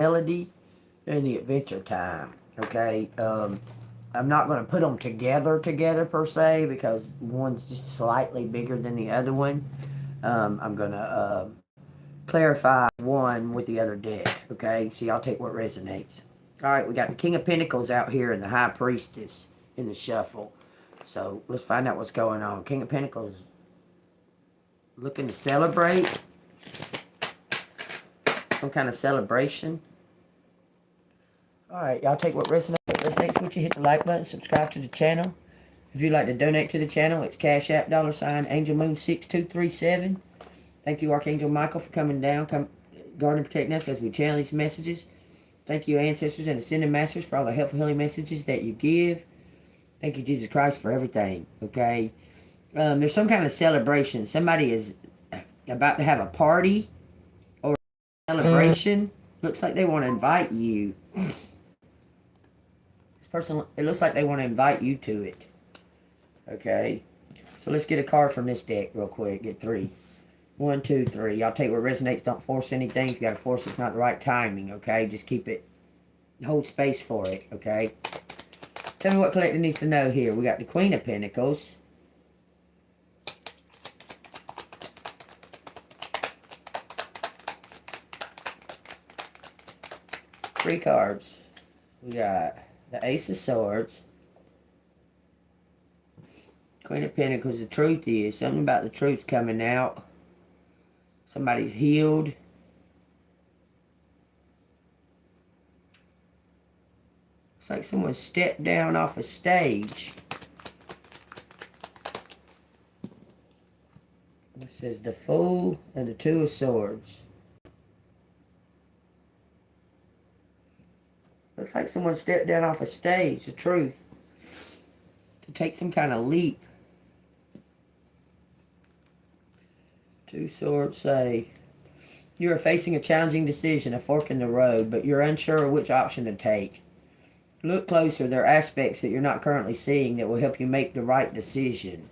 melody and the adventure time. Okay. I'm not going to put them together per se because one's just slightly bigger than the other one. I'm going to clarify one with the other deck. Okay. So y'all take what resonates. All right. We got the King of Pentacles out here and the High Priestess in the shuffle. So let's find out what's going on. King of Pentacles looking to celebrate. Some kind of celebration. Alright, y'all take what resonates with you. Hit the like button. Subscribe to the channel. If you'd like to donate to the channel, it's Cash App, $AngelMoon6237. Thank you, Archangel Michael, for coming down. Guard and protecting us as we channel these messages. Thank you, ancestors and ascended masters, for all the helpful healing messages that you give. Thank you, Jesus Christ, for everything. Okay? There's some kind of celebration. Somebody is about to have a party or a celebration. Looks like they want to invite you. This person, it looks like they want to invite you to it. Okay? So let's get a card from this deck real quick. Get 3. 1, 2, 3. Y'all take what resonates. Don't force anything. If you got to force it, it's not the right timing. Okay? Just keep it. Hold space for it. Okay? Tell me what collective needs to know here. We got the Queen of Pentacles. Three cards. We got the Ace of Swords. Queen of Pentacles. The truth is, something about the truth coming out. Somebody's healed. It's like someone stepped down off a stage. This says the Fool and the Two of Swords. Looks like someone stepped down off a stage, the truth. To take some kind of leap. Two Swords say, you are facing a challenging decision, a fork in the road, but you're unsure of which option to take. Look closer. There are aspects that you're not currently seeing that will help you make the right decision.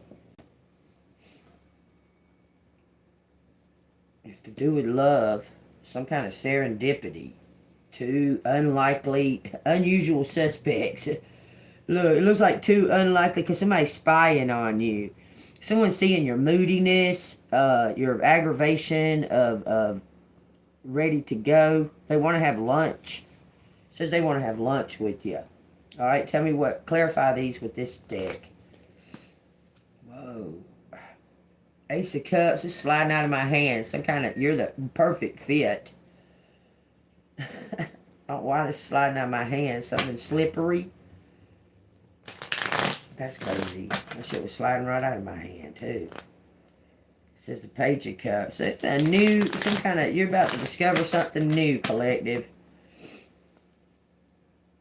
It's to do with love, some kind of serendipity. Two unlikely, unusual suspects. Look, it looks like two unlikely, because somebody's spying on you. Someone's seeing your moodiness, your aggravation of ready to go. They want to have lunch. It says they want to have lunch with you. All right, tell me what, clarify these with this deck. Whoa. Ace of Cups is sliding out of my hand. Some kind of, you're the perfect fit. I don't know why it's sliding out of my hand. Something slippery. That's crazy. That shit was sliding right out of my hand, too. It says the Page of Cups. It's a new, some kind of, you're about to discover something new, collective.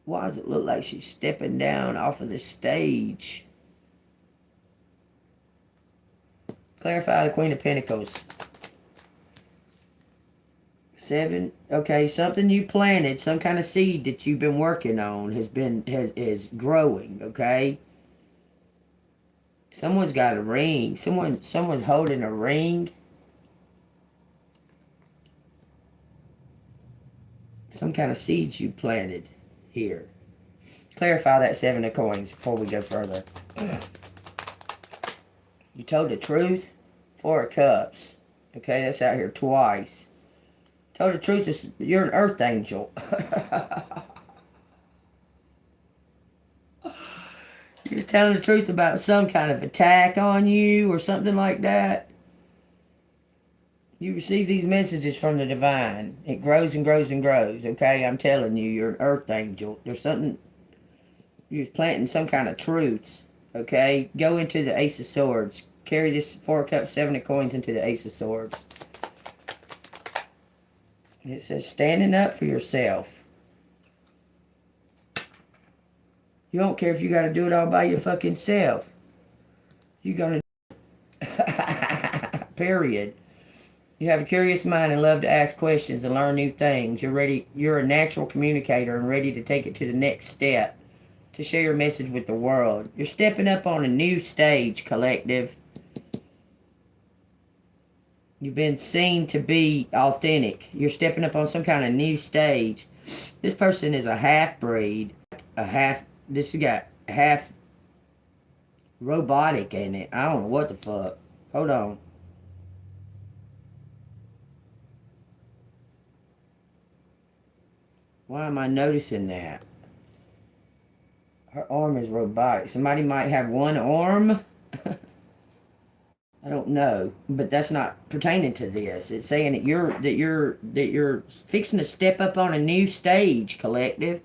Why does it look like she's stepping down off of the stage? Clarify the Queen of Pentacles. 7. Okay, something you planted, some kind of seed that you've been working on is growing, okay? Someone's got a ring. Someone's holding a ring. Some kind of seeds you planted here. Clarify that 7 of coins before we go further. You told the truth. 4 of Cups. Okay, that's out here twice. Told the truth, you're an earth angel. You're telling the truth about some kind of attack on you or something like that. You receive these messages from the divine. It grows and grows and grows, okay? I'm telling you, you're an earth angel. There's something, you're planting some kind of truths, okay? Go into the Ace of Swords. Carry this 4 of Cups, 7 of Coins into the Ace of Swords. It says, standing up for yourself. You don't care if you got to do it all by your fucking self. You're going to... Period. You have a curious mind and love to ask questions and learn new things. You're ready. You're a natural communicator and ready to take it to the next step. To share your message with the world. You're stepping up on a new stage, collective. You've been seen to be authentic. You're stepping up on some kind of new stage. This person is a half-breed, this got half robotic in it. I don't know what the fuck. Hold on. Why am I noticing that? Her arm is robotic. Somebody might have one arm. I don't know, but that's not pertaining to this. It's saying that you're fixing to step up on a new stage, collective.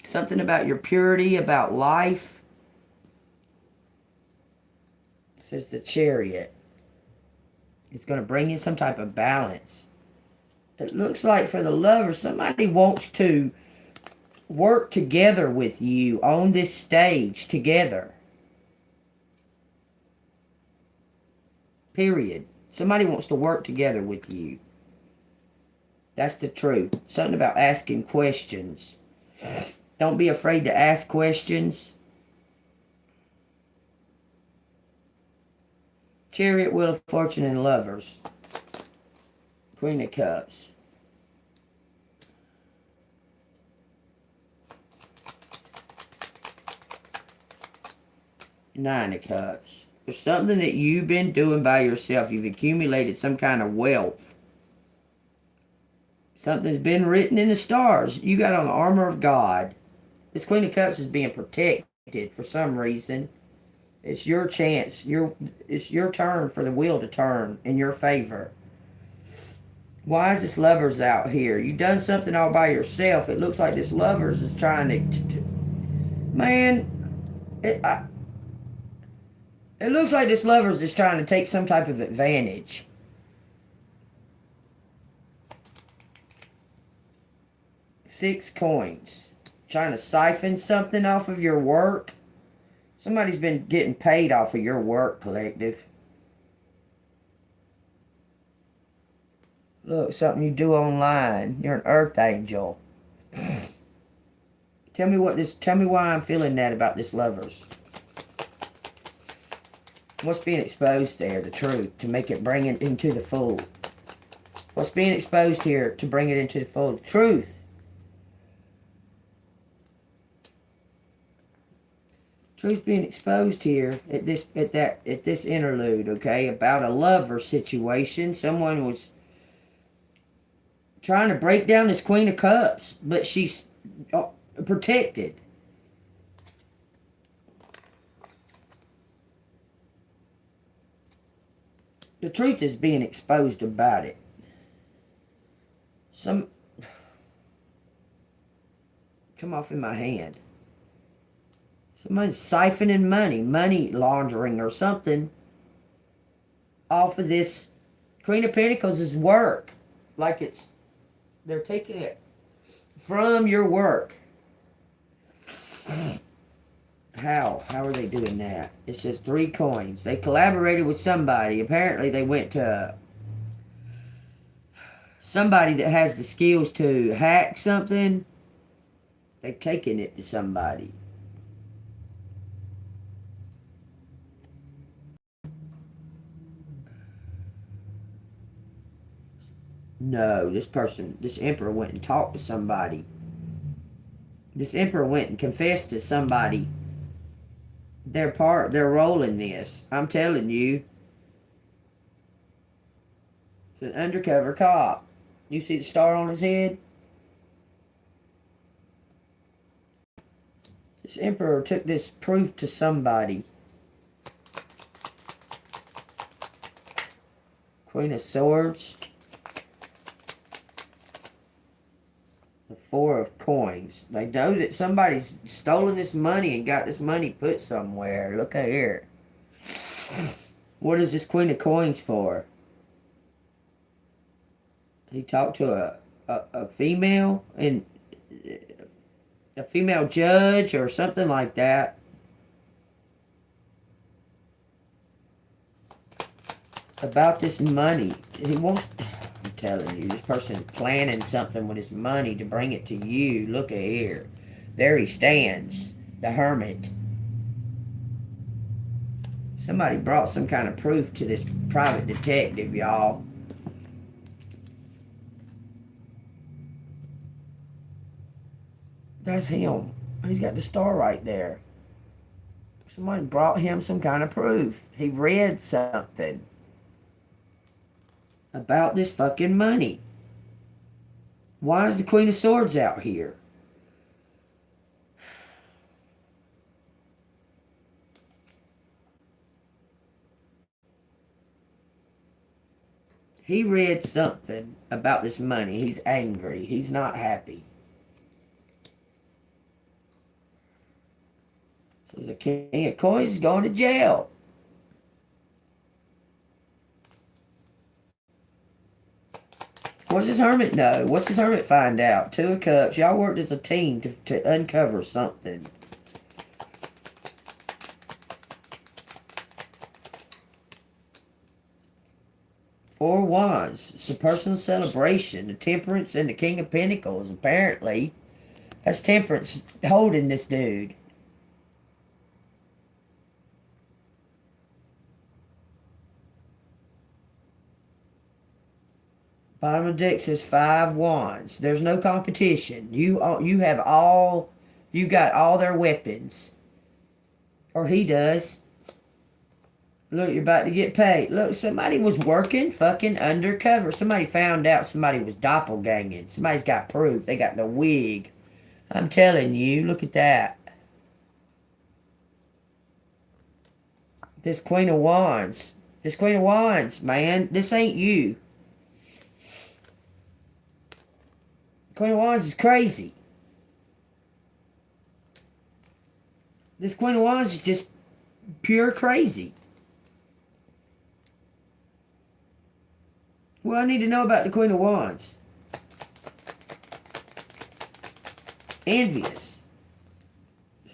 Something about your purity, about life. It says the Chariot. It's going to bring you some type of balance. It looks like for the lover, somebody wants to work together with you on this stage together. Period. Somebody wants to work together with you. That's the truth. Something about asking questions. Don't be afraid to ask questions. Chariot, Wheel of Fortune, and Lovers. Queen of Cups. Nine of Cups. There's something that you've been doing by yourself. You've accumulated some kind of wealth. Something's been written in the stars. You got on the armor of God. This Queen of Cups is being protected for some reason. It's your chance. It's your turn for the wheel to turn in your favor. Why is this Lovers out here? You've done something all by yourself. It looks like this Lovers is trying to man, it looks like this Lovers is trying to take some type of advantage. Six coins. Trying to siphon something off of your work. Somebody's been getting paid off of your work, collective. Look, something you do online. You're an earth angel. Tell me why I'm feeling that about this Lovers. What's being exposed there? The truth. To make it, bring it into the fold. What's being exposed here to bring it into the fold? Truth. Truth being exposed here at this interlude, okay? About a lover situation. Someone was trying to break down this Queen of Cups, but she's protected. The truth is being exposed about it. Come off in my hand. Someone's siphoning money laundering or something off of this Queen of Pentacles' work. Like they're taking it from your work. How are they doing that? It says 3 coins. They collaborated with somebody. Apparently they went to somebody that has the skills to hack something. They've taken it to somebody. No, this Emperor went and talked to somebody. This Emperor went and confessed to somebody their role in this. I'm telling you. It's an undercover cop. You see the star on his head? This Emperor took this proof to somebody. Queen of Swords. The 4 of Coins. They know that somebody's stolen this money and got this money put somewhere. Look at here. What is this Queen of Coins for? He talked to a female and a female judge or something like that. About this money. He wants... I'm telling you, this person planning something with his money to bring it to you. Look at here. There he stands. The Hermit. Somebody brought some kind of proof to this private detective, y'all. That's him. He's got the star right there. Somebody brought him some kind of proof. He read something about this fucking money. Why is the Queen of Swords out here? He read something about this money. He's angry. He's not happy. So the King of Coins is going to jail. What's this hermit know? What's this hermit find out? Two of Cups. Y'all worked as a team to uncover something. Four of Wands. It's a personal celebration. The Temperance and the King of Pentacles. Apparently, that's Temperance holding this dude. Bottom of the deck says 5 Wands. There's no competition. You got all their weapons. Or he does. Look, you're about to get paid. Look, somebody was working fucking undercover. Somebody found out somebody was doppelganging. Somebody's got proof. They got the wig. I'm telling you, look at that. This Queen of Wands. This Queen of Wands, man. This ain't you. Queen of Wands is crazy. This Queen of Wands is just pure crazy. Well, I need to know about the Queen of Wands. Envious.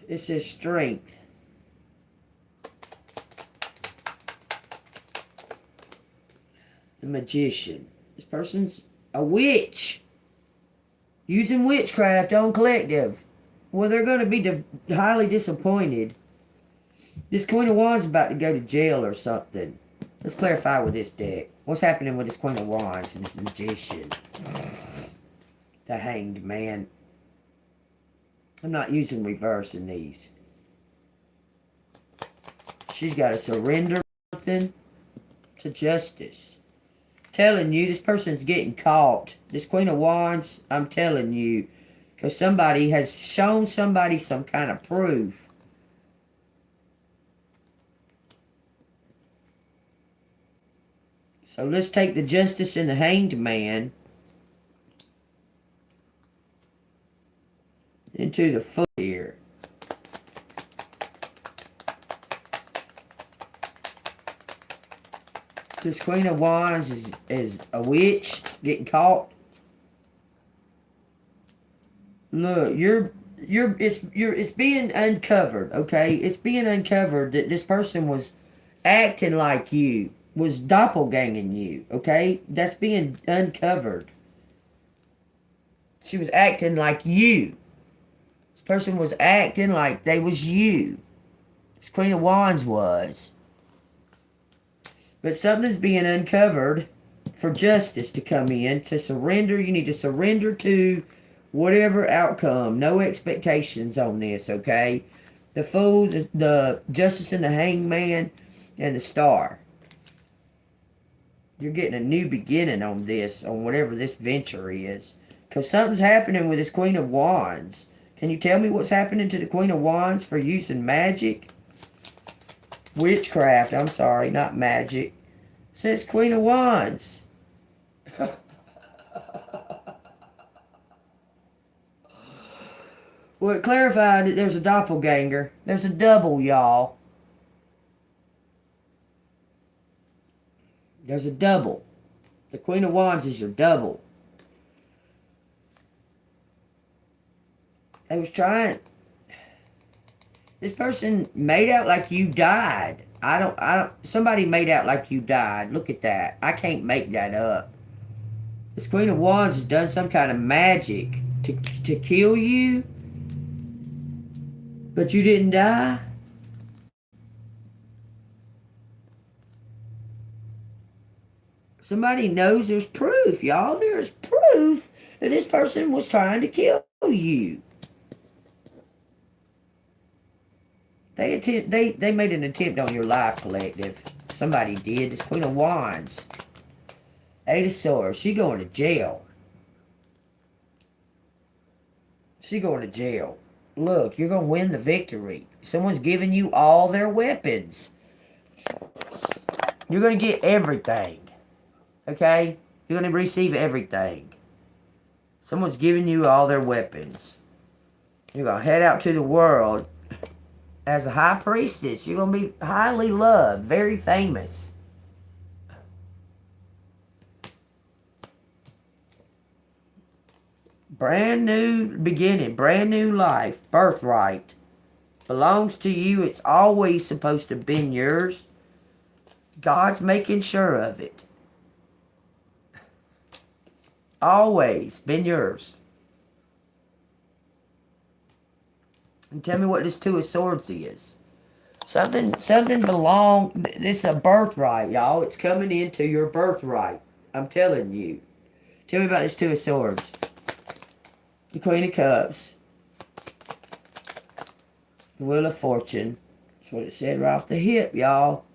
It says strength. The Magician. This person's a witch. Using witchcraft on collective. Well, they're going to be highly disappointed. This Queen of Wands is about to go to jail or something. Let's clarify with this deck. What's happening with this Queen of Wands and this Magician? The Hanged Man. I'm not using reverse in these. She's got to surrender something to justice. Telling you, this person's getting caught. This Queen of Wands, I'm telling you, because somebody has shown somebody some kind of proof. So let's take the Justice and the Hanged Man into the foot here. This Queen of Wands is a witch getting caught. Look, it's being uncovered, okay? It's being uncovered that this person was acting like you, was doppelganging you, okay? That's being uncovered. She was acting like you. This person was acting like they was you. This Queen of Wands was. But something's being uncovered for justice to come in, to surrender. You need to surrender to whatever outcome. No expectations on this, okay? The Fool, the Justice and the Hanged Man, and the Star. You're getting a new beginning on this, on whatever this venture is. Because something's happening with this Queen of Wands. Can you tell me what's happening to the Queen of Wands for using magic? Witchcraft, I'm sorry, not magic. It says Queen of Wands. Well, it clarified that there's a doppelganger. There's a double, y'all. There's a double. The Queen of Wands is your double. They was trying. This person made out like you died. Somebody made out like you died. Look at that. I can't make that up. This Queen of Wands has done some kind of magic to kill you. But you didn't die. Somebody knows there's proof, y'all. There's proof that this person was trying to kill you. They made an attempt on your life, collective. Somebody did. This Queen of Wands. Eight of Swords. She going to jail. She going to jail. Look, you're going to win the victory. Someone's giving you all their weapons. You're going to get everything. Okay? You're going to receive everything. Someone's giving you all their weapons. You're going to head out to the world as a high priestess. You're going to be highly loved. Very famous. Brand new beginning. Brand new life. Birthright. Belongs to you. It's always supposed to have been yours. God's making sure of it. Always been yours. And tell me what this Two of Swords is. Something belong. This is a birthright, y'all. It's coming into your birthright. I'm telling you. Tell me about this Two of Swords. The Queen of Cups. The Wheel of Fortune. That's what it said right off the hip, y'all.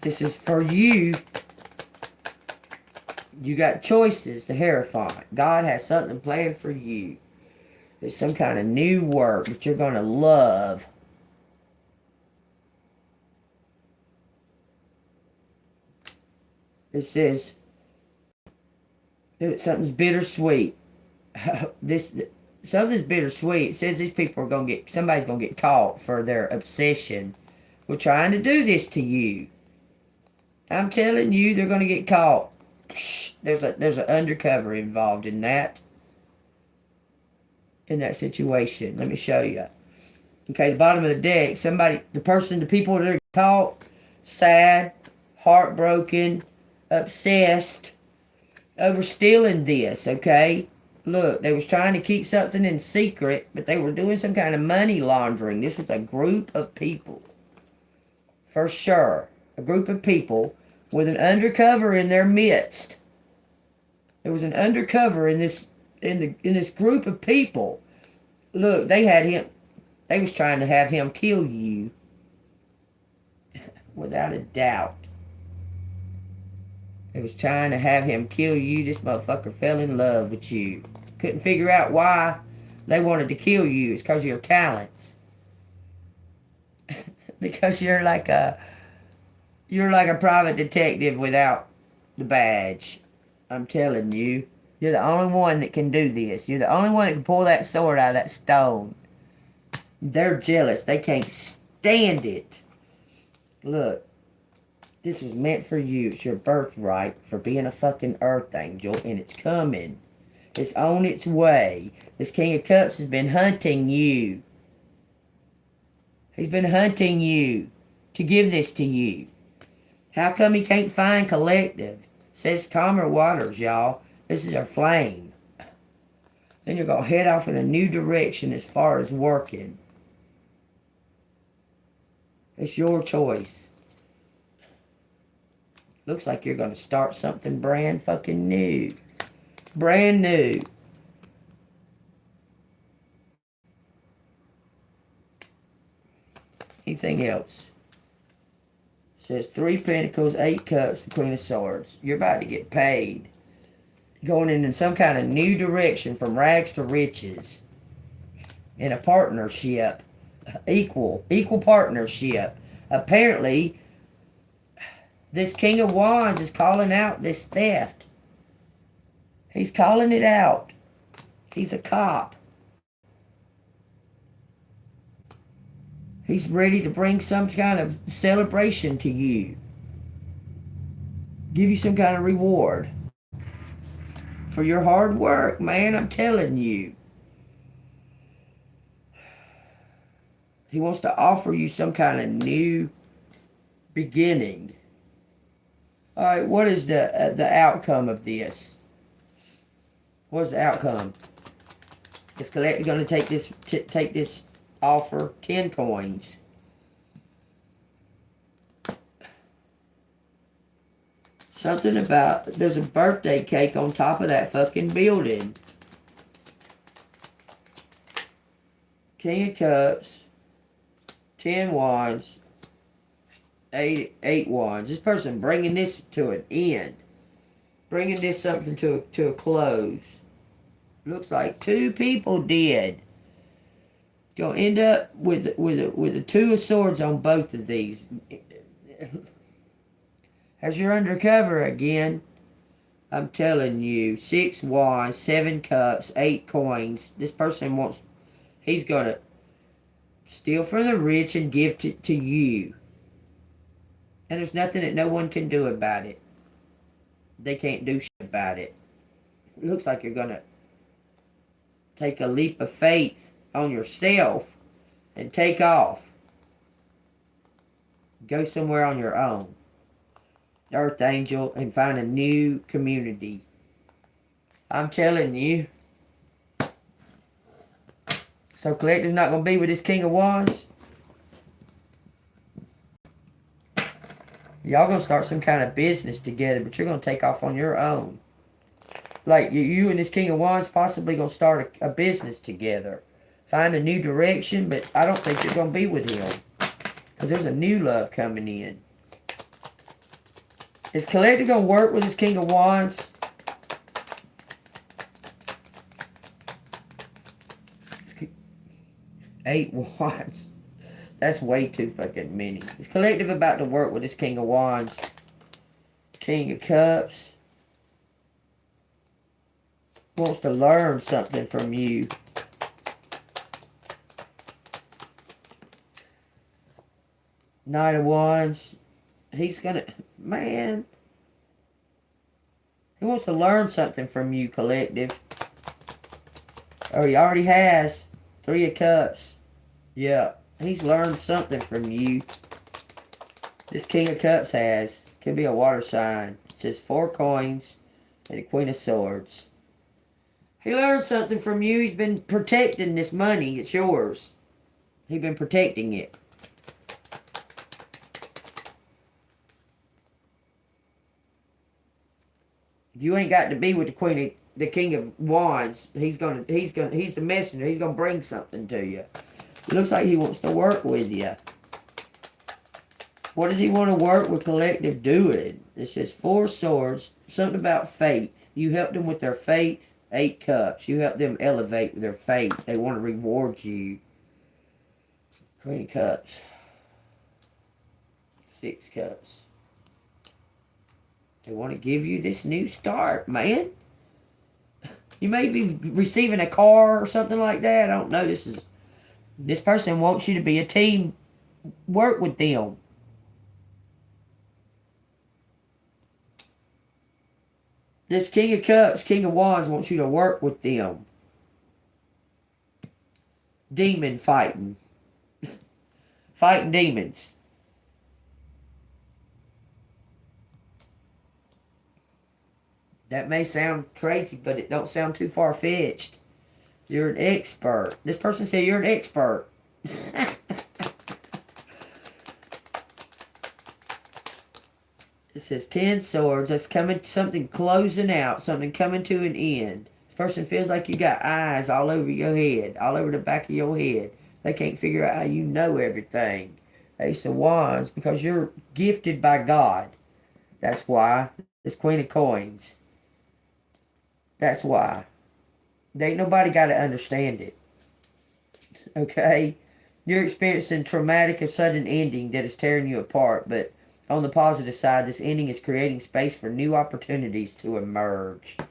This is for you. You got choices, the Hierophant. God has something planned for you. There's some kind of new work that you're going to love. It says something's bittersweet. Something's bittersweet. It says these people are going to get, somebody's going to get caught for their obsession with trying to do this to you. I'm telling you, they're going to get caught. There's an undercover involved in that situation. Let me show you. Okay, the bottom of the deck, the people that are caught, sad, heartbroken, obsessed over stealing this, okay? Look, they was trying to keep something in secret, but they were doing some kind of money laundering. This was a group of people. For sure. A group of people with an undercover in their midst. There was an undercover in this group of people. Look, they was trying to have him kill you. Without a doubt. They was trying to have him kill you. This motherfucker fell in love with you. Couldn't figure out why they wanted to kill you. It's because of your talents. Because you're like a private detective without the badge. I'm telling you. You're the only one that can do this. You're the only one that can pull that sword out of that stone. They're jealous. They can't stand it. Look. This was meant for you. It's your birthright for being a fucking earth angel. And it's coming. It's on its way. This King of Cups has been hunting you. He's been hunting you to give this to you. How come he can't find collective? Says calmer waters, y'all. This is our flame. Then you're going to head off in a new direction as far as working. It's your choice. Looks like you're going to start something brand fucking new. Brand new. Anything else? It says 3 Pentacles, 8 Cups, the Queen of Swords. You're about to get paid. Going in some kind of new direction from rags to riches. In a partnership. Equal partnership. Apparently, this King of Wands is calling out this theft. He's calling it out. He's a cop. He's ready to bring some kind of celebration to you. Give you some kind of reward. For your hard work, man, I'm telling you. He wants to offer you some kind of new beginning. All right, what is the outcome of this? What's the outcome? Is collector going to take this offer? 10 coins. Something about there's a birthday cake on top of that fucking building. King of Cups. 10 wands, eight wands. This person bringing this to an end. Bringing this something to a close. Looks like 2 people did. Gonna end up with a 2 of swords on both of these. As you're undercover again, I'm telling you, 6 wands, 7 cups, 8 coins. This person wants, he's gonna steal from the rich and give to you. And there's nothing that no one can do about it. They can't do shit about it. It looks like you're gonna take a leap of faith on yourself and take off. Go somewhere on your own. Earth Angel, and find a new community. I'm telling you. So Collective's not going to be with this King of Wands. Y'all going to start some kind of business together, but you're going to take off on your own. Like you and this King of Wands possibly going to start a business together. Find a new direction, but I don't think you're going to be with him. Because there's a new love coming in. Is Collective going to work with this King of Wands? Eight Wands. That's way too fucking many. Is Collective about to work with this King of Wands? King of Cups. Wants to learn something from you. Knight of Wands. He's gonna, man. He wants to learn something from you, Collective. Or he already has. 3 of Cups. Yeah, he's learned something from you. This King of Cups has. Could be a water sign. It says 4 coins and a Queen of Swords. He learned something from you. He's been protecting this money. It's yours. He's been protecting it. If you ain't got to be with the King of Wands, he's the messenger. He's gonna bring something to you. It looks like he wants to work with you. What does he want to work with Collective doing? It says 4 swords. Something about faith. You helped them with their faith. 8 cups. You help them elevate with their faith. They want to reward you. Queen of Cups. 6 cups. They want to give you this new start, man. You may be receiving a car or something like that. I don't know. This person wants you to be a team. Work with them. This King of Cups, King of Wands wants you to work with them. Demon fighting. Fighting demons. That may sound crazy, but it don't sound too far-fetched. You're an expert. This person said you're an expert. It says 10 swords. That's coming, something closing out, something coming to an end. This person feels like you got eyes all over your head, all over the back of your head. They can't figure out how you know everything. Ace of Wands, because you're gifted by God. That's why. This Queen of Coins. That's why. There ain't nobody got to understand it. Okay? You're experiencing traumatic or sudden ending that is tearing you apart, but on the positive side, this ending is creating space for new opportunities to emerge. You're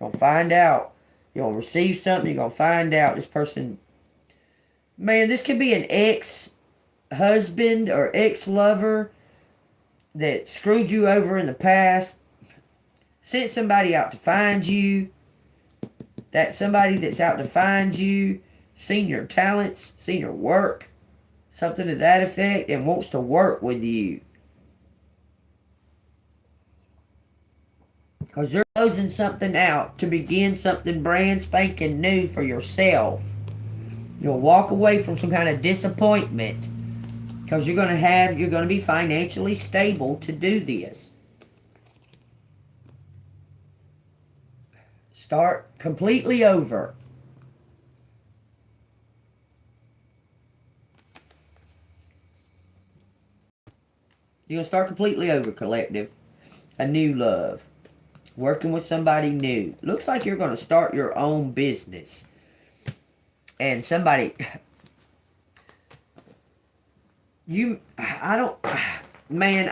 going to find out. You're going to receive something. You're going to find out this person. Man, this could be an ex-husband or ex-lover that screwed you over in the past. Sent somebody out to find you. That somebody that's out to find you, seen your talents, seen your work, something to that effect, and wants to work with you. Because you're closing something out to begin something brand spanking new for yourself. You'll walk away from some kind of disappointment. Because you're going to be financially stable to do this. Start completely over. You're going to start completely over, collective. A new love. Working with somebody new. Looks like you're going to start your own business. And somebody... I don't... Man,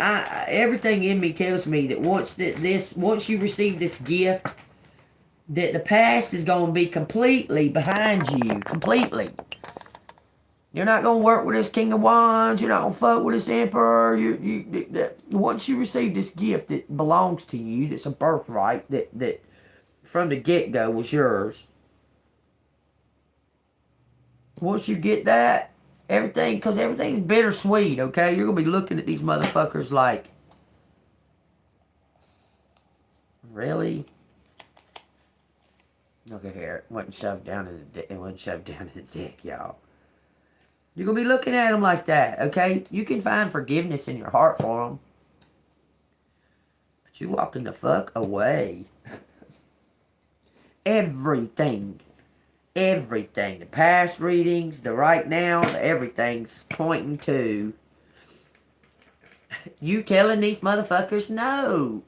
everything in me tells me that once you receive this gift, that the past is going to be completely behind you. Completely. You're not going to work with this King of Wands. You're not going to fuck with this Emperor. Once you receive this gift that belongs to you, that's a birthright, that from the get-go was yours. Once you get that, because everything's bittersweet, okay? You're going to be looking at these motherfuckers like, really? Look at here. It wasn't shoved down in the dick, y'all. You're going to be looking at them like that, okay? You can find forgiveness in your heart for them. But you walking the fuck away. Everything. The past readings, the right now, everything's pointing to you telling these motherfuckers no.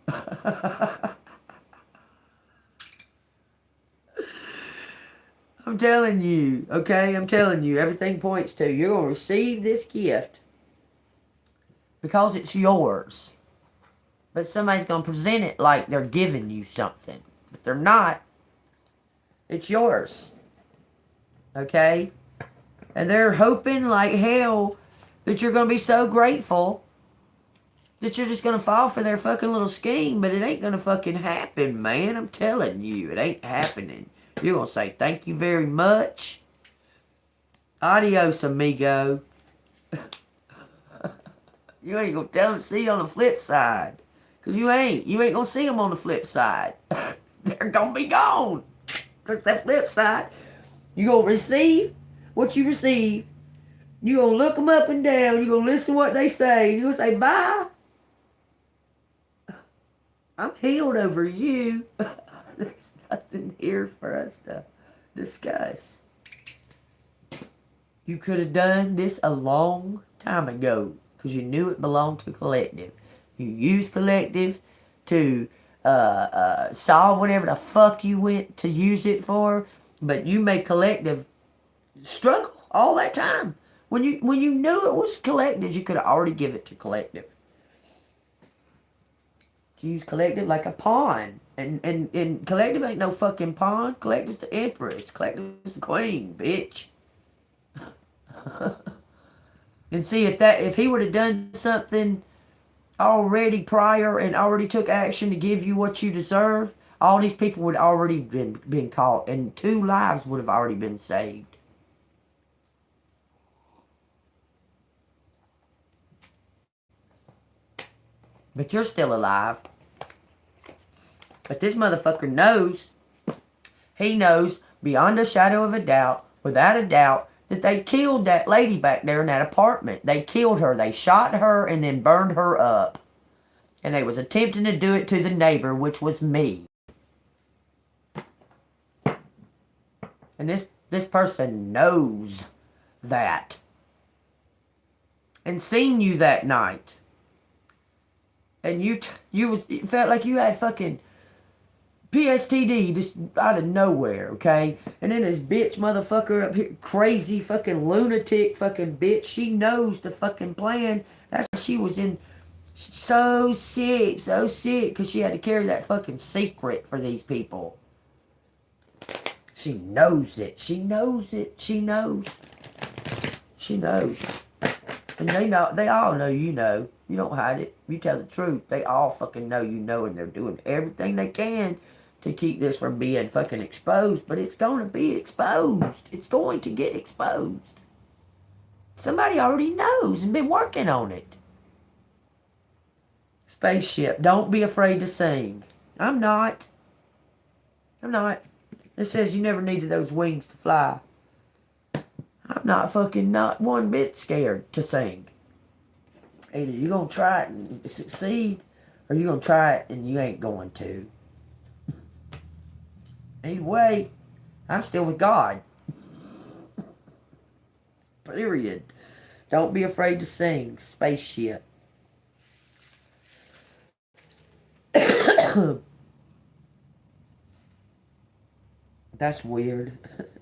I'm telling you, okay? I'm telling you, everything points to you're going to receive this gift because it's yours. But somebody's going to present it like they're giving you something. But they're not. It's yours. Okay? And they're hoping like hell that you're going to be so grateful that you're just going to fall for their fucking little scheme. But it ain't going to fucking happen, man. I'm telling you, it ain't happening. You're going to say, thank you very much. Adios, amigo. You ain't going to tell them to see you on the flip side. Because you ain't. You ain't going to see them on the flip side. They're going to be gone. Because that flip side, you're going to receive what you receive. You're going to look them up and down. You're going to listen to what they say. You're going to say, bye. I'm healed over you. There's nothing here for us to discuss. You could have done this a long time ago because you knew it belonged to collective. You used collective to solve whatever the fuck you went to use it for, but you made collective struggle all that time. When you knew it was collective, you could have already given it to collective. To use collective like a pawn. And collective ain't no fucking pawn. Collective's the empress. Collective's the queen, bitch. And see, if he would have done something already prior and already took action to give you what you deserve, all these people would already been caught, and 2 lives would have already been saved. But you're still alive. But this motherfucker knows, he knows beyond a shadow of a doubt, without a doubt, that they killed that lady back there in that apartment. They killed her. They shot her and then burned her up. And they was attempting to do it to the neighbor, which was me. And this person knows that. And seen you that night. And you felt like you had fucking PSTD just out of nowhere, okay? And then this bitch motherfucker up here, crazy fucking lunatic fucking bitch, she knows the fucking plan. That's why she was in so sick, because she had to carry that fucking secret for these people. She knows it. She knows it. She knows. She knows. And they all know you know. You don't hide it. You tell the truth. They all fucking know you know, and they're doing everything they can to keep this from being fucking exposed. But it's going to be exposed. It's going to get exposed. Somebody already knows and been working on it. Spaceship, don't be afraid to sing. I'm not. It says you never needed those wings to fly. I'm not one bit scared to sing. Either you're going to try it and succeed, or you're going to try it and you ain't going to. Either way, I'm still with God. Period. Don't be afraid to sing. Spaceship. That's weird.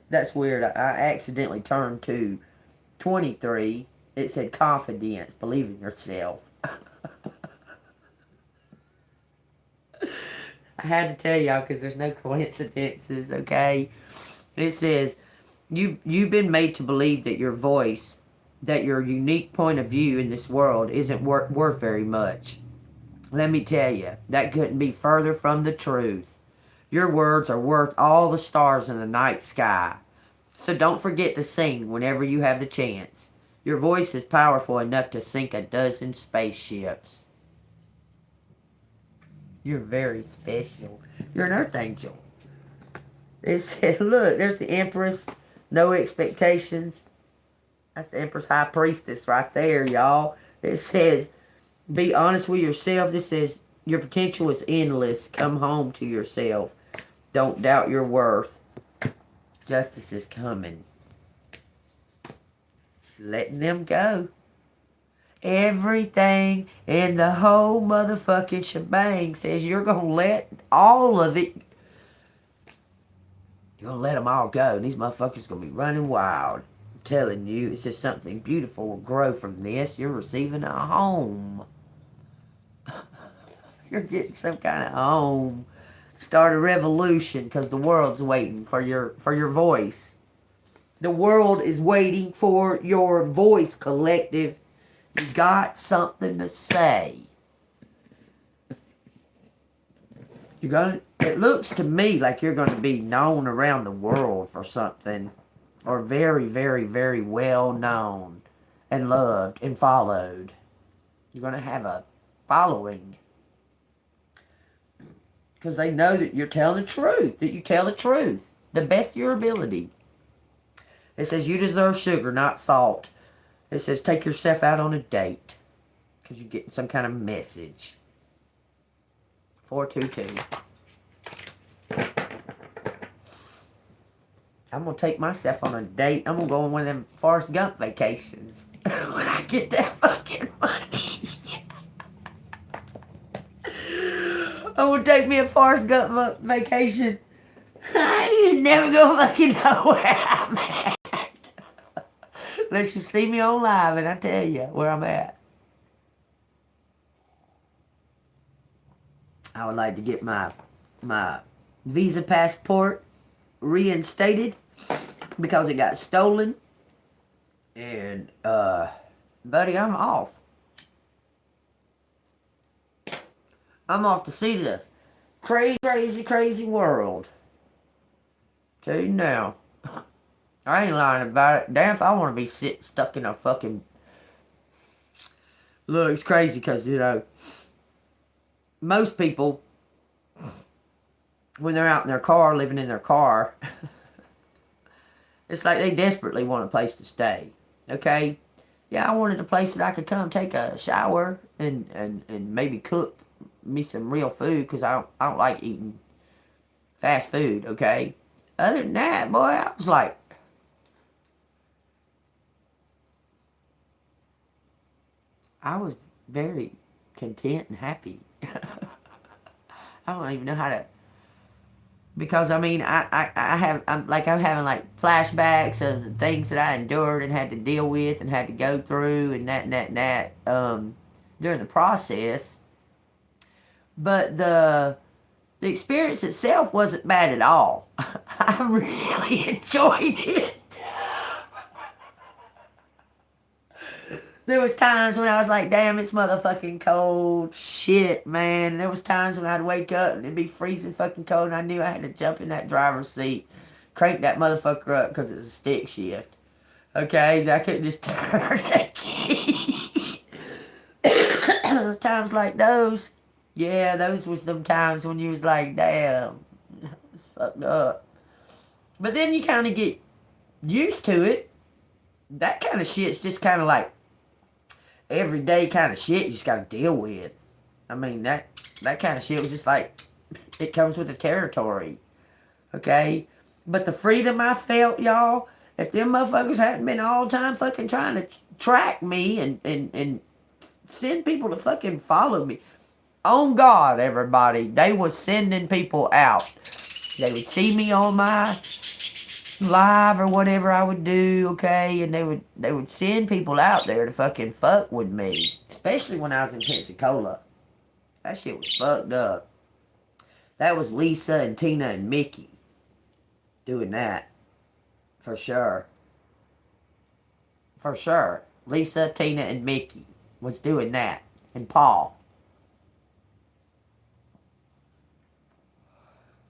That's weird. I accidentally turned to 23. It said confidence, believe in yourself. I had to tell y'all because there's no coincidences, okay? It says, you've been made to believe that your voice, that your unique point of view in this world isn't worth very much. Let me tell you, that couldn't be further from the truth. Your words are worth all the stars in the night sky. So don't forget to sing whenever you have the chance. Your voice is powerful enough to sink a dozen spaceships. You're very special. You're an earth angel. It said, look, there's the Empress. No expectations. That's the Empress High Priestess right there, y'all. It says, be honest with yourself. This says, your potential is endless. Come home to yourself. Don't doubt your worth. Justice is coming. Letting them go. Everything in the whole motherfucking shebang says you're going to let all of it. You're going to let them all go. And these motherfuckers going to be running wild. I'm telling you, it's just something beautiful will grow from this. You're receiving a home. You're getting some kind of home. Start a revolution because the world's waiting for your voice. The world is waiting for your voice, collective. You got something to say. It looks to me like you're going to be known around the world for something. Or very, very, very well known. And loved and followed. You're going to have a following. Because they know that you're telling the truth. That you tell the truth. The best of your ability. It says you deserve sugar, not salt. It says take yourself out on a date. Because you're getting some kind of message. 422. I'm going to take myself on a date. I'm going to go on one of them Forrest Gump vacations. When I get that fucking money. I'm going to take me a Forrest Gump vacation. I ain't never going to fucking know where I'm at. Unless you see me on live and I tell you where I'm at. I would like to get my Visa passport reinstated because it got stolen. And, buddy, I'm off. I'm off to see this crazy, crazy, crazy world. Tell you now. I ain't lying about it. Damn if I want to be stuck in a fucking... Look, it's crazy because, you know, most people, when they're out in their car, living in their car, it's like they desperately want a place to stay. Okay? Yeah, I wanted a place that I could come take a shower and maybe cook me some real food because I don't like eating fast food, okay? Other than that, boy, I was like... I was very content and happy. I don't even know how to... Because, I mean, I'm having, like, flashbacks of the things that I endured and had to deal with and had to go through and that, during the process. But the experience itself wasn't bad at all. I really enjoyed it. There was times when I was like, damn, it's motherfucking cold. Shit, man. There was times when I'd wake up and it'd be freezing fucking cold and I knew I had to jump in that driver's seat, crank that motherfucker up because it's a stick shift. Okay? I couldn't just turn the key. Times like those. Yeah, those was them times when you was like, damn, it's fucked up. But then you kind of get used to it. That kind of shit's just kind of like everyday kind of shit you just got to deal with. I mean, that kind of shit was just like, it comes with the territory. Okay? But the freedom I felt, y'all, if them motherfuckers hadn't been all the time fucking trying to track me and send people to fucking follow me. On God, everybody, they was sending people out. They would see me on my live or whatever I would do, okay, and they would send people out there to fucking fuck with me, especially when I was in Pensacola. That shit was fucked up. That was Lisa and Tina and Mickey doing that, for sure. For sure, Lisa, Tina, and Mickey was doing that, and Paul.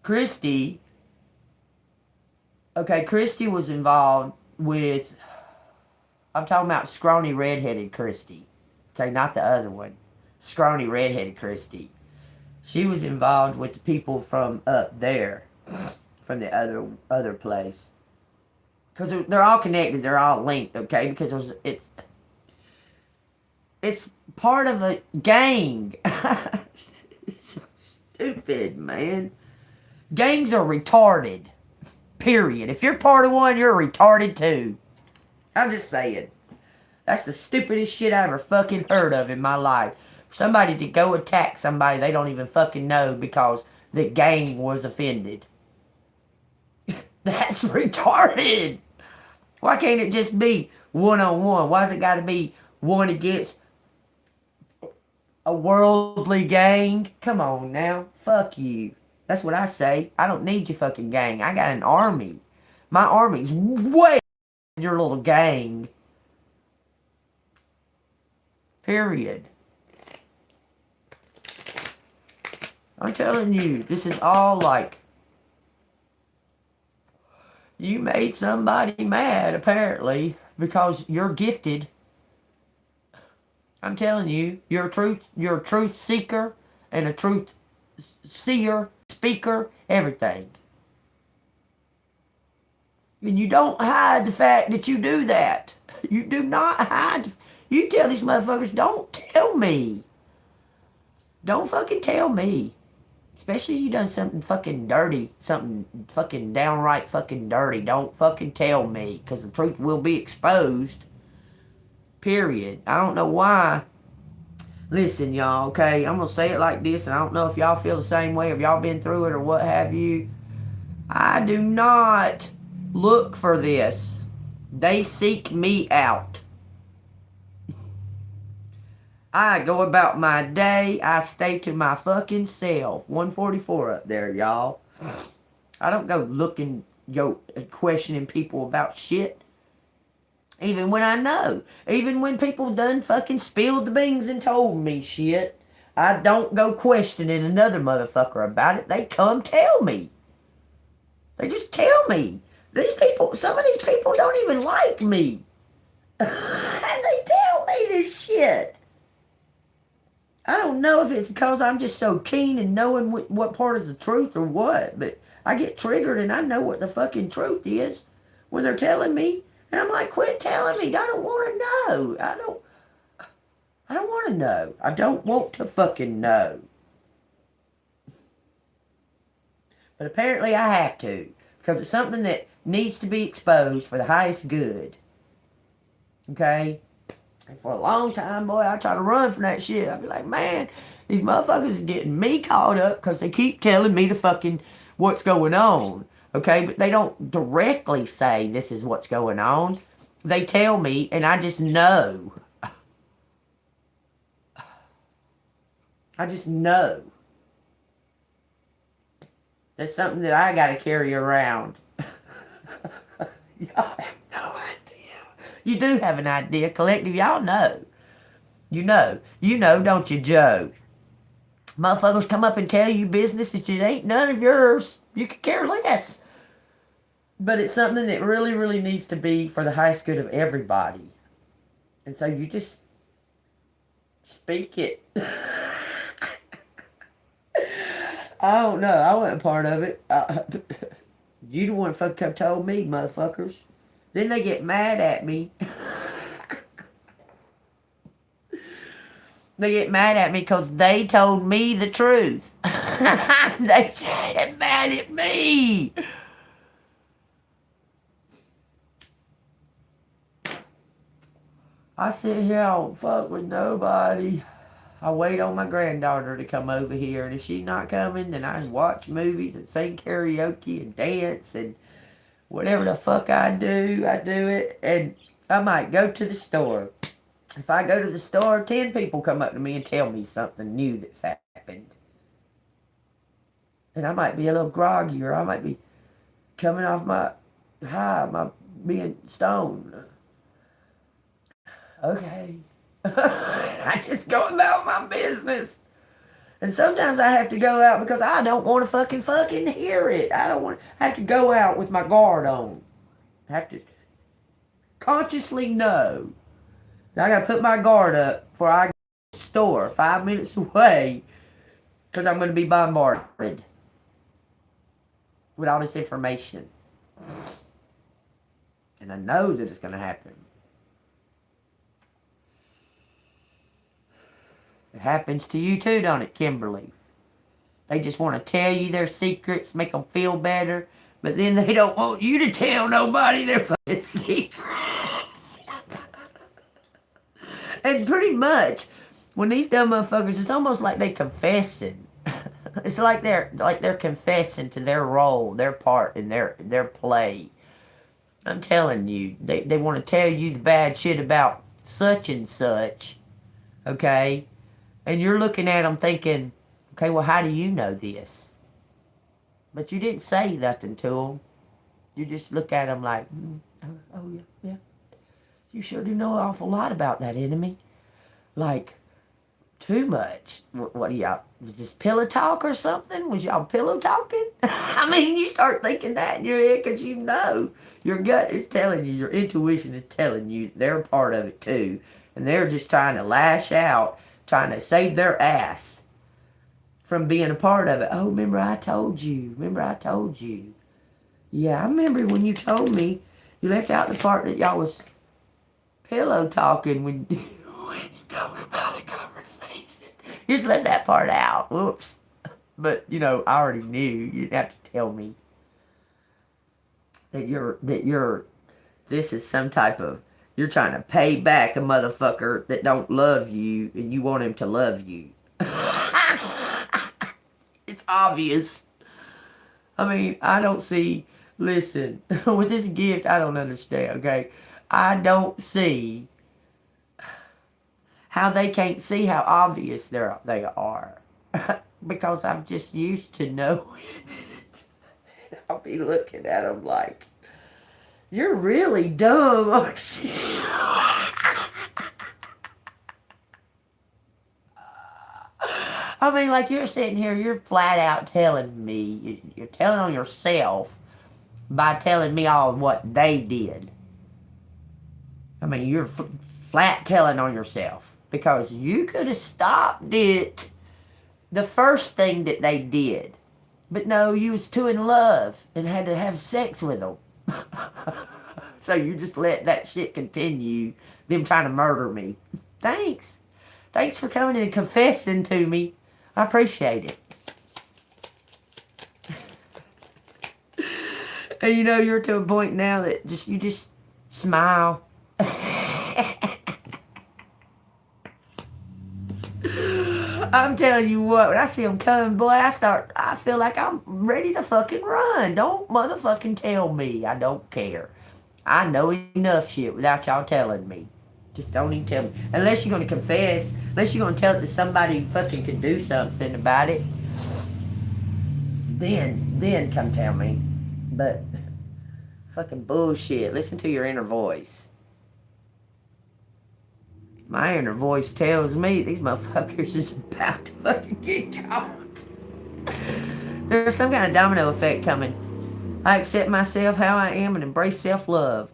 Christy, okay, Christy was involved with, I'm talking about scrawny redheaded Christy. Okay, not the other one. Scrawny redheaded Christy. She was involved with the people from up there, from the other place. Because they're all connected, they're all linked, okay? Because it's part of a gang. So stupid, man. Gangs are retarded. Period. If you're part of one, you're retarded too. I'm just saying. That's the stupidest shit I ever fucking heard of in my life. For somebody to go attack somebody they don't even fucking know because the gang was offended. That's retarded. Why can't it just be one-on-one? Why's it got to be one against a worldly gang? Come on now. Fuck you. That's what I say. I don't need your fucking gang. I got an army. My army's way than your little gang. Period. I'm telling you, this is all like, you made somebody mad, apparently, because you're gifted. I'm telling you, you're a truth seeker and a truth seer, speaker, everything. And you don't hide the fact that you do that. You do not hide. You tell these motherfuckers, don't tell me. Don't fucking tell me. Especially you done something fucking dirty. Something fucking downright fucking dirty. Don't fucking tell me. Because the truth will be exposed. Period. I don't know why. Listen, y'all, okay? I'm going to say it like this. And I don't know if y'all feel the same way. If y'all been through it or what have you. I do not look for this. They seek me out. I go about my day. I stay to my fucking self. 144 up there, y'all. I don't go looking, questioning people about shit. Even when I know. Even when people done fucking spilled the beans and told me shit. I don't go questioning another motherfucker about it. They come tell me. They just tell me. These people, some of these people don't even like me. And they tell me this shit. I don't know if it's because I'm just so keen in knowing what part is the truth or what, but I get triggered and I know what the fucking truth is when they're telling me. And I'm like, quit telling me. I don't want to know. I don't want to know. I don't want to fucking know. But apparently I have to. Because it's something that needs to be exposed for the highest good. Okay? And for a long time, boy, I try to run from that shit. I'd be like, man, these motherfuckers is getting me caught up because they keep telling me the fucking what's going on. Okay? But they don't directly say this is what's going on. They tell me, and I just know. I just know. That's something that I got to carry around. Y'all have no idea. You do have an idea, collective. Y'all know. You know. You know, don't you, Joe? Motherfuckers come up and tell you business that it ain't none of yours. You could care less. But it's something that really, really needs to be for the highest good of everybody. And so you just speak it. I don't know. I wasn't part of it. You the one fucking told me, motherfuckers. Then they get mad at me. They get mad at me because they told me the truth. They get mad at me. I sit here, I don't fuck with nobody. I wait on my granddaughter to come over here, and if she's not coming, then I watch movies and sing karaoke and dance and whatever the fuck I do it. And I might go to the store. If I go to the store, 10 people come up to me and tell me something new that's happened. And I might be a little groggy, or I might be coming off my high, my being stoned. Okay. I just go about my business. And sometimes I have to go out because I don't want to fucking hear it. I have to go out with my guard on. I have to consciously know that I got to put my guard up before I go to the store 5 minutes away, because I'm going to be bombarded with all this information. And I know that it's going to happen. It happens to you too, don't it, Kimberly? They just want to tell you their secrets, make them feel better, but then they don't want you to tell nobody their fucking secrets. And pretty much, when these dumb motherfuckers, it's almost like they confessing. It's like they're confessing to their role, their part in their play. I'm telling you, they want to tell you the bad shit about such and such, okay? And you're looking at them thinking, okay, well, how do you know this? But you didn't say nothing to them. You just look at them like, oh yeah. You sure do know an awful lot about that enemy. Like, too much. What are y'all, just pillow talk or something? Was y'all pillow talking? I mean, you start thinking that in your head because you know. Your gut is telling you, your intuition is telling you they're a part of it too. And they're just trying to lash out, trying to save their ass from being a part of it. Oh, remember I told you. Yeah, I remember when you told me. You left out the part that y'all was pillow talking when you told me about the conversation. You just left that part out. Whoops. But, I already knew. You didn't have to tell me that this is some type of, you're trying to pay back a motherfucker that don't love you, and you want him to love you. It's obvious. I mean, I don't see, listen, with this gift, I don't understand, okay? I don't see how they can't see how obvious they are. Because I'm just used to knowing it. I'll be looking at them like, you're really dumb, aren't you? I mean, like, you're sitting here, you're flat out telling me, you're telling on yourself by telling me all what they did. I mean, you're flat telling on yourself, because you could have stopped it the first thing that they did. But no, you was too in love and had to have sex with them. So you just let that shit continue, them trying to murder me. Thanks for coming and confessing to me. I appreciate it. And you're to a point now that you just smile. I'm telling you what, when I see them coming, boy, I feel like I'm ready to fucking run. Don't motherfucking tell me. I don't care. I know enough shit without y'all telling me. Just don't even tell me. Unless you're going to confess, unless you're going to tell it to somebody who fucking can do something about it, then come tell me. But, fucking bullshit. Listen to your inner voice. My inner voice tells me these motherfuckers is about to fucking get caught. There's some kind of domino effect coming. I accept myself how I am and embrace self-love.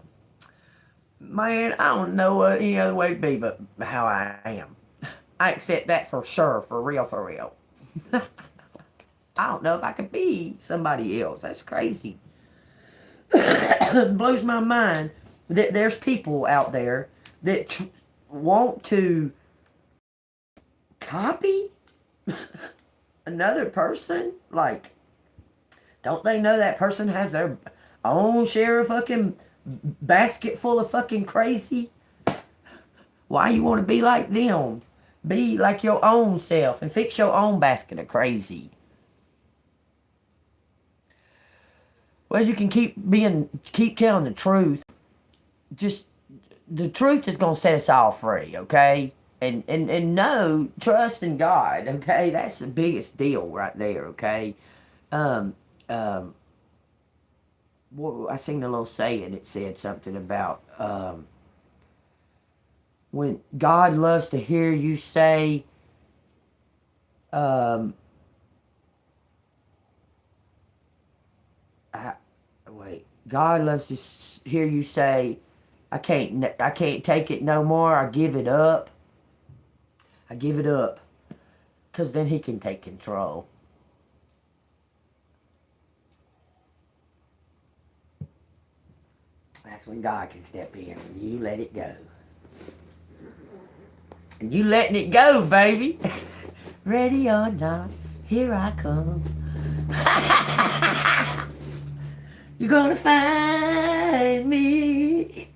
Man, I don't know any other way to be but how I am. I accept that for sure, for real. I don't know if I could be somebody else. That's crazy. It blows my mind that there's people out there that want to copy another person. Like, don't they know that person has their own share of fucking basket full of fucking crazy? Why you want to be like them? Be like your own self and fix your own basket of crazy. Well, you can keep telling the truth. Just the truth is gonna set us all free, okay? And no, trust in God, okay? That's the biggest deal right there, okay? Um, um, I seen a little saying. It said something about when God loves to hear you say, God loves to hear you say, I can't take it no more. I give it up. I give it up. Because then he can take control. That's when God can step in and you let it go. And you letting it go, baby. Ready or not, here I come. You're gonna find me.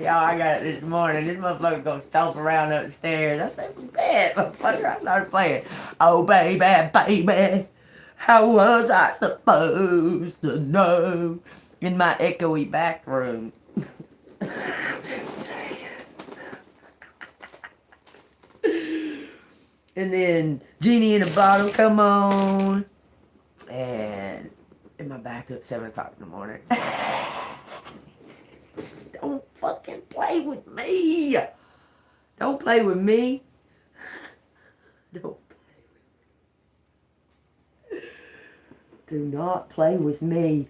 Y'all, I got it this morning. This motherfucker's gonna stomp around upstairs. I said, "Bet, motherfucker." I started playing. Oh, baby, baby, how was I supposed to know? In my echoey back room. And then Genie in a Bottle, come on. And in my back at 7 o'clock in the morning. Don't fucking play with me. Don't play with me. Don't play with me. Do not play with me.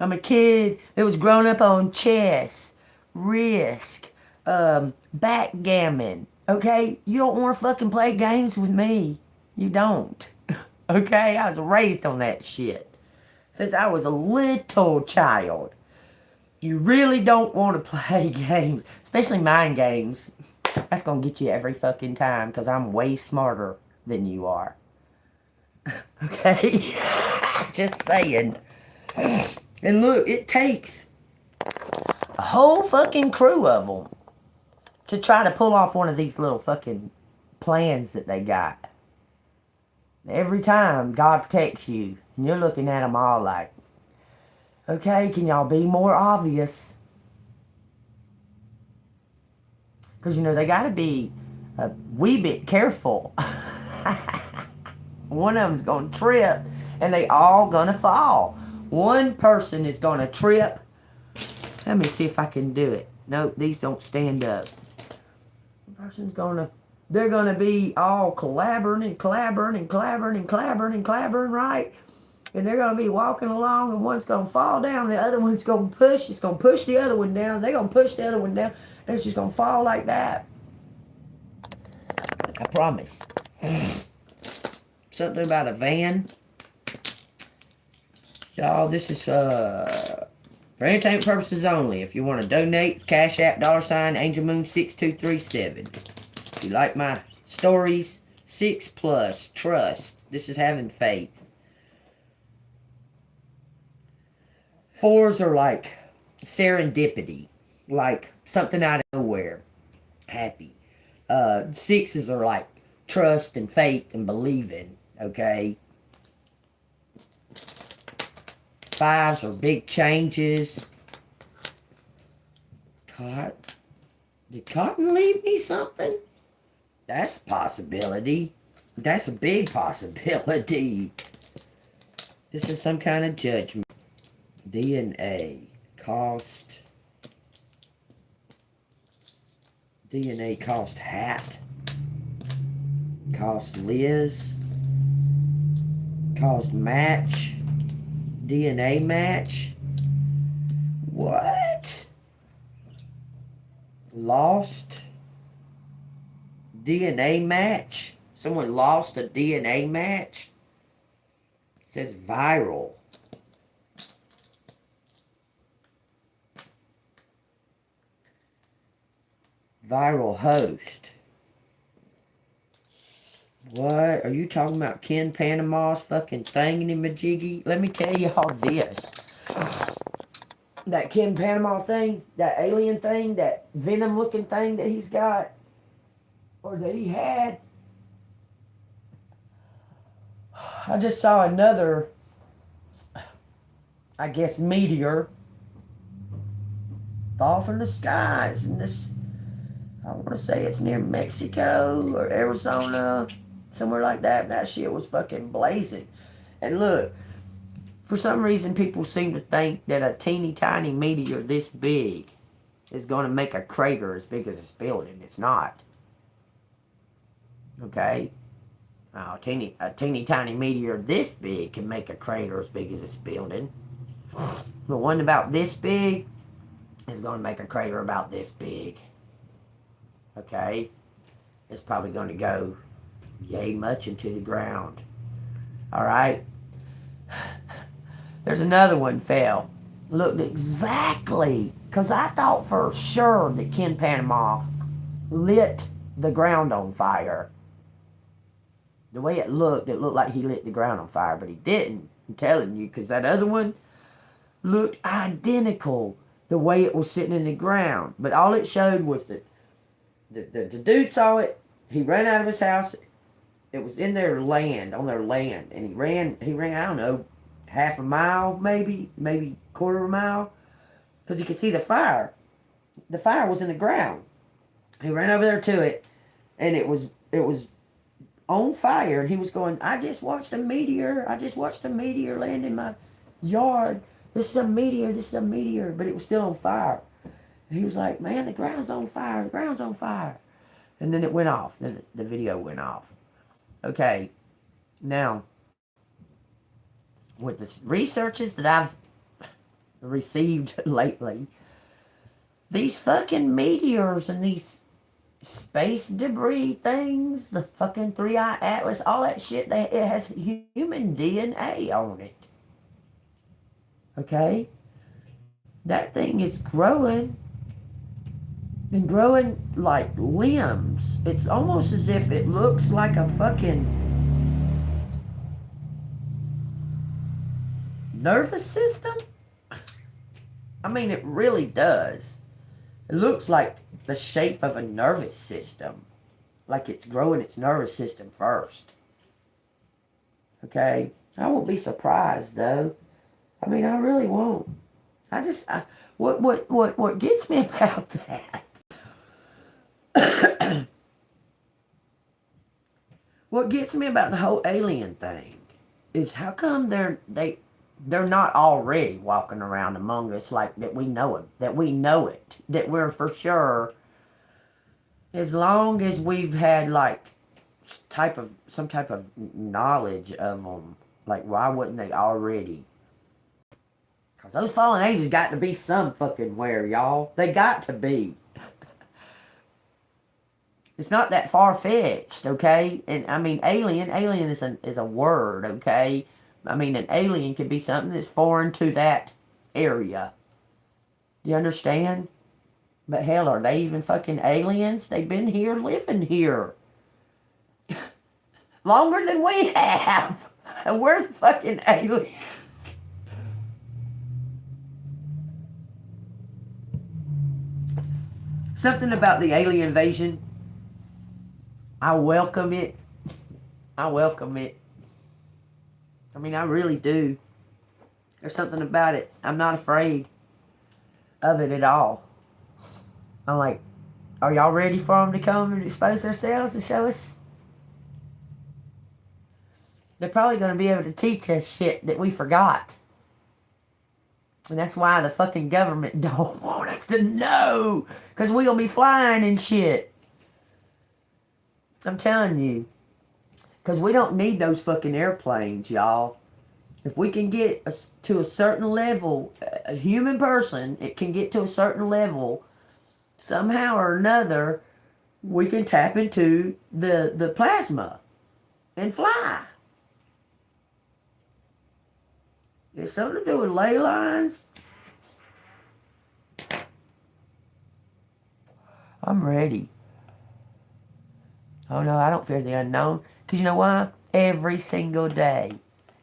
I'm a kid that was grown up on chess, Risk, backgammon. Okay? You don't want to fucking play games with me. You don't. Okay? I was raised on that shit since I was a little child. You really don't want to play games, especially mind games. That's going to get you every fucking time because I'm way smarter than you are. Okay? Just saying. And look, it takes a whole fucking crew of them to try to pull off one of these little fucking plans that they got. Every time, God protects you. And you're looking at them all like, okay, can y'all be more obvious? Because, you know, they got to be a wee bit careful. One of them's going to trip, and they all going to fall. One person is going to trip. Let me see if I can do it. Nope, these don't stand up. One person's going to, they're going to be all clabbering, right? And they're going to be walking along, and one's going to fall down, the other one's going to push. It's going to push the other one down. They're going to push the other one down, and it's just going to fall like that. I promise. Something about a van. Y'all, this is for entertainment purposes only. If you want to donate, Cash App, $6237. If you like my stories, 6+, trust. This is having faith. 4s are like serendipity, like something out of nowhere, happy. 6s are like trust and faith and believing, okay? 5s are big changes. Did Cotton leave me something? That's a possibility. That's a big possibility. This is some kind of judgment. DNA cost hat. Cost Liz. Cost match. DNA match. What? Lost DNA match. Someone lost a DNA match. It says viral. Viral host. What? Are you talking about Ken Panama's fucking thingy-majiggy? Let me tell y'all this. That Ken Panama thing, that alien thing, that venom looking thing that he's got, or that he had. I just saw another, I guess, meteor fall from the skies. And this, I want to say it's near Mexico or Arizona, somewhere like that. That shit was fucking blazing. And look, for some reason, people seem to think that a teeny tiny meteor this big is going to make a crater as big as this building. It's not. Okay? A teeny tiny meteor this big can make a crater as big as this building. The one about this big is going to make a crater about this big. Okay? It's probably going to go yay much into the ground. Alright? There's another one fell. Looked exactly, because I thought for sure that Ken Panama lit the ground on fire. The way it looked like he lit the ground on fire, but he didn't. I'm telling you, because that other one looked identical the way it was sitting in the ground. But all it showed was that the dude saw it. He ran out of his house. It was in their land, on their land. And he ran, I don't know, half a mile, maybe quarter of a mile, because you could see the fire. The fire was in the ground. He ran over there to it, and it was on fire. And he was going, I just watched a meteor land in my yard. This is a meteor, but it was still on fire. And he was like, man, the ground's on fire. And then it went off. Then the video went off. Okay, now, with the researches that I've received lately, these fucking meteors and these space debris things, the fucking 3-eye atlas, all that shit, it has human DNA on it. Okay? That thing is growing and growing like limbs. It's almost as if it looks like a fucking nervous system. I mean, it really does. It looks like the shape of a nervous system. Like it's growing its nervous system first. Okay? I won't be surprised, though. I mean, I really won't. What gets me about that? What gets me about the whole alien thing is how come they're not already walking around among us like that we know it, that we're for sure, as long as we've had like some type of knowledge of them, like why wouldn't they already? Because those fallen angels got to be some fucking where, y'all. They got to be. It's not that far-fetched, okay? And I mean, alien is a word, okay? I mean, an alien could be something that's foreign to that area. Do you understand? But hell, are they even fucking aliens? They've been here, living here. Longer than we have. And we're the fucking aliens. Something about the alien invasion. I welcome it. I mean, I really do. There's something about it. I'm not afraid of it at all. I'm like, are y'all ready for them to come and expose themselves and show us? They're probably going to be able to teach us shit that we forgot. And that's why the fucking government don't want us to know. Because we going to be flying and shit. I'm telling you. Because we don't need those fucking airplanes, y'all. If we can get to a certain level, a human person, it can get to a certain level, somehow or another, we can tap into the plasma and fly. It's something to do with ley lines. I'm ready. Oh no, I don't fear the unknown. Because you know why? Every single day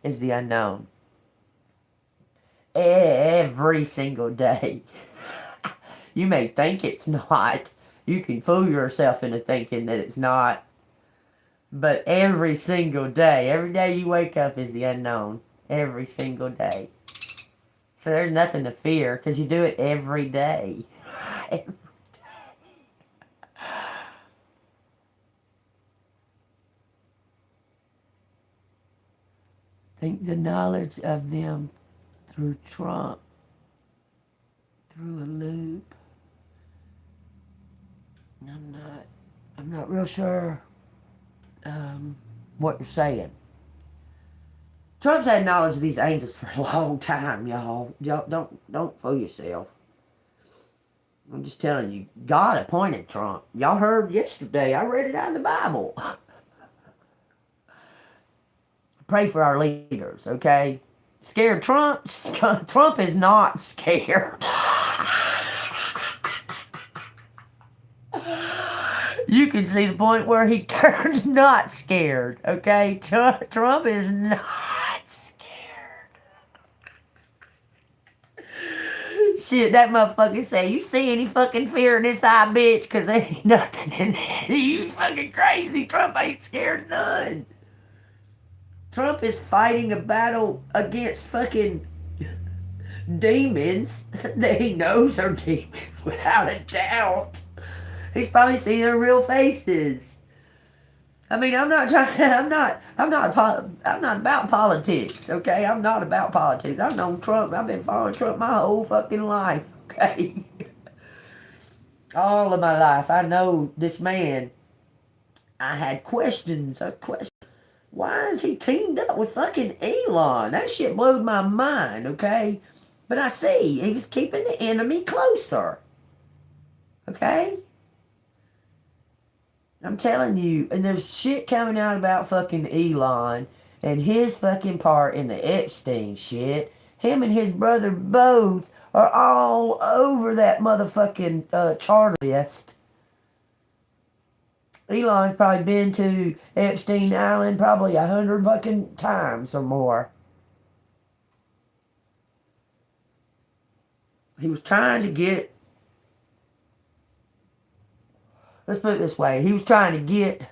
is the unknown. every single day. You may think it's not. You can fool yourself into thinking that it's not. But every single day, every day you wake up is the unknown. Every single day. So there's nothing to fear because you do it every day. I think the knowledge of them through Trump, through a loop. I'm not real sure what you're saying. Trump's had knowledge of these angels for a long time, y'all. Y'all don't fool yourself. I'm just telling you, God appointed Trump. Y'all heard yesterday, I read it out of the Bible. Pray for our leaders, okay? Scared Trump? Trump is not scared. You can see the point where he turns not scared, okay? Trump is not scared. Shit, that motherfucker say, you see any fucking fear in this eye, bitch? Because there ain't nothing in it. You fucking crazy. Trump ain't scared none. Trump is fighting a battle against fucking demons that he knows are demons, without a doubt. He's probably seen their real faces. I mean, I'm not about politics, okay? I'm not about politics. I've known Trump. I've been following Trump my whole fucking life, okay? All of my life. I know this man. I had questions. Why is he teamed up with fucking Elon? That shit blew my mind, okay? But I see, he was keeping the enemy closer. Okay? I'm telling you, and there's shit coming out about fucking Elon and his fucking part in the Epstein shit. Him and his brother both are all over that motherfucking charter list. Elon's probably been to Epstein Island probably 100 fucking times or more. He was trying to get... Let's put it this way. He was trying to get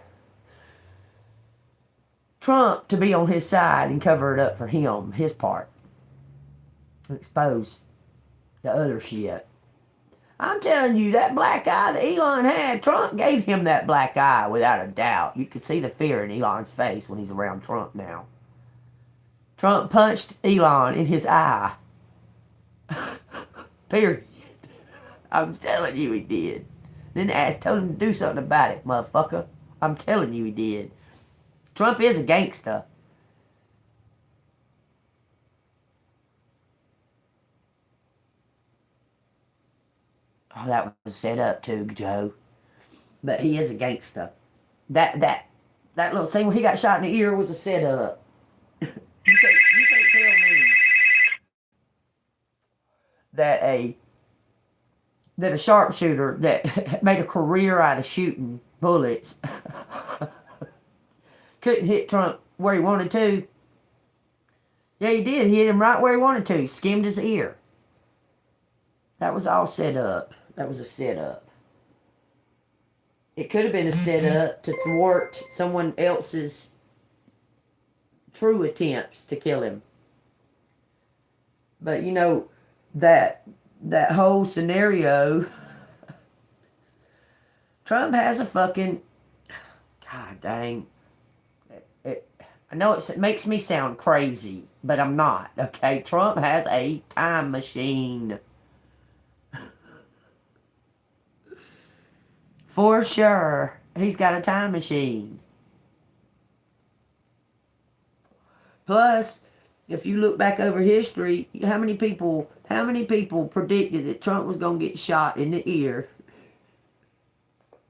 Trump to be on his side and cover it up for him, his part. Expose the other shit. I'm telling you, that black eye that Elon had, Trump gave him that black eye without a doubt. You could see the fear in Elon's face when he's around Trump now. Trump punched Elon in his eye. Period. I'm telling you he did. Then the ass told him to do something about it, motherfucker. I'm telling you he did. Trump is a gangster. Oh, that was set up too, Joe. But he is a gangster. That little scene where he got shot in the ear was a setup. You can't tell me that a sharpshooter that made a career out of shooting bullets couldn't hit Trump where he wanted to. Yeah, he did. He hit him right where he wanted to. He skimmed his ear. That was all set up. That was a setup. It could have been a setup to thwart someone else's true attempts to kill him. But you know, that whole scenario, Trump has a fucking, God dang, I know it makes me sound crazy, but I'm not, okay? Trump has a time machine. For sure, he's got a time machine. Plus, if you look back over history, how many people predicted that Trump was going to get shot in the ear?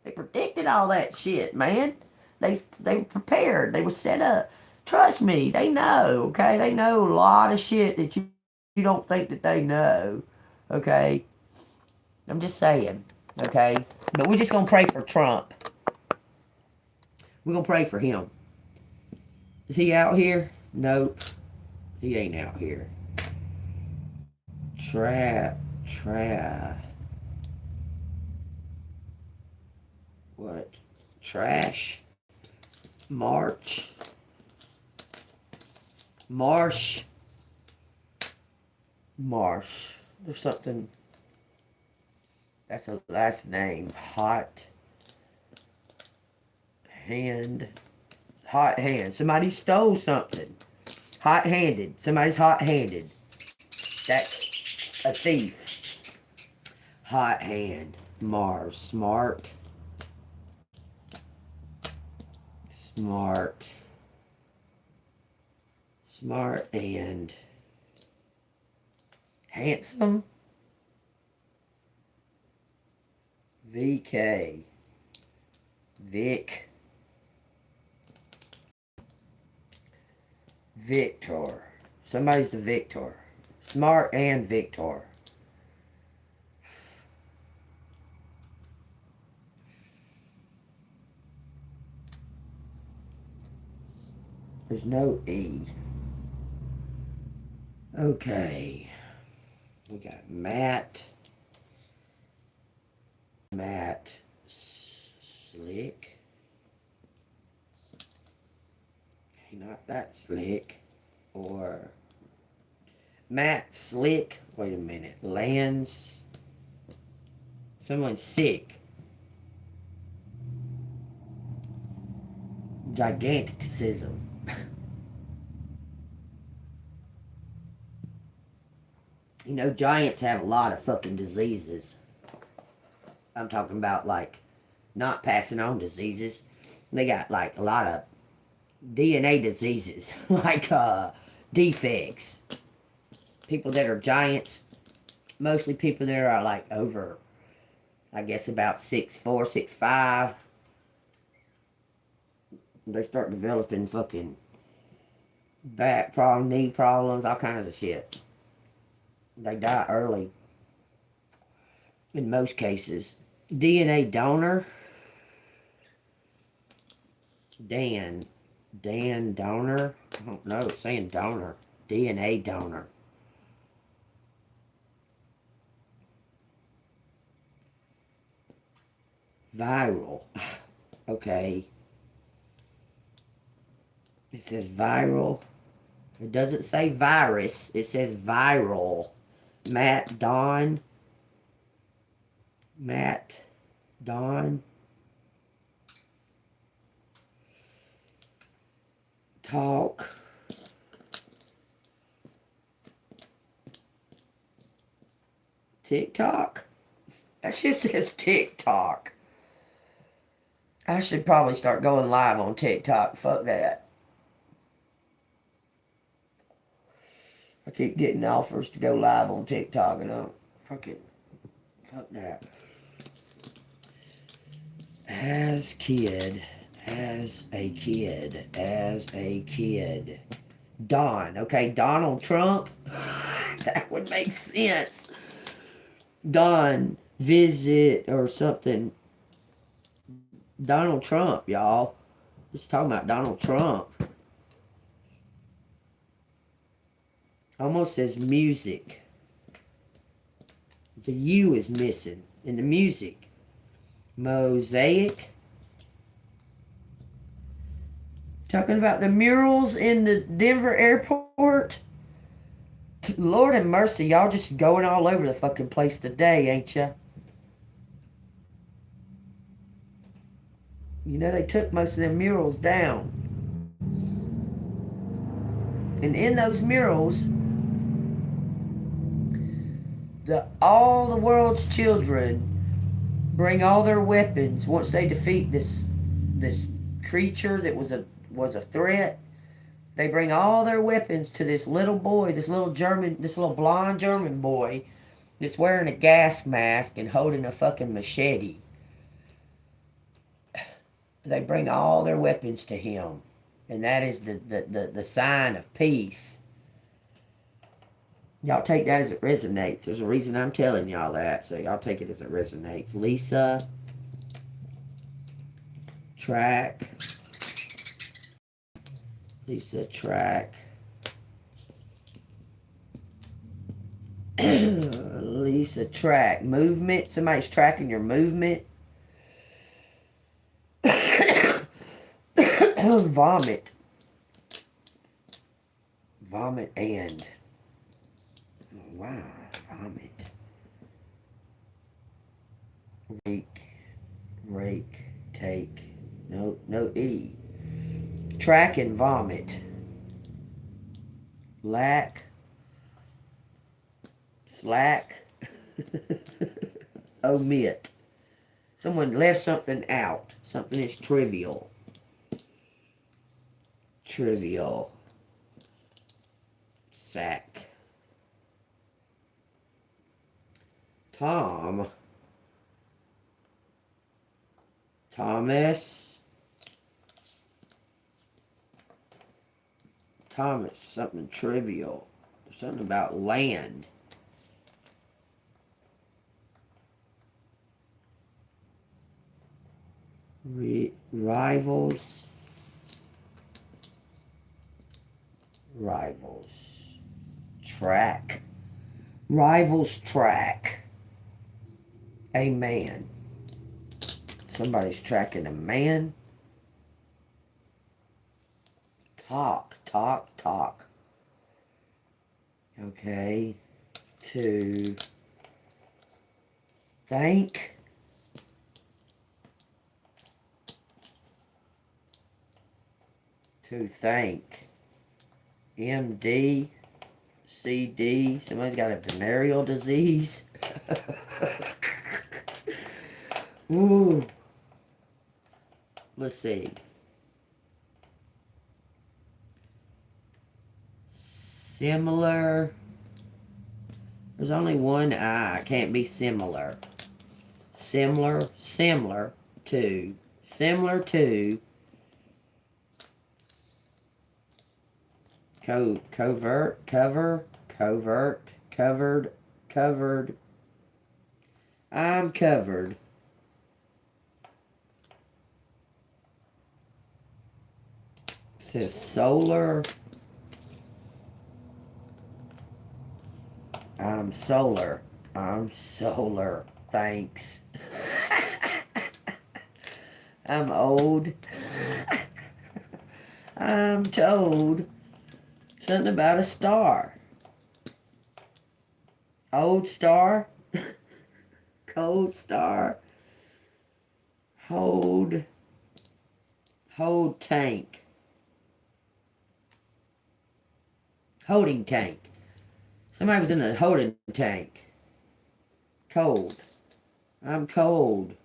They predicted all that shit, man. They were prepared. They were set up. Trust me, they know, okay? They know a lot of shit that you don't think that they know, okay? I'm just saying, okay? But we're just going to pray for Trump. We're going to pray for him. Is he out here? Nope. He ain't out here. What? Trash. March. Marsh. Marsh. There's something. That's a last name. Hot hand. Hot hand. Somebody stole something. Hot-handed. Somebody's hot-handed. That's a thief. Hot hand. Mars. Smart. Smart. Smart and handsome. VK. Vic. Victor. Somebody's the Victor. Smart and Victor. There's no E. Okay. We got Matt. Matt Slick. Not that slick. Or Matt Slick. Wait a minute. Lance. Someone's sick. Giganticism. You know, giants have a lot of fucking diseases. I'm talking about, like, not passing on diseases. They got, like, a lot of DNA diseases. Like, defects. People that are giants, mostly people that are, like, over, I guess, about 6'4", 6'5". They start developing fucking back problems, knee problems, all kinds of shit. They die early. In most cases. DNA donor. Dan donor. I don't know. It's saying donor. DNA donor. Viral. Okay. It says viral. It doesn't say virus. It says viral. Matt Don. Talk. TikTok. That shit says TikTok. I should probably start going live on TikTok. Fuck that. I keep getting offers to go live on TikTok and I'm fuck that. As a kid. Don. Okay, Donald Trump. That would make sense. Don visit or something. Donald Trump, y'all. Just talking about Donald Trump. Almost says music. The U is missing in the music. Mosaic. Talking about the murals in the Denver airport. Lord have mercy, y'all just going all over the fucking place today, ain't ya? You know, they took most of them murals down. And in those murals, all the world's children bring all their weapons once they defeat this creature that was a threat. They bring all their weapons to this little boy, this little blonde German boy that's wearing a gas mask and holding a fucking machete. They bring all their weapons to him. And that is the sign of peace. Y'all take that as it resonates. There's a reason I'm telling y'all that, so y'all take it as it resonates. Lisa. Track. Lisa Track. Lisa, track. Movement. Somebody's tracking your movement. Vomit. Vomit and. Wow. Vomit. Rake. Take. No E. Track and vomit. Lack. Slack. Omit. Someone left something out. Something is trivial. Trivial. Sack. Tom. Thomas. Thomas. Something trivial. Something about land. Rivals. Track. Rivals track. A man. Somebody's tracking a man. Talk. Okay. To thank. To thank. MD. CD. Somebody's got a venereal disease. Ooh. Let's see. Similar. There's only one I. Can't be similar. Similar to. Covered. I'm covered. It says solar. I'm solar. Thanks. I'm old. I'm told. Something about a star. Old star. Cold star. Hold tank. Holding tank. Somebody was in a holding tank. Cold. I'm cold.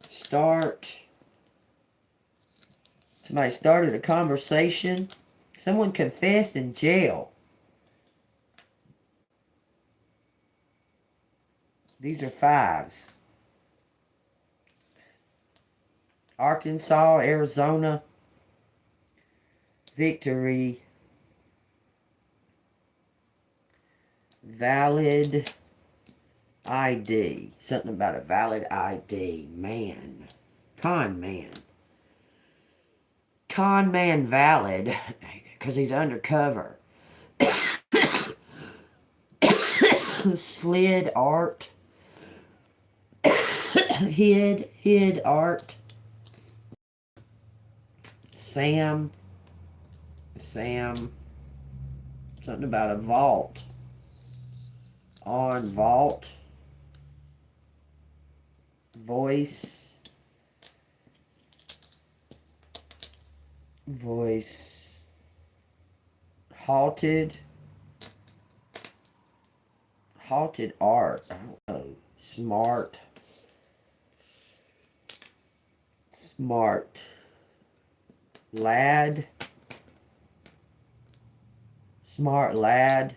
Start. Somebody started a conversation. Someone confessed in jail. These are fives. Arkansas, Arizona. Victory. Valid ID. Something about a valid ID. Man. Con man. Con man valid. Because he's undercover. Slid art. Hid art. Sam. Something about a vault. On vault. Voice. Halted art. I don't know. Smart. Lad. Smart lad.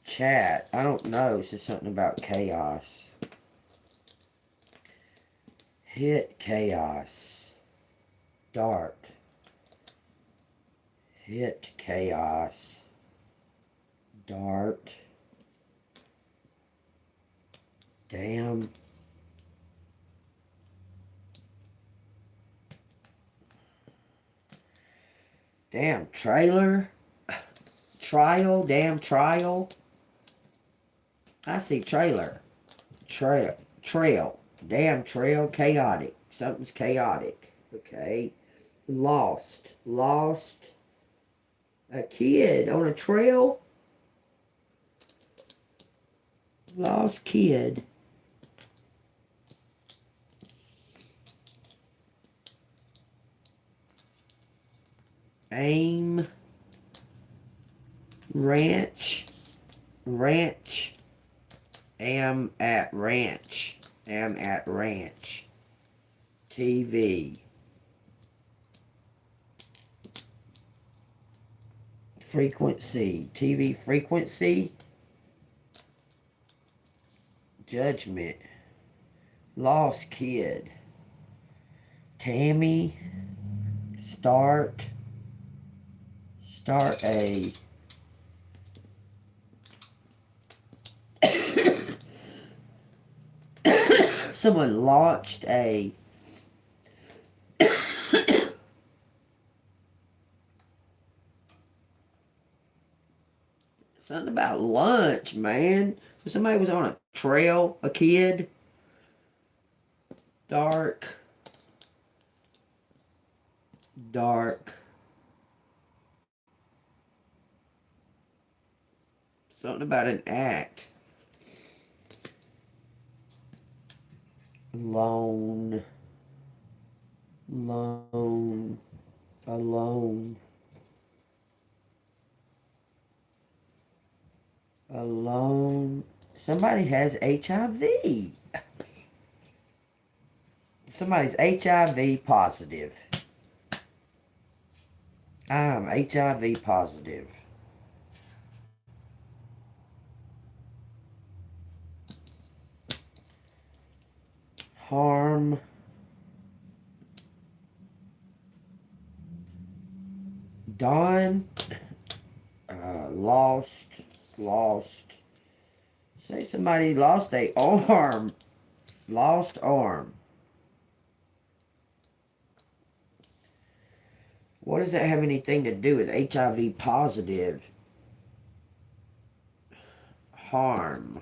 Chat. I don't know. It's just something about chaos. Hit chaos. Dart. Hit chaos. Dart. Damn. Damn trailer. Trial. Damn trial. I see trailer. Trail. Trail. Damn trail. Chaotic. Something's chaotic. Okay. Lost. Lost. A kid on a trail. Lost kid. Aim. Ranch. Ranch. Am at ranch. Am at ranch. TV. Frequency. TV frequency. Judgment. Lost kid. Tammy. Start. Start a. Someone launched a. Something about lunch, man. So somebody was on a trail, a kid. Dark. Dark. Something about an act. Lone. Lone. Alone. Alone. Somebody has HIV. Somebody's HIV positive. I'm HIV positive. Harm. Dawn. Lost. Lost. Say somebody lost a arm. Lost arm. What does that have anything to do with HIV positive? Harm.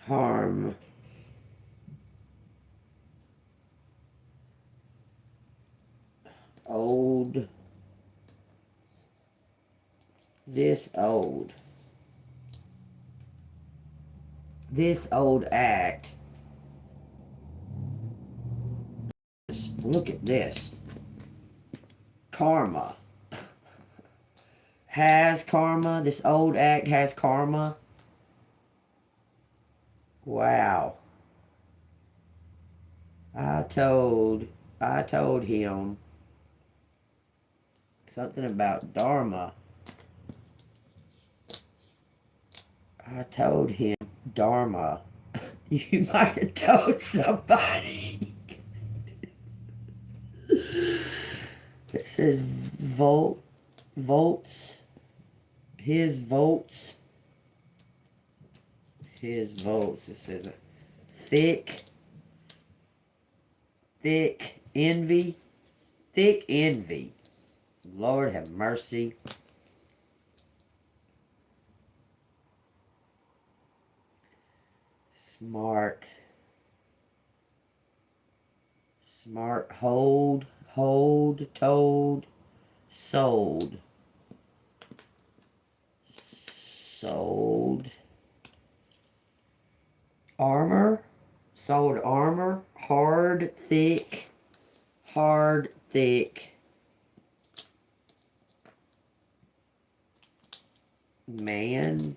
Harm. Old. This old. This old act. Look at this. Karma. Has karma. This old act has karma. Wow. I told him something about Dharma. I told him Dharma. You might have told somebody. It says volts. His volts. His volts. It says thick envy. Thick envy. Lord have mercy. Smart. Smart. Hold. Told. Sold. Sold. Armor. Sold armor. Hard, thick. Hard, thick. Vamin.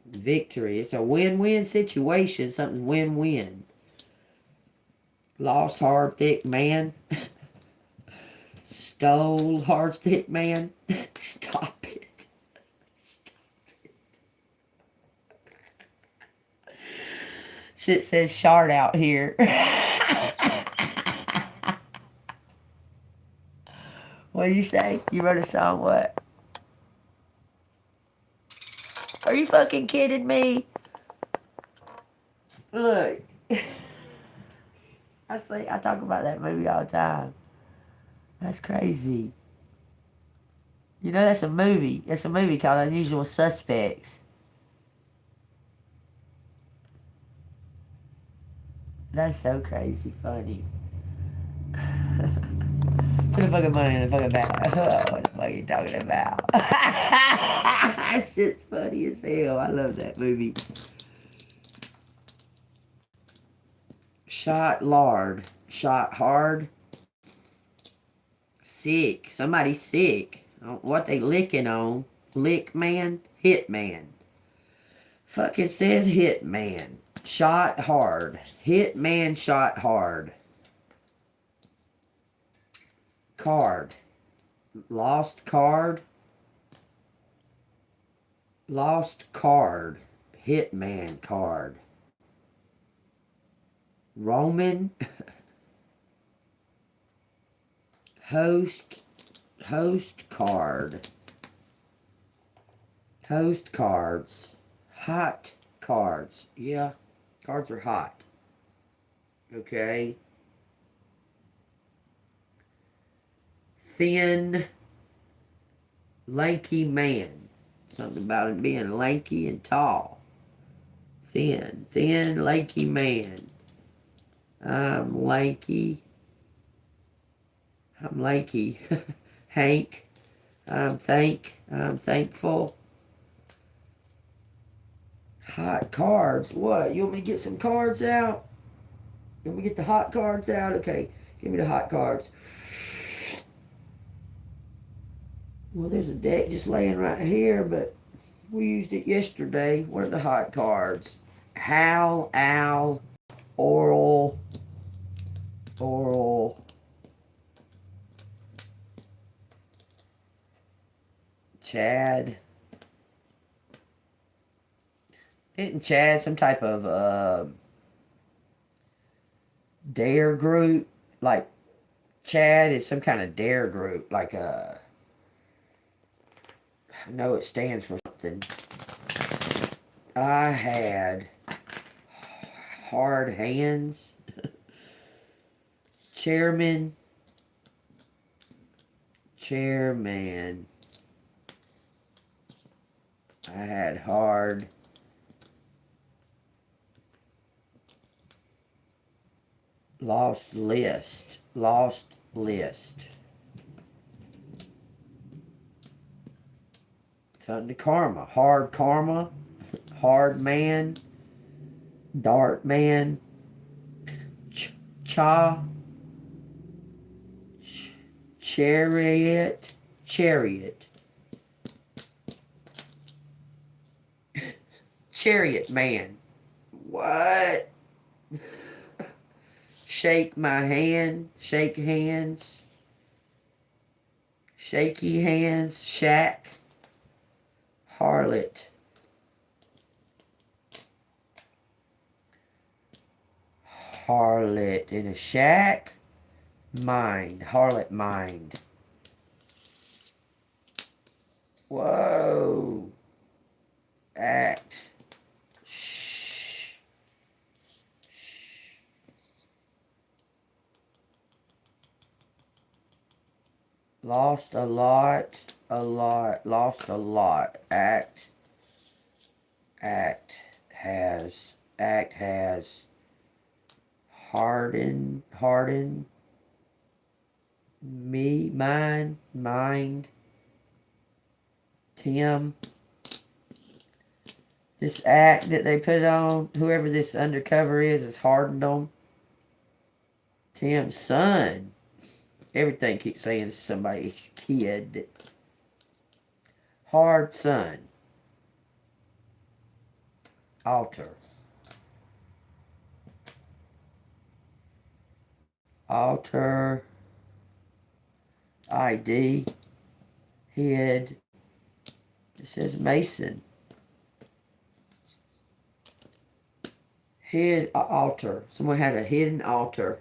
Victory. It's a win-win situation. Something's win-win. Lost hard, thick man. Stole hard, thick man. Stop it. Shit says shard out here. What do you say? You wrote a song, what? Are you fucking kidding me? Look. I talk about that movie all the time. That's crazy. You know, that's a movie. It's a movie called Unusual Suspects. That's so crazy funny. Put the fucking money in the fucking bag. Oh, what the fuck are you talking about? That shit's funny as hell. I love that movie. Shot lard. Shot hard. Sick. Somebody's sick. What they licking on? Lick man? Hit man. Fuck, it says hit man. Shot hard. Hit man shot hard. Card. Lost card. Lost card. Hitman card. Roman. Host card. Host cards. Hot cards. Yeah, cards are hot. Okay. Thin, lanky man. Something about him being lanky and tall. Thin, lanky man. I'm lanky. Hank. I'm thankful. Hot cards. What? You want me to get some cards out? You want me to get the hot cards out? Okay, give me the hot cards. Well, there's a deck just laying right here, but we used it yesterday. What are the hot cards? Hal, Al, Oral, Chad. Isn't Chad some type of dare group? Like, Chad is some kind of dare group. Like, I know it stands for something. I had hard hands. Chairman. I had hard. Lost list. Something to karma. Hard karma. Hard man. Dart man. Chariot. Chariot man. What? Shake my hand. Shake hands. Shaky hands. Shack. Harlot. Harlot in a shack. Mind. Harlot mind. Whoa. Act. Shh. Lost a lot. Lost a lot. Act has. Harden. Me, mine, mind. Tim. This act that they put on, whoever this undercover is hardened on. Tim's son. Everything keeps saying it's somebody's kid. Hard son. Altar. ID. Head. It says Mason. Head altar. Someone had a hidden altar.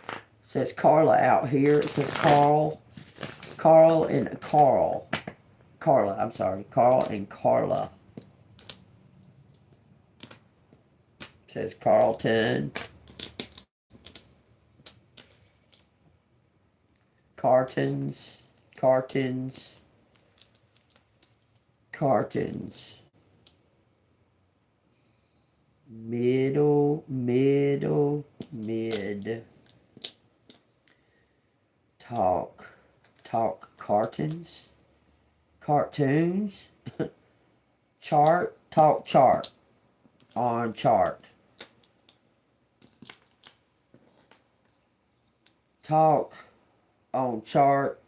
It says Carla out here. It says Carl. Carl and Carl. Carla, I'm sorry. Carl and Carla. It says Carlton. cartons, cartons, cartons. Middle, middle, mid. Talk, talk, cartons, cartoons. Chart, talk, chart, on chart. Talk, on chart.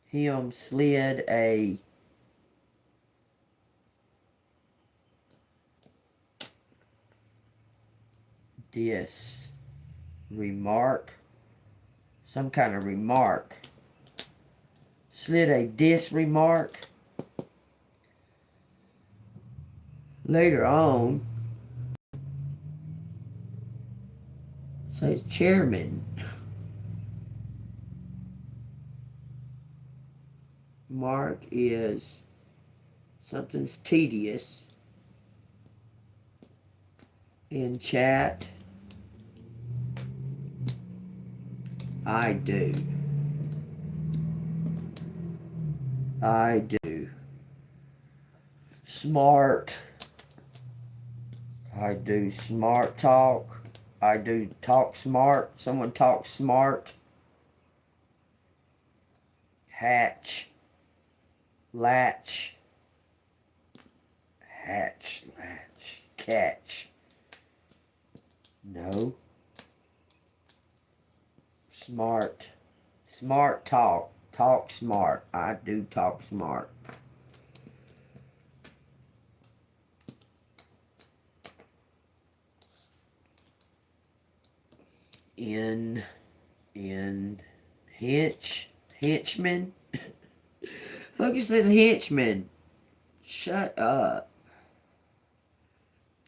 Him slid a dis remark, some kind of remark. Slid a dis remark. Later on, says chairman. Mark is something's tedious. In chat, I do. I do. Smart. I do smart talk. I do talk smart. Someone talks smart. Hatch. Latch. Hatch. Latch. Catch. No. Smart. Smart talk. Talk smart. I do talk smart. In henchman. Focus says henchman. Shut up.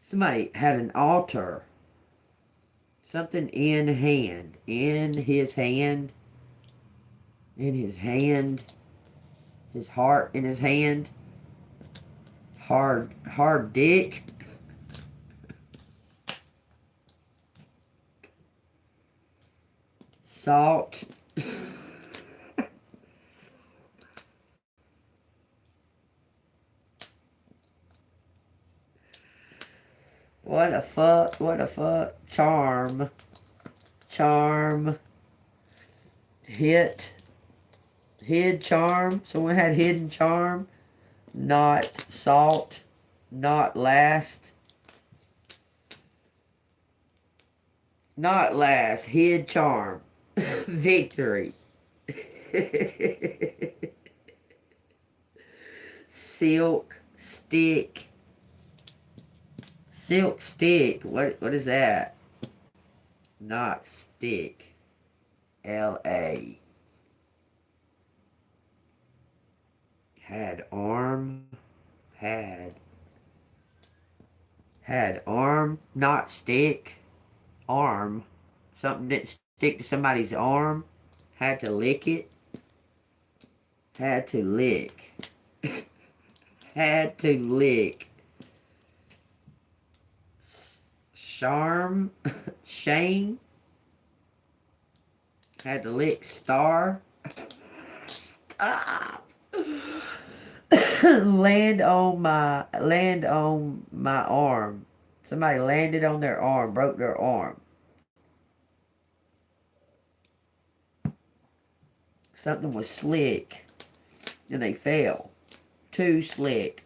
Somebody had an altar. Something in hand. In his hand. In his hand. His heart in his hand. Hard dick. Salt. What a fuck, what a fuck. Charm. Charm. Hid charm. Someone had hidden charm. Not salt. Not last. Not last. Hid charm. Victory. Silk stick. Silk stick. What is that? Not stick. L-A. Had arm. Had arm. Not stick. Arm. Something didn't stick to somebody's arm. Had to lick it. Had to lick. Had to lick. Charm. Shane. Had to lick star. Stop. Land on my arm. Somebody landed on their arm, broke their arm. Something was slick. And they fell. Too slick.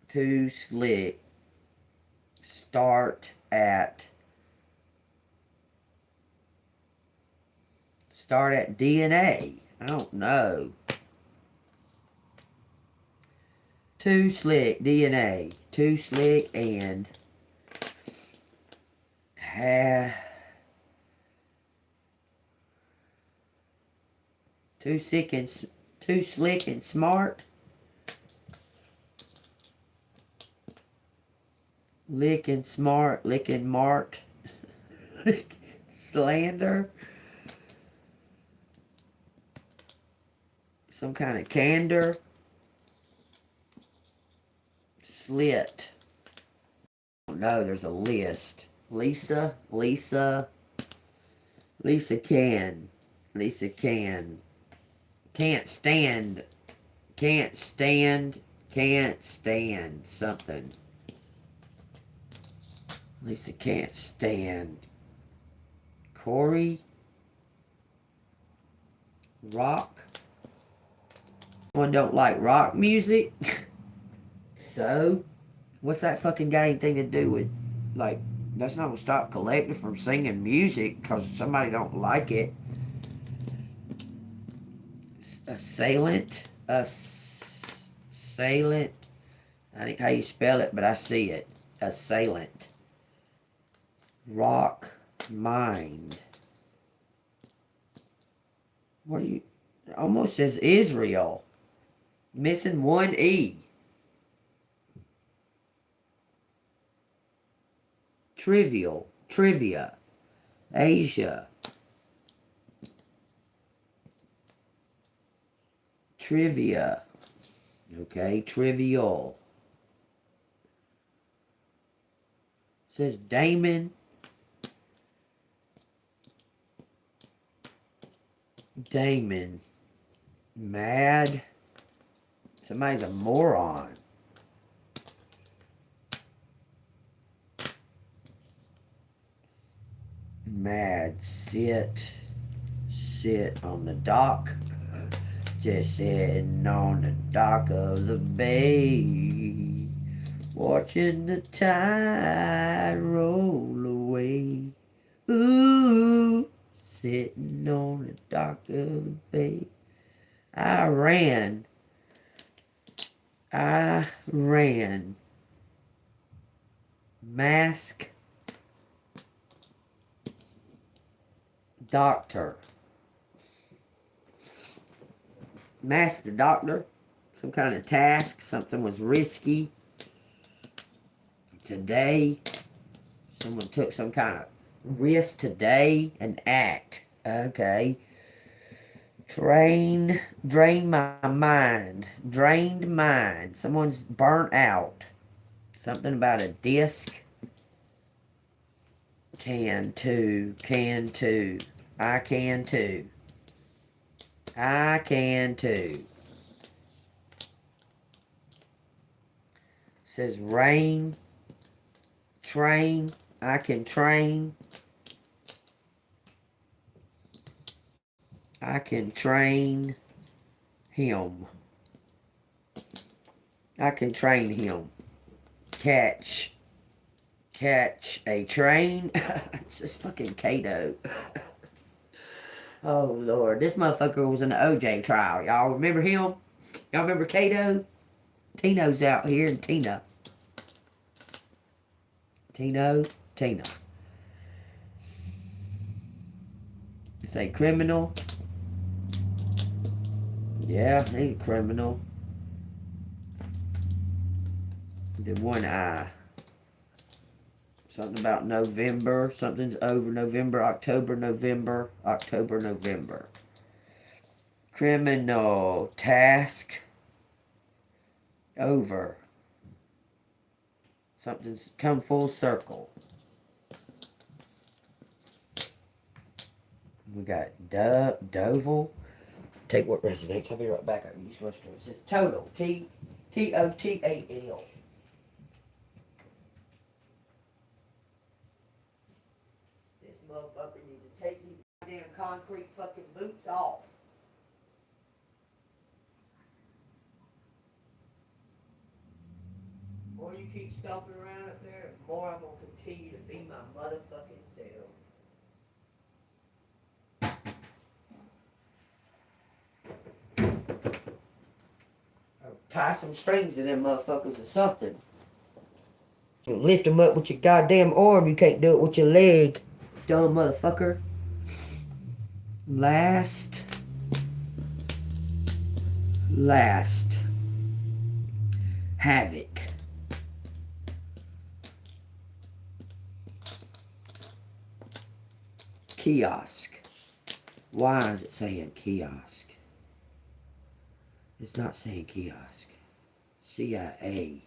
Too slick. Start at DNA. I don't know. Too slick, DNA. Too slick and too slick and smart. Licking smart, licking mart. Slander. Some kind of candor. Slit. No, there's a list. Lisa. Lisa can. Lisa can. Can't stand. Can't stand. Can't stand something. Lisa can't stand. Corey. Rock. One don't like rock music. So, what's that fucking got anything to do with, like, that's not gonna stop Collective from singing music because somebody don't like it. Assailant. Assailant. I think how you spell it, but I see it. Assailant. Rock. Mind. What do you... It almost says Israel. Missing one E. Trivial. Trivia. Asia. Trivia. Okay, trivial. It says Damon. Damon. Mad. Somebody's a moron. Mad. Sit on the dock. Just sitting on the dock of the bay, watching the tide roll away. Ooh, sitting on the dock of the bay. I ran. Mask. Doctor. Mask the doctor. Some kind of task. Something was risky. Today. Someone took some kind of risk today. An act. Okay. Drain my mind. Drained mind. Someone's burnt out. Something about a disc. Can too. I can too. I can too. Says rain. Train. I can train. I can train him. I can train him. Catch a train. It's just fucking Kato. Oh, Lord. This motherfucker was in the OJ trial. Y'all remember him? Y'all remember Kato? Tino's out here and Tina. Tina. It's a criminal. Yeah, he's a criminal. The one eye. Something about November. Something's over November, October, November. Criminal. Task. Over. Something's come full circle. We got Doval. Take what resonates. I'll be right back. I use restroom. It says total. Total. This motherfucker needs to take these damn concrete fucking boots off. The more you keep stomping around up there, the more I'm going to continue to be my motherfucking self. Tie some strings to them motherfuckers or something. You lift them up with your goddamn arm. You can't do it with your leg. Dumb motherfucker. Last. Havoc. Kiosk. Why is it saying kiosk? It's not saying kiosk. CIA.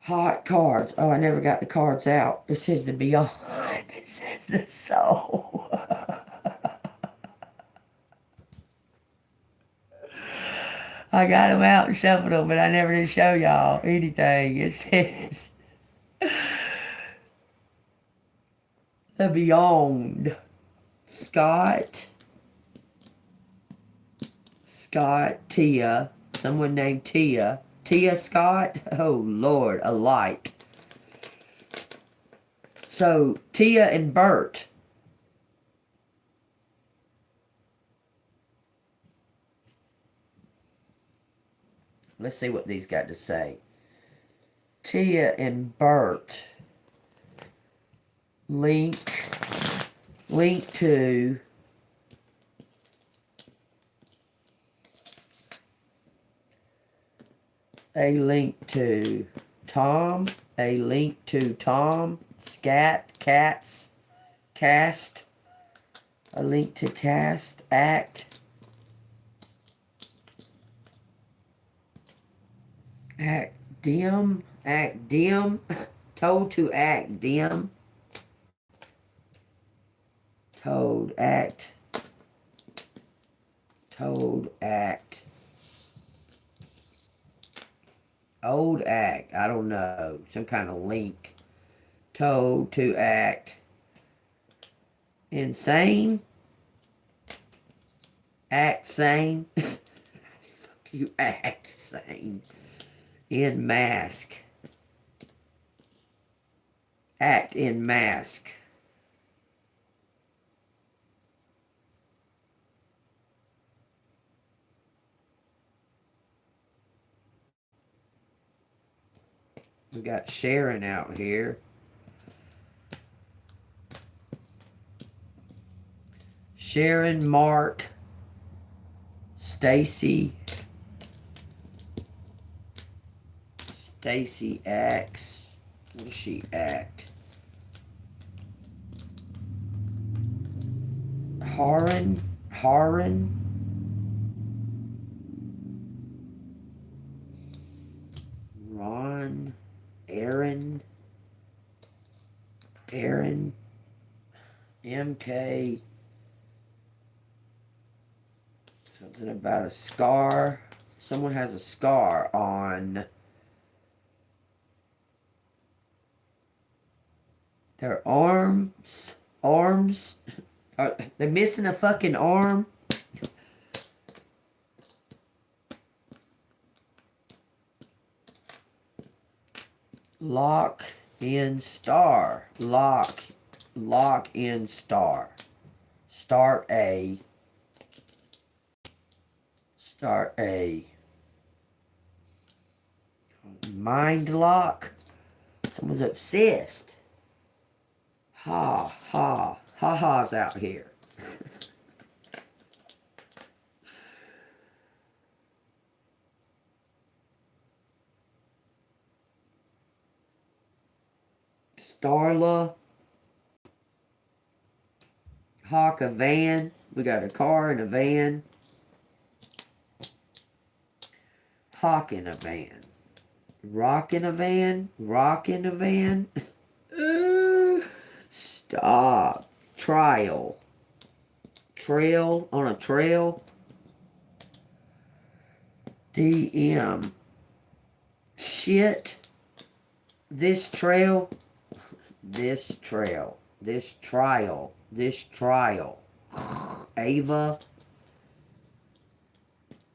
Hot cards. Oh, I never got the cards out. It says the beyond. It says the soul. I got them out and shuffled them, but I never did show y'all anything. It says the beyond. Tia. Someone named Tia. Tia Scott? Oh, Lord, a light. So, Tia and Bert. Let's see what these got to say. Tia and Bert. Link to a link to Tom, a link to Tom, cast, a link to cast, act dim, told to act dim, told act, old act, I don't know, some kind of link, told to act, insane, act sane, fuck you, act sane, in mask, act in mask. We got Sharon out here. Sharon, Mark, Stacy acts. What does she act? Haran, Ron, Aaron, MK, something about a scar. Someone has a scar on their arms. They're missing a fucking arm. Lock in star. Lock in star. Start a. Mind lock. Someone's obsessed. Ha-ha's out here. Starla. Hawk a van. We got a car and a van. Hawk in a van. Rock in a van. Stop. Trail on a trail. DM. Shit. This trial.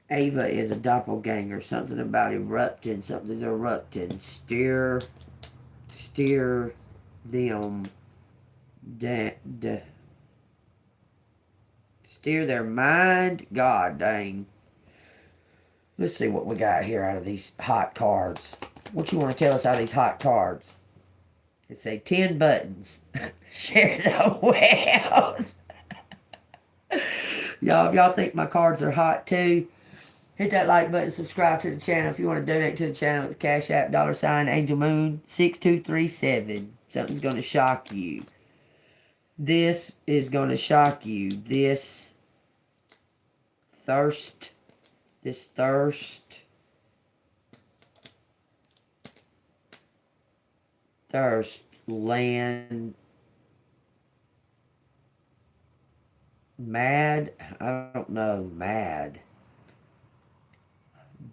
Ava is a doppelganger. Something about erupting. Something's erupting. Steer them. Steer their mind. God dang. Let's see what we got here out of these hot cards. What you want to tell us out of these hot cards? It say 10 buttons. Share the wealth. Y'all, if y'all think my cards are hot too, hit that like button, subscribe to the channel. If you want to donate to the channel, it's Cash App, $AngelMoon 6237. Something's going to shock you. This is going to shock you. This thirst. thirst, land, mad, I don't know, mad,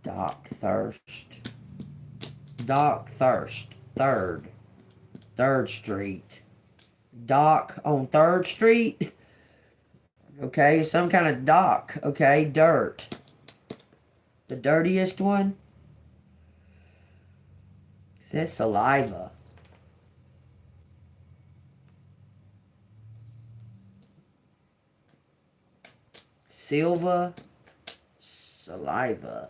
dock, thirst, third street, dock on 3rd Street, okay, some kind of dock, okay, dirt, the dirtiest one, it says saliva, Silva, saliva,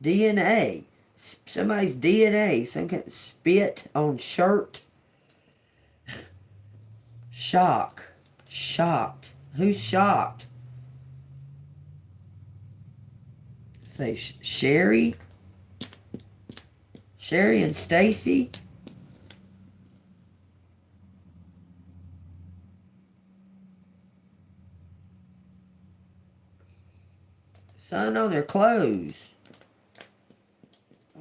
DNA, somebody's DNA, some kind of spit on shirt, shocked, who's shocked? Say Sherry and Stacy. Sun on their clothes.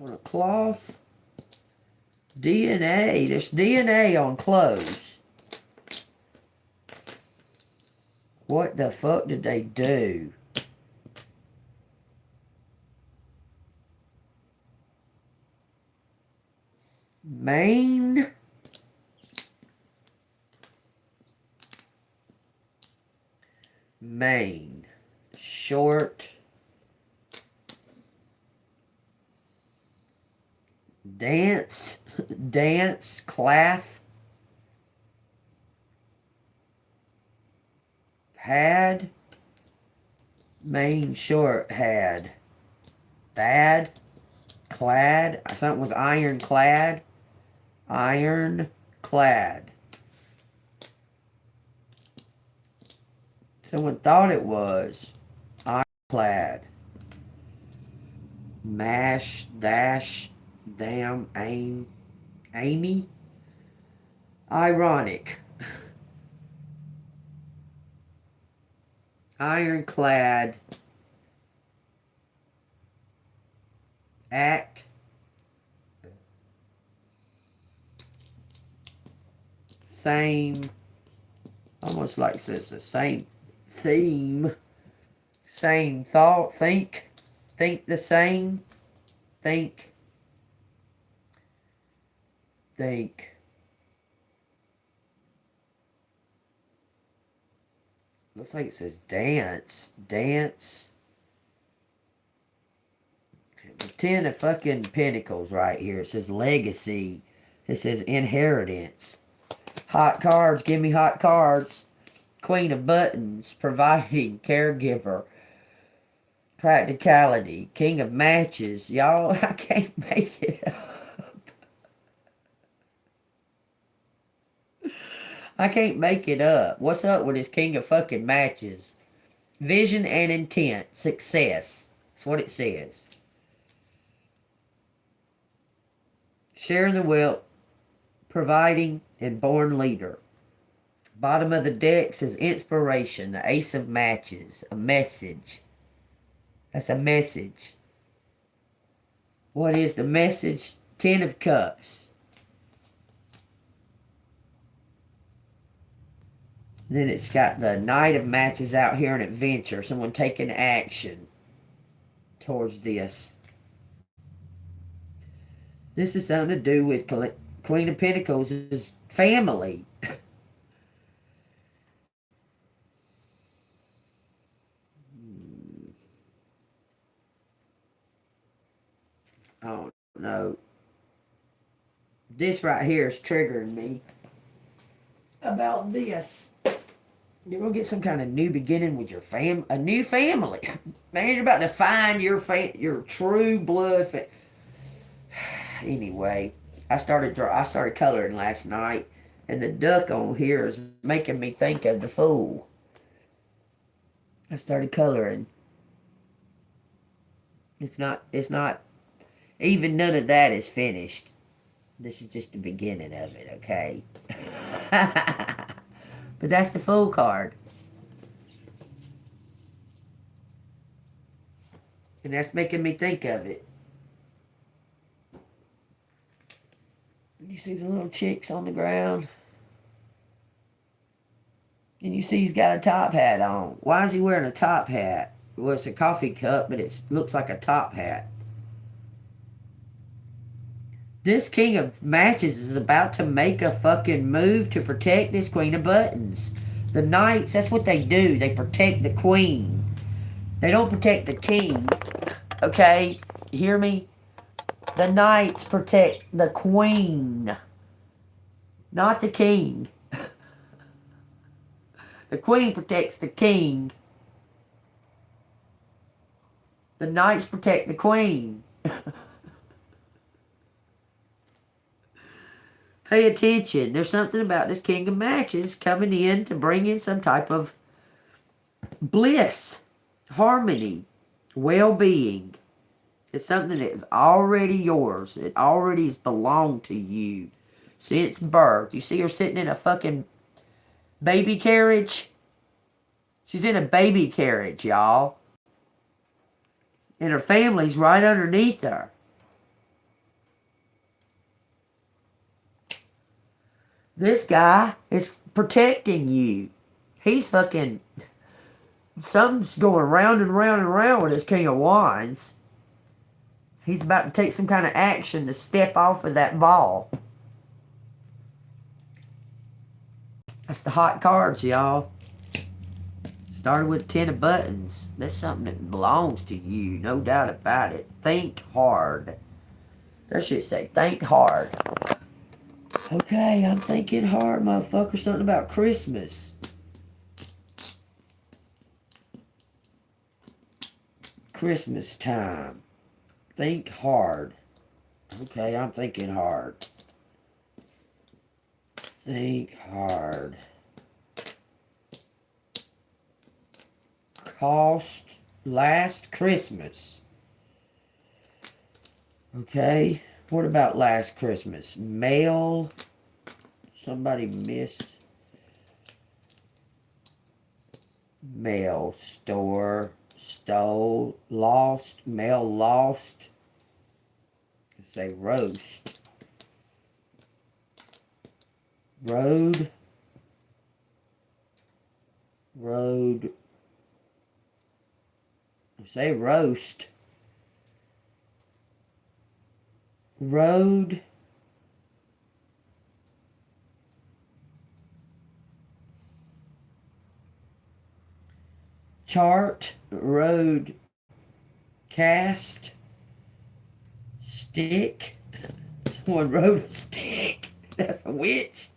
On a cloth. DNA. There's DNA on clothes. What the fuck did they do? Maine. Short. Dance, clath, had, Maine short, had, bad, clad, something was ironclad, someone thought it was ironclad, mash, dash, damn, Amy, ironic, ironclad, act, same, almost like it's the same theme, same thought, think the same, think, looks like it says dance, the 10 of fucking pentacles right here, it says legacy, it says inheritance, hot cards, give me hot cards, Queen of Buttons, providing, caregiver, practicality, King of Matches, y'all, I can't make it up. I can't make it up. What's up with this King of fucking Matches? Vision and intent. Success. That's what it says. Sharing the wealth. Providing and born leader. Bottom of the deck says inspiration. The Ace of Matches. A message. That's a message. What is the message? 10 of Cups. Then it's got the Knight of Matches out here, an adventure. Someone taking action towards this. This is something to do with Queen of Pentacles' family. I don't know. This right here is triggering me about this. You're going to get some kind of new beginning with your a new family. Man, you're about to find your true blood Anyway, I started coloring last night, and the duck on here is making me think of the Fool. I started coloring. It's not, even none of that is finished. This is just the beginning of it, okay? But that's the Fool card. And that's making me think of it. You see the little chicks on the ground? And you see he's got a top hat on. Why is he wearing a top hat? Well, it's a coffee cup, but it looks like a top hat. This king of matches is about to make a fucking move to protect this queen of buttons. The knights, that's what they do. They protect the queen. They don't protect the king. Okay? You hear me? The knights protect the queen. Not the king. The queen protects the king. The knights protect the queen. Pay attention. There's something about this king of matches coming in to bring in some type of bliss, harmony, well-being. It's something that is already yours. It already has belonged to you since birth. You see her sitting in a fucking baby carriage? She's in a baby carriage, y'all. And her family's right underneath her. This guy is protecting you. He's fucking... Something's going round and round and round with this King of Wands. He's about to take some kind of action to step off of that ball. That's the hot cards, y'all. Started with 10 of buttons. That's something that belongs to you. No doubt about it. Think hard. That should say, think hard. Okay, I'm thinking hard, motherfucker. Something about Christmas. Christmas time. Think hard. Okay, I'm thinking hard. Think hard. Cost last Christmas. Okay. What about last Christmas? Mail. Somebody missed. Mail. Store. Stole. Lost. Mail lost. Let's say roast. Road. Road. Let's say roast. Road. Chart. Road. Cast. Stick. Someone wrote a stick. That's a witch.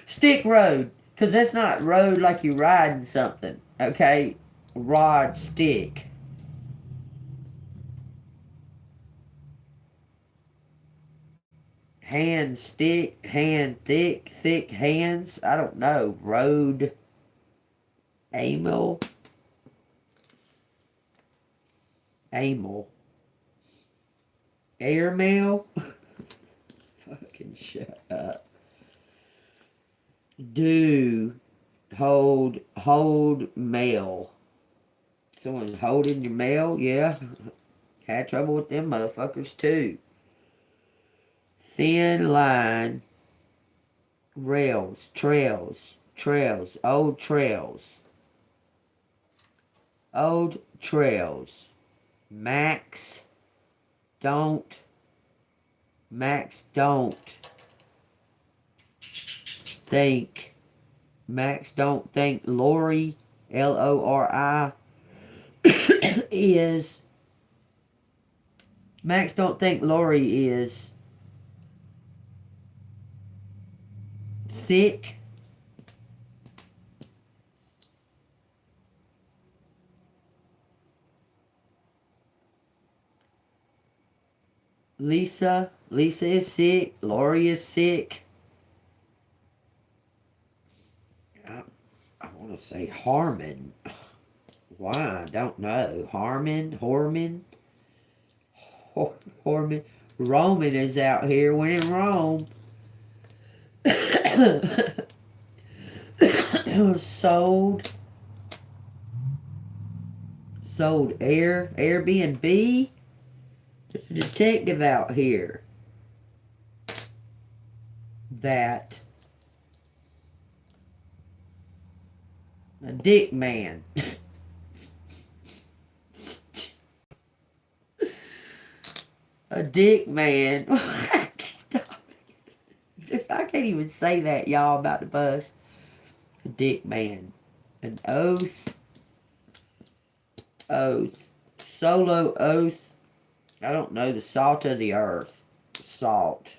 Stick road. Because that's not road like you riding something. Okay? Rod, stick. Hand, stick, hand, thick, thick hands. I don't know. Road. Amel. Amel. Airmail. Fucking shut up. Do. Hold mail. Someone's holding your mail? Yeah. Had trouble with them motherfuckers too. Thin line. Rails. Trails. Trails. Old trails. Old trails. Max. Don't. Max don't. Think. Max don't think. Lori. Lori. Is. Max don't think Lori is. Sick. Lisa is sick. Lori is sick. I want to say Harmon. Why? I don't know. Harmon? Roman is out here when in Rome. Sold Airbnb. There's a detective out here that a dick man. A dick man. Stop it. I can't even say that, y'all, about the bus. A dick man. An oath. Oath. Solo oath. I don't know. The salt of the earth. Salt.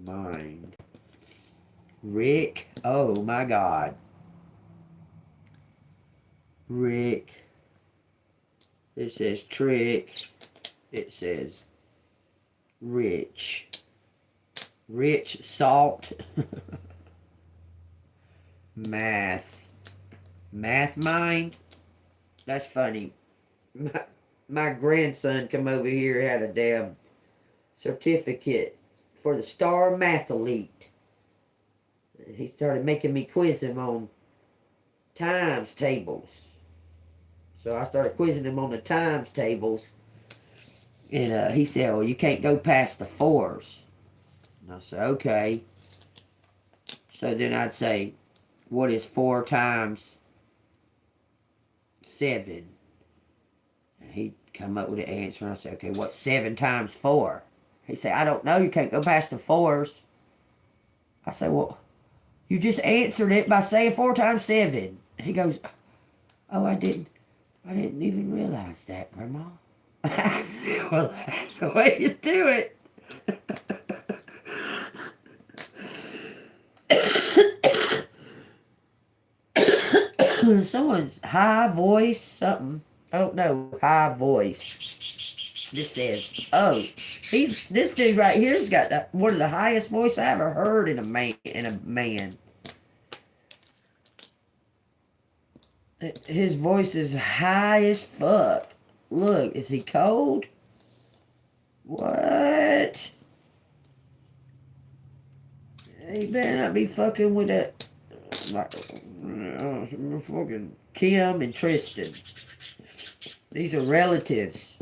Mind. Rick. Oh my God. Rick. It says trick. It says rich. Rich salt. Math. Math mind? That's funny. My grandson come over here, had a damn certificate for the Star Mathlete. He started making me quiz him on times tables. So I started quizzing him on the times tables. And he said, well, you can't go past the fours. And I said, okay. So then I'd say, what is 4 times 7? And he'd come up with an answer. And I said, okay, what's 7 times 4? He said, I don't know. You can't go past the fours. I said, well, you just answered it by saying 4 times 7. He goes, oh, I didn't even realize that, Grandma. I said, well, that's the way you do it. Someone's high voice, something. I don't know, high voice. This says, oh, this dude right here's got one of the highest voice I ever heard in a man. His voice is high as fuck. Look, is he cold? What? He better not be fucking with that. Fucking Kim and Tristan. These are relatives.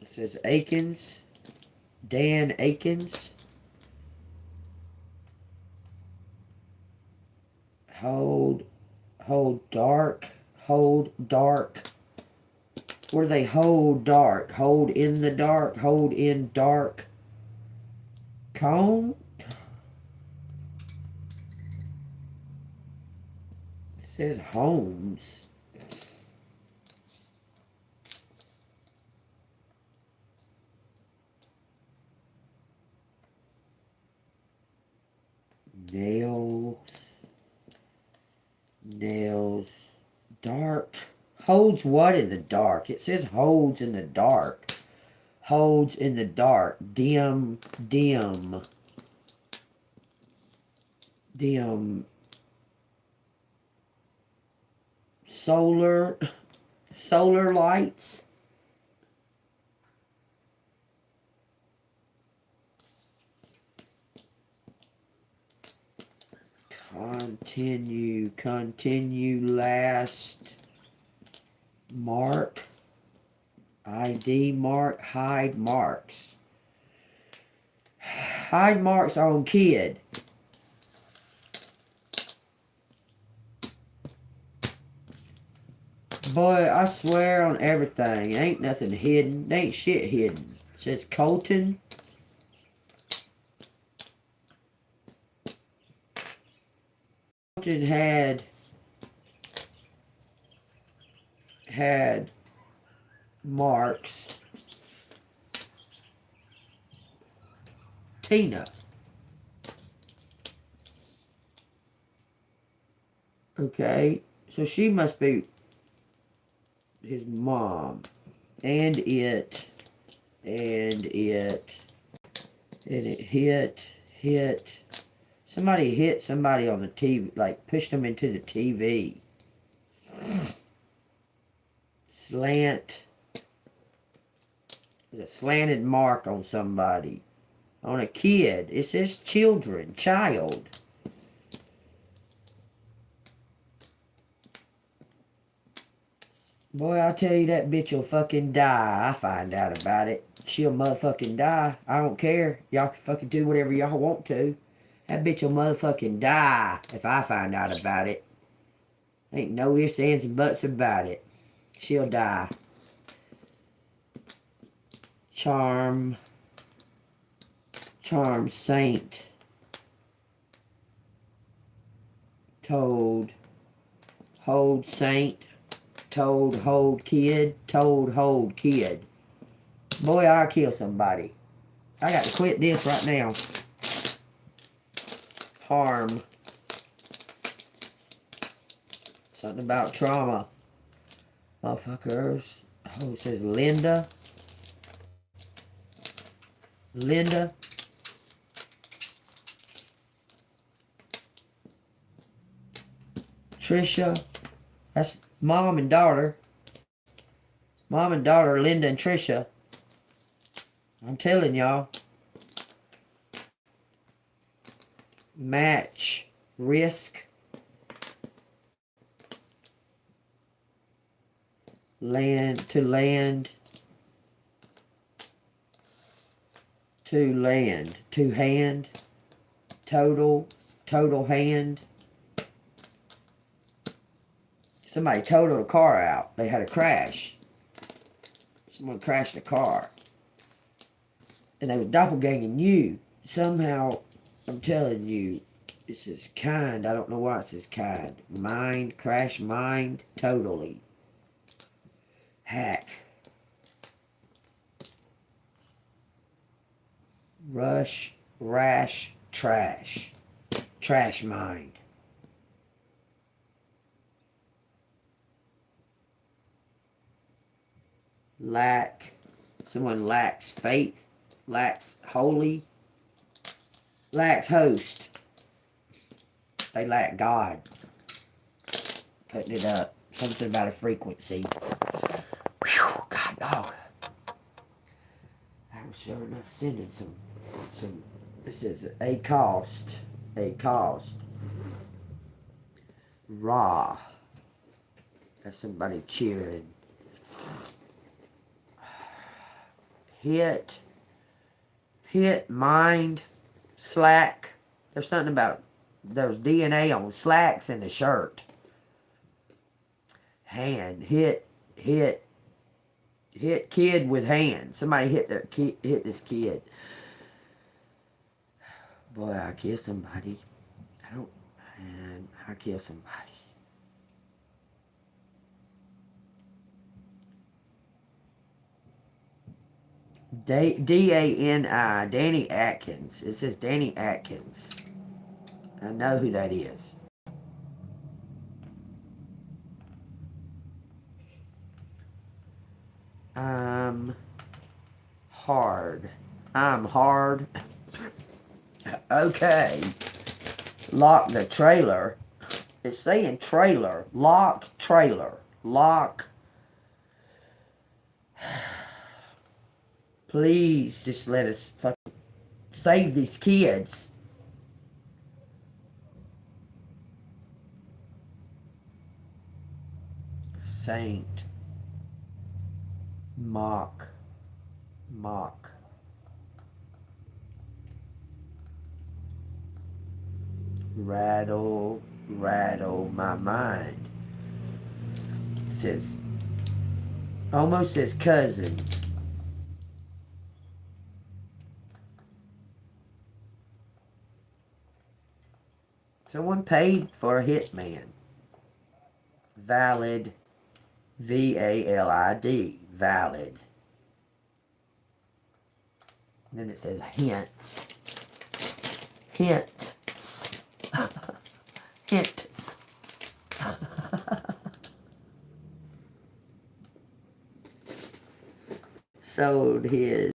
It says Akins. Dan Akins. Hold dark. Hold dark. What do they hold dark? Hold in the dark. Hold in dark. Cone? It says Holmes. Nails. Dark. Holds what in the dark? It says holds in the dark. Holds in the dark. Dim. Solar lights. Continue last. Mark. ID mark. Hide marks. Hide marks on kid. Boy, I swear on everything. Ain't nothing hidden. Ain't shit hidden. It says Colton. Colton had marks. Tina. Okay, so she must be his mom. And it hit. Somebody hit somebody on the TV, like pushed them into the TV. Slant. There's a slanted mark on somebody. On a kid. It says children. Child. Boy, I tell you, that bitch will fucking die. I find out about it. She'll motherfucking die. I don't care. Y'all can fucking do whatever y'all want to. That bitch will motherfucking die if I find out about it. Ain't no ifs, ands, and buts about it. She'll die. Charm Saint. Toad. Hold Saint. Toad hold kid. Toad hold kid. Boy, I'll kill somebody. I got to quit this right now. Harm. Something about trauma. Motherfuckers. Oh, it says Linda. Linda. Trisha. That's mom and daughter. Mom and daughter, Linda and Trisha. I'm telling y'all. Match. Risk. Land. To land. To land. To hand. Total. Total hand. Somebody totaled a car out. They had a crash. Someone crashed a car. And they were doppelganging you. Somehow, I'm telling you, it says kind. I don't know why it says kind. Mind, crash mind, totally. Hack. Rush, rash, trash. Trash mind. Lack. Someone lacks faith. Lacks holy. Lacks host. They lack God. Putting it up. Something about a frequency. Whew, God dog. I was sure enough sending some. This is a cost. A cost. Raw. That's somebody cheering. Hit, mind, slack. There's something about, there's DNA on slacks in the shirt. Hand, hit kid with hand. Somebody hit this kid. Boy, I kill somebody. I kill somebody. D-A-N-I, Danny Atkins. It says Danny Atkins. I know who that is. I'm hard. Okay. Lock the trailer. It's saying trailer. Lock trailer. Lock. Please just let us fucking save these kids. Saint. Mock. Rattle my mind. It says, almost says cousin. Someone paid for a hitman. Valid. V-A-L-I-D. Valid. And then it says hints. Hints. Hints. Sold his.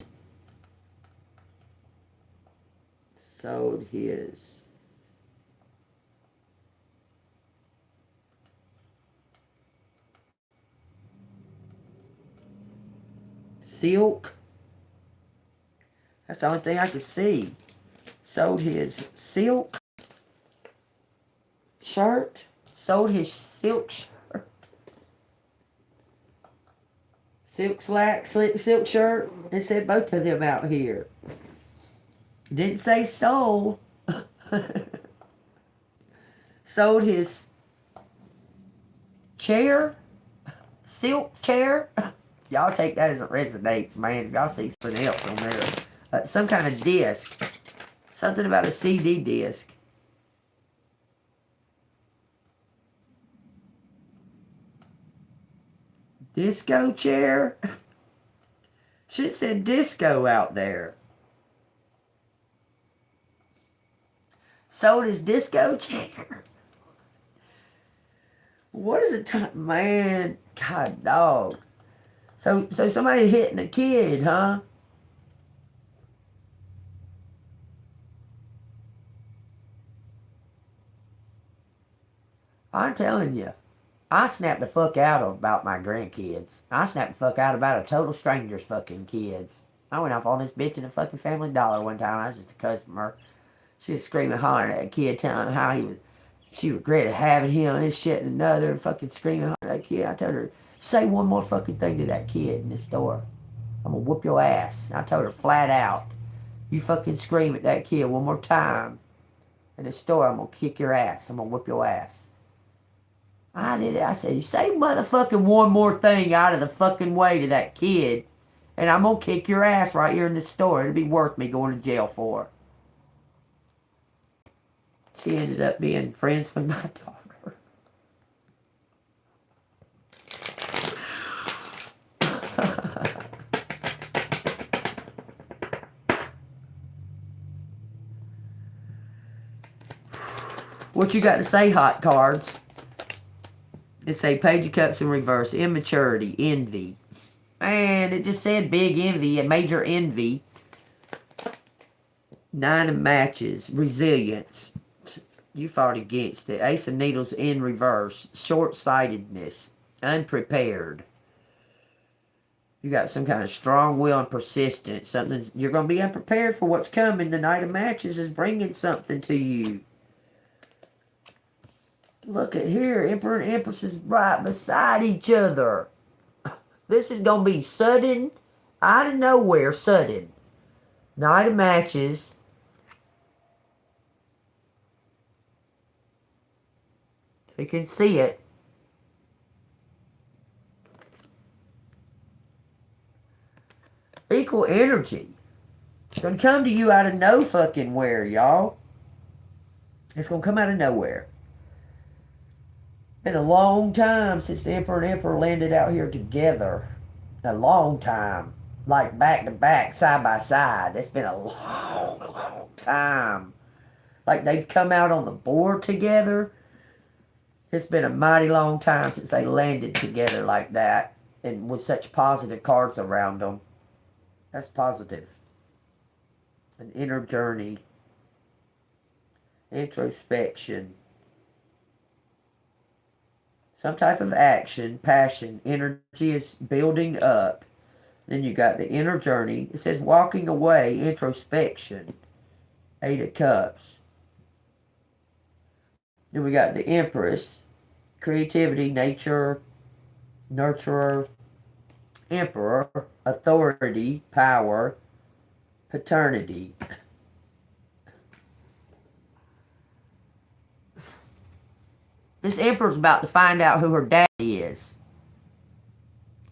Silk. That's the only thing I could see. Sold his silk shirt. Sold his silk shirt. silk slack, silk shirt. It said both of them out here. Didn't say sold. Sold his chair, silk chair. Y'all take that as it resonates, man. If y'all see something else on there, some kind of disc, something about a CD disc. Disco chair. Shit said disco out there. Sold his disco chair. What is it? Man, God, dog. So somebody hitting a kid, huh? I'm telling you, I snapped the fuck out about my grandkids. I snapped the fuck out about a total stranger's fucking kids. I went off on this bitch in a fucking Family Dollar one time. I was just a customer. She was screaming, hollering at that kid, telling him how she regretted having him and this shit and another, and fucking screaming, hollering at that kid. I told her, say one more fucking thing to that kid in the store. I'm gonna whoop your ass. I told her flat out, you fucking scream at that kid one more time in the store, I'm gonna kick your ass. I'm gonna whoop your ass. I did it. I said, you say motherfucking one more thing out of the fucking way to that kid, and I'm gonna kick your ass right here in the store. It'll be worth me going to jail for. She ended up being friends with my daughter. What you got to say, hot cards? It say Page of Cups in reverse. Immaturity. Envy. Man, it just said big envy. A major envy. Nine of Matches. Resilience. You fought against it. Ace of Needles in reverse. Short-sightedness. Unprepared. You got some kind of strong will and persistence. Something you're going to be unprepared for what's coming. The Knight of Matches is bringing something to you. Look at here. Emperor and Empress is right beside each other. This is going to be sudden. Out of nowhere. Sudden. Knight of Matches. So you can see it. Equal energy. It's going to come to you out of no fucking where, y'all. It's going to come out of nowhere. Been a long time since the Emperor and Emperor landed out here together. A long time. Like back to back, side by side. It's been a long, long time. Like they've come out on the board together. It's been a mighty long time since they landed together like that. And with such positive cards around them. That's positive. An inner journey. Introspection. Some type of action, passion, energy is building up. Then you got the inner journey. It says walking away, introspection. 8 of Cups. Then we got the Empress. Creativity, nature, nurturer. Emperor, authority, power, paternity. This Emperor's about to find out who her daddy is.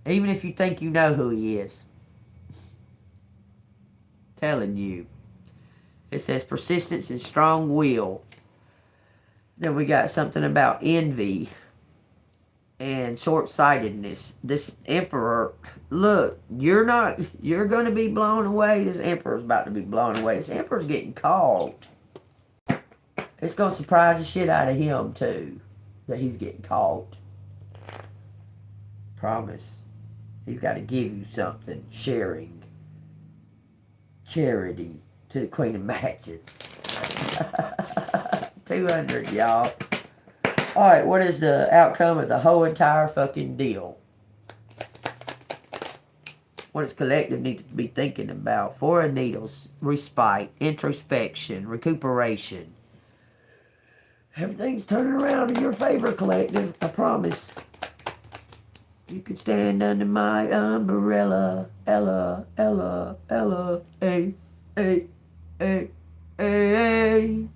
Even if you think you know who he is. Telling you. It says persistence and strong will. Then we got something about envy and short-sightedness. This Emperor, look, you're going to be blown away. This Emperor's about to be blown away. This Emperor's getting called. It's going to surprise the shit out of him, too, that he's getting called. Promise. He's got to give you something. Sharing. Charity to the Queen of Matches. 200, y'all. Alright, what is the outcome of the whole entire fucking deal? What does collective need to be thinking about? 4 of Needles, respite, introspection, recuperation. Everything's turning around in your favor, collective. I promise. You could stand under my umbrella. Ella, Ella, Ella, hey, hey, hey, hey.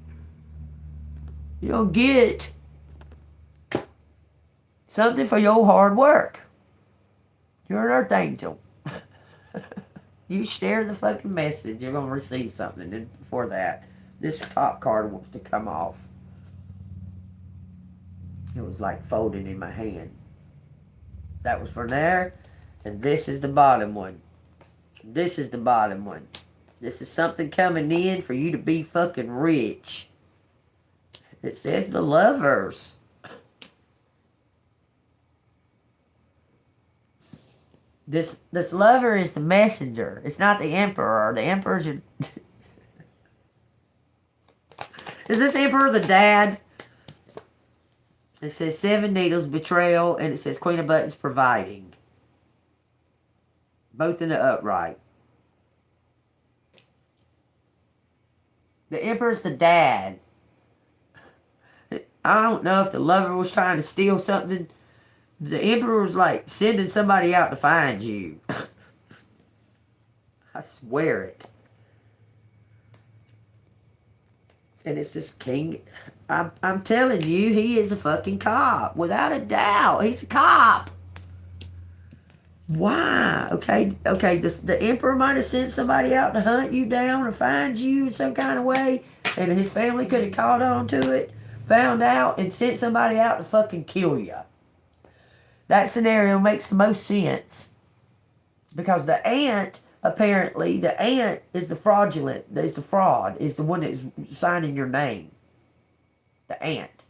You don't get something for your hard work. You're an earth angel. You share the fucking message, you're going to receive something. And before that, this top card wants to come off. It was like folding in my hand. That was for there. And this is the bottom one. This is the bottom one. This is something coming in for you to be fucking rich. It says the Lovers. This lover is the messenger. It's not the emperor. The emperor's your... Is this emperor the dad? It says 7 needles, betrayal, and it says Queen of Buttons, providing. Both in the upright. The emperor's the dad. I don't know if the lover was trying to steal something. The emperor was like sending somebody out to find you. I swear it. And it's this king. I'm telling you, he is a fucking cop. Without a doubt. He's a cop. Why? Okay. The emperor might have sent somebody out to hunt you down or find you in some kind of way. And his family could have caught on to it, found out, and sent somebody out to fucking kill you. That scenario makes the most sense. Because the ant, apparently, the ant is the fraudulent, is the fraud, is the one that's signing your name. The ant.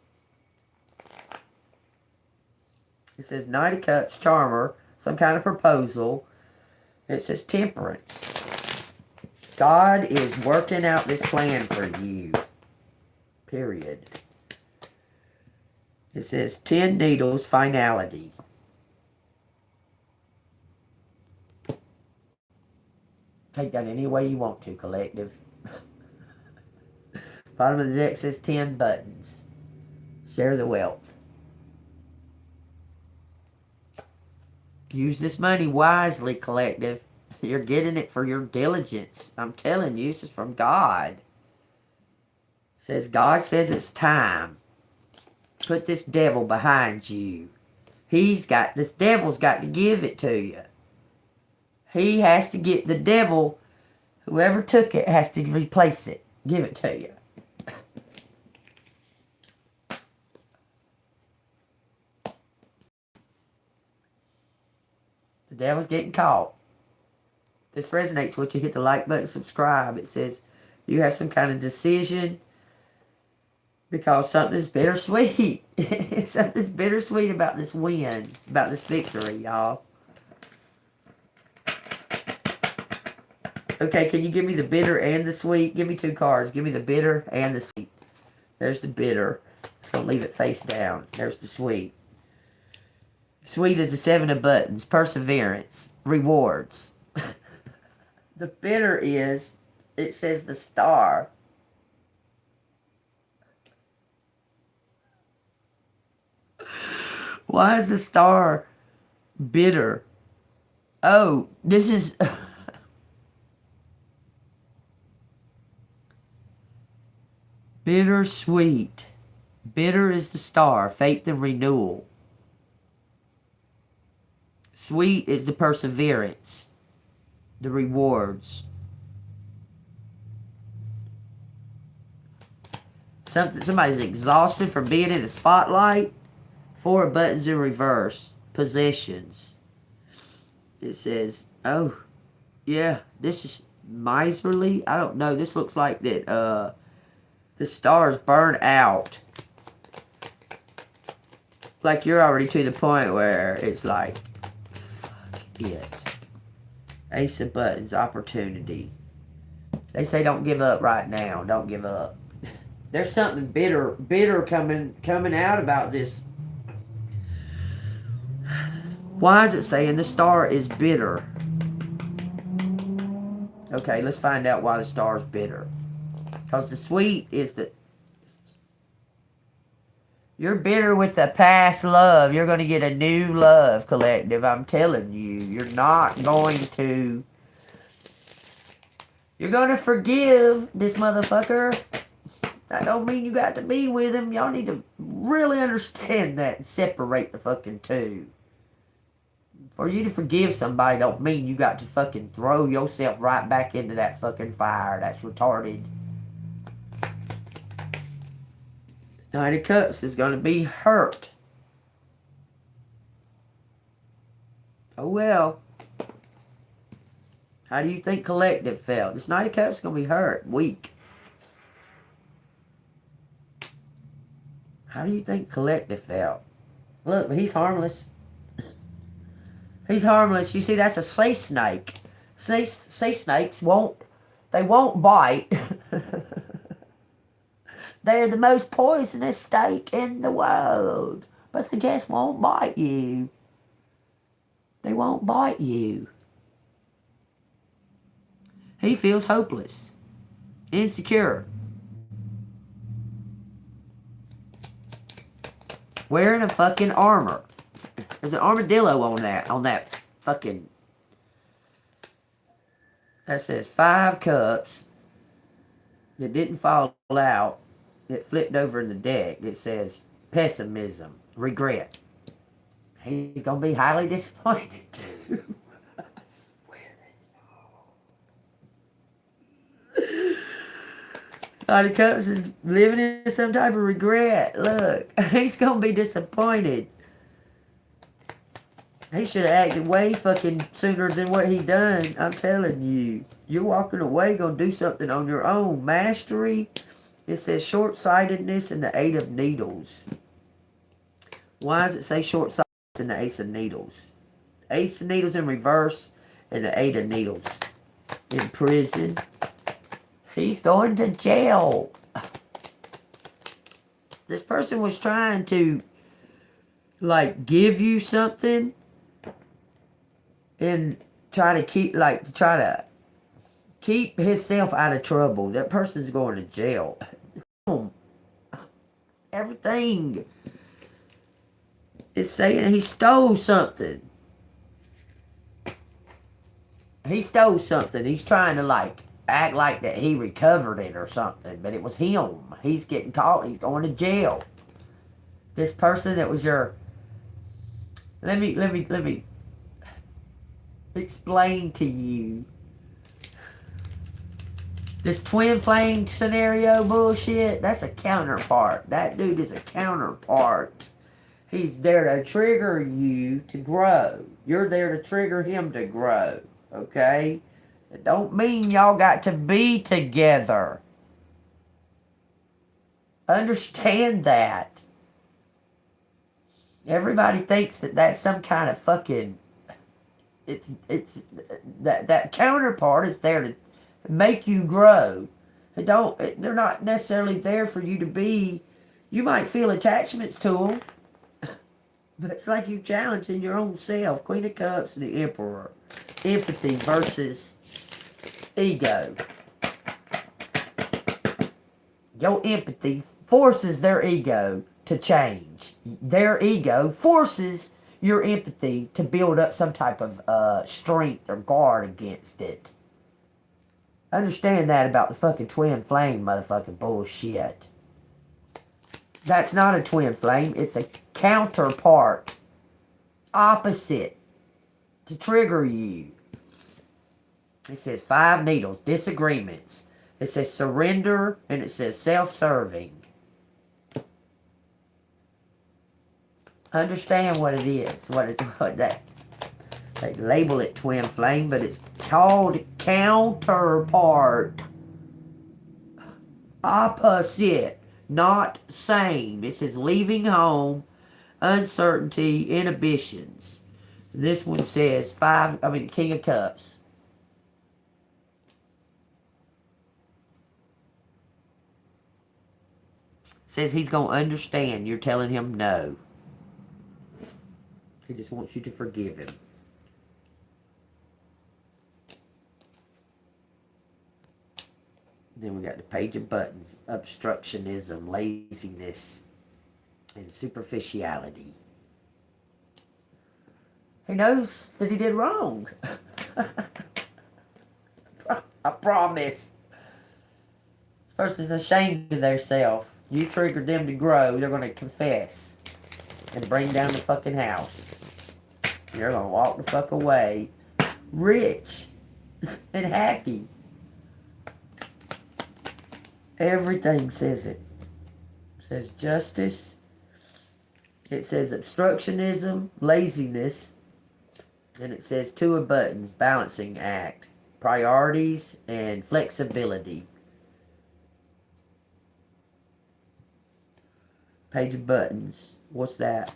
It says Knight of Cups, Charmer, some kind of proposal. It says Temperance. God is working out this plan for you. Period. It says 10 needles, finality. Take that any way you want to, collective. Bottom of the deck says 10 buttons. Share the wealth. Use this money wisely, collective. You're getting it for your diligence. I'm telling you, this is from God. It says God says it's time. Put this devil behind you. This devil's got to give it to you. He has to get the devil, whoever took it, has to replace it. Give it to you. The devil's getting caught. If this resonates with you, hit the like button, subscribe. It says you have some kind of decision because something's bittersweet. Something's bittersweet about this win, about this victory, y'all. Okay, can you give me the bitter and the sweet? Give me 2 cards. Give me the bitter and the sweet. There's the bitter. It's going to leave it face down. There's the sweet. Sweet is the 7 of buttons. Perseverance. Rewards. The bitter is, it says the Star. Why is the Star bitter? Oh, this is... Bittersweet. Bitter is the Star, faith and renewal. Sweet is the perseverance, the rewards. Somebody's exhausted from being in the spotlight. 4 buttons in reverse. Possessions. It says, oh, yeah, this is miserly. I don't know. This looks like that, the Star's burned out. Like you're already to the point where it's like, fuck it. Ace of buttons, opportunity. They say don't give up right now. Don't give up. There's something bitter coming out about this. Why is it saying the Star is bitter? Okay, let's find out why the Star is bitter. Because the sweet is the... You're bitter with the past love. You're going to get a new love, collective. I'm telling you. You're not going to. You're going to forgive this motherfucker. That don't mean you got to be with him. Y'all need to really understand that and separate the fucking two. For you to forgive somebody don't mean you got to fucking throw yourself right back into that fucking fire. That's retarded. Knight of Cups is going to be hurt. Oh well. How do you think collective felt? This Knight of Cups is going to be hurt. Weak. How do you think collective felt? Look, he's harmless. He's harmless. You see, that's a sea snake. Sea snakes won't bite. They're the most poisonous snake in the world. But they just won't bite you. They won't bite you. He feels hopeless. Insecure. Wearing a fucking armor. There's an armadillo on that fucking... That says 5 cups. It didn't fall out. It flipped over in the deck. It says pessimism, regret. He's going to be highly disappointed too. I swear it. Knight of Cups is living in some type of regret. Look, he's going to be disappointed. He should have acted way fucking sooner than what he done. I'm telling you. You're walking away, going to do something on your own. Mastery. It says short-sightedness and the 8 of Needles. Why does it say short-sightedness and the Ace of Needles? Ace of Needles in reverse and the 8 of Needles. In prison. He's going to jail. This person was trying to, like, give you something and try to keep himself out of trouble. That person's going to jail. Everything is saying he stole something. He stole something. He's trying to, like, act like that he recovered it or something, but it was him. He's getting caught. He's going to jail. This person that was your... Let me explain to you. This twin flame scenario bullshit, that's a counterpart. That dude is a counterpart. He's there to trigger you to grow. You're there to trigger him to grow. Okay? It don't mean y'all got to be together. Understand that. Everybody thinks that that's some kind of fucking... It's that counterpart is there to make you grow. They're not necessarily there for you to be. You might feel attachments to them, but it's like you're challenging your own self. Queen of Cups and the Emperor. Empathy versus ego. Your empathy forces their ego to change. Their ego forces your empathy to build up some type of strength or guard against it. Understand that about the fucking twin flame motherfucking bullshit. That's not a twin flame. It's a counterpart. Opposite. To trigger you. It says 5 needles. Disagreements. It says surrender. And it says self-serving. Understand what it is. They label it twin flame, but it's called counterpart. Opposite. Not same. It says leaving home, uncertainty, inhibitions. This one says King of Cups. Says he's going to understand. You're telling him no. He just wants you to forgive him. Then we got the Page of Buttons. Obstructionism, laziness. and superficiality. He knows that he did wrong. I promise. This person's ashamed of themselves. You triggered them to grow. They're going to confess and bring down the fucking house. You're going to walk the fuck away rich and happy. Everything says it. It says justice. It says obstructionism, laziness. And it says two of buttons, balancing act, priorities, and flexibility. Page of buttons. What's that?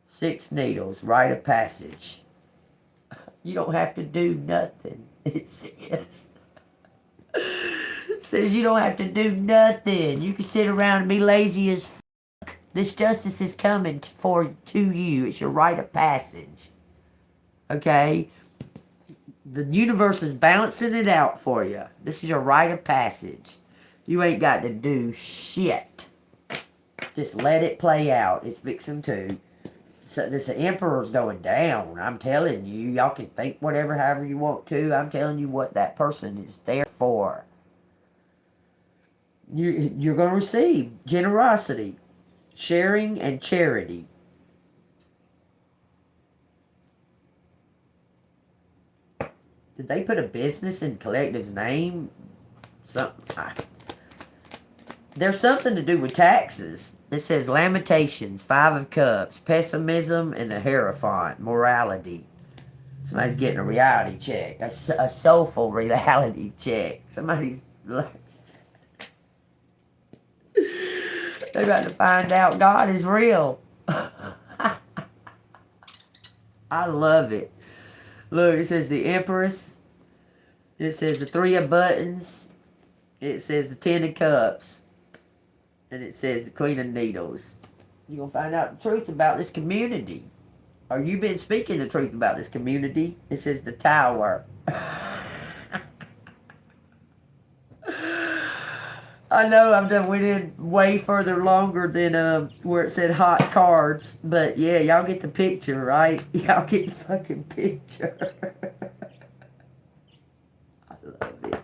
6 needles, rite of passage. You don't have to do nothing, it says. It says you don't have to do nothing. You can sit around and be lazy as fuck. This justice is coming to you. It's your rite of passage. Okay? The universe is balancing it out for you. This is your rite of passage. You ain't got to do shit. Just let it play out. It's fixing to. So this emperor's going down. I'm telling you. Y'all can think whatever, however you want to. I'm telling you what that person is there for. You're going to receive generosity, sharing, and charity. Did they put a business in Collective's name? There's something to do with taxes. It says Lamentations, 5 of Cups, pessimism, and the Hierophant, morality. Somebody's getting a reality check, a soulful reality check. Somebody's like, they're about to find out God is real. I love it. Look, it says the Empress. It says the 3 of Buttons. It says the 10 of Cups. And it says the Queen of Needles. You're going to find out the truth about this community. Or you've been speaking the truth about this community. It says the Tower. I know I've went in way further longer than where it said hot cards. But yeah, y'all get the picture, right? Y'all get the fucking picture. I love it.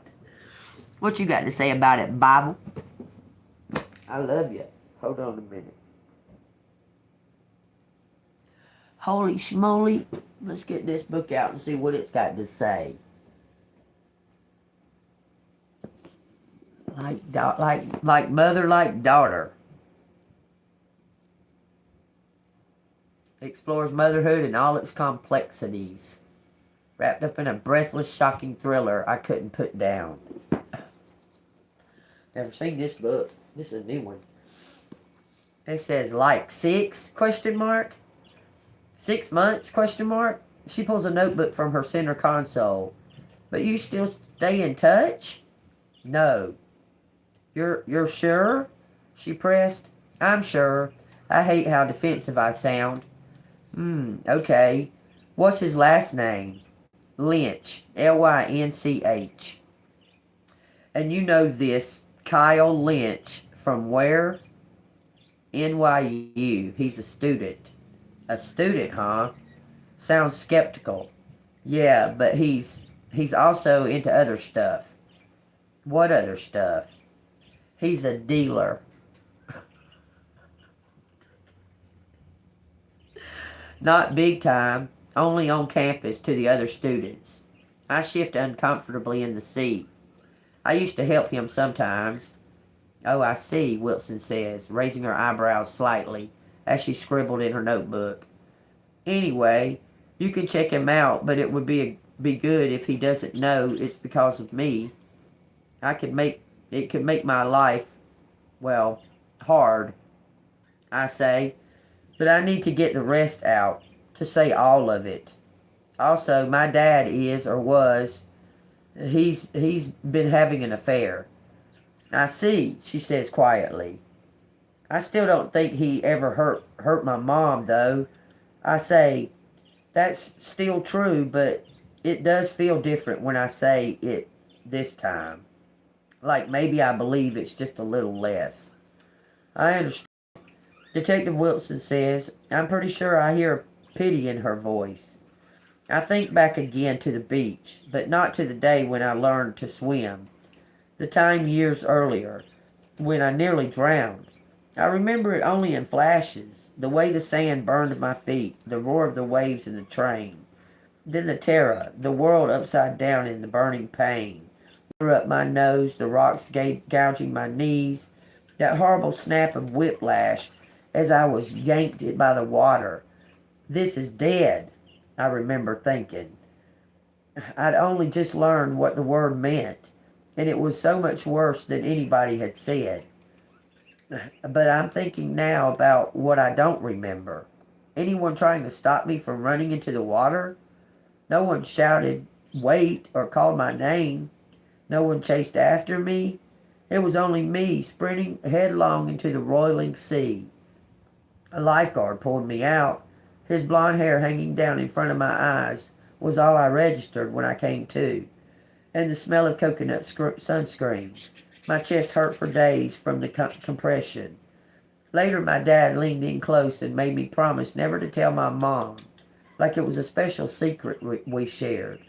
What you got to say about it, Bible? I love you. Hold on a minute. Holy schmoly. Let's get this book out and see what it's got to say. Like mother, like daughter. Explores motherhood and all its complexities. Wrapped up in a breathless, shocking thriller I couldn't put down. Never seen this book. This is a new one. It says like 6 question mark. 6 months question mark. She pulls a notebook from her center console. But you still stay in touch? No. You're sure? She pressed. I'm sure. I hate how defensive I sound. Okay. What's his last name? Lynch. Lynch. And you know this. Kyle Lynch. From where? NYU. He's a student. A student, huh? Sounds skeptical. Yeah, but he's also into other stuff. What other stuff? He's a dealer. Not big time. Only on campus to the other students. I shift uncomfortably in the seat. I used to help him sometimes. Oh, I see, Wilson says, raising her eyebrows slightly as she scribbled in her notebook. Anyway, you can check him out, but it would be good if he doesn't know it's because of me. It could make my life, well, hard, I say. But I need to get the rest out, to say all of it. Also, my dad is, or was, he's been having an affair. I see, she says quietly. I still don't think he ever hurt my mom, though. I say, that's still true, but it does feel different when I say it this time. Like maybe I believe it's just a little less. I understand. Detective Wilson says, I'm pretty sure I hear pity in her voice. I think back again to the beach, but not to the day when I learned to swim. The time years earlier, when I nearly drowned. I remember it only in flashes, the way the sand burned at my feet, the roar of the waves in the train. Then the terror, the world upside down in the burning pain. Threw up my nose, the rocks gouging my knees, that horrible snap of whiplash as I was yanked it by the water. This is dead, I remember thinking. I'd only just learned what the word meant, and it was so much worse than anybody had said. But I'm thinking now about what I don't remember. Anyone trying to stop me from running into the water? No one shouted, wait, or called my name. No one chased after me. It was only me sprinting headlong into the roiling sea. A lifeguard pulled me out. His blonde hair hanging down in front of my eyes was all I registered when I came to. And the smell of coconut sunscreen. My chest hurt for days from the compression. Later, my dad leaned in close and made me promise never to tell my mom, like it was a special secret we shared.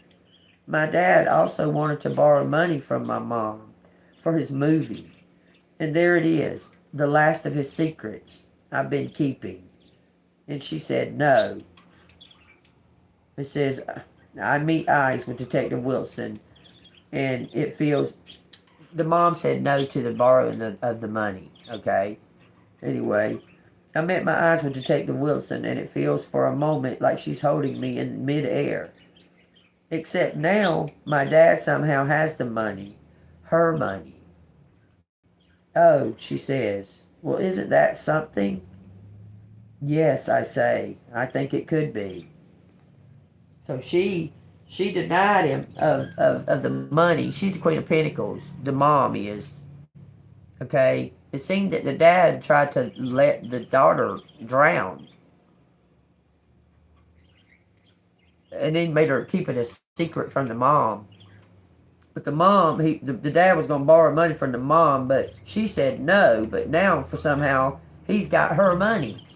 My dad also wanted to borrow money from my mom for his movie. And there it is, the last of his secrets I've been keeping. And she said no. It says, I meet eyes with Detective Wilson, and it feels... The mom said no to the borrowing of the money, okay? Anyway, I met my eyes with Detective Wilson, and it feels for a moment like she's holding me in midair. Except now, my dad somehow has the money. Her money. Oh, she says. Well, isn't that something? Yes, I say. I think it could be. So she denied him of the money. She's the Queen of Pentacles. The mom is. Okay? It seemed that the dad tried to let the daughter drown. And then made her keep it a secret from the mom. But the mom, the dad was going to borrow money from the mom, but she said no. But now, for somehow, he's got her money.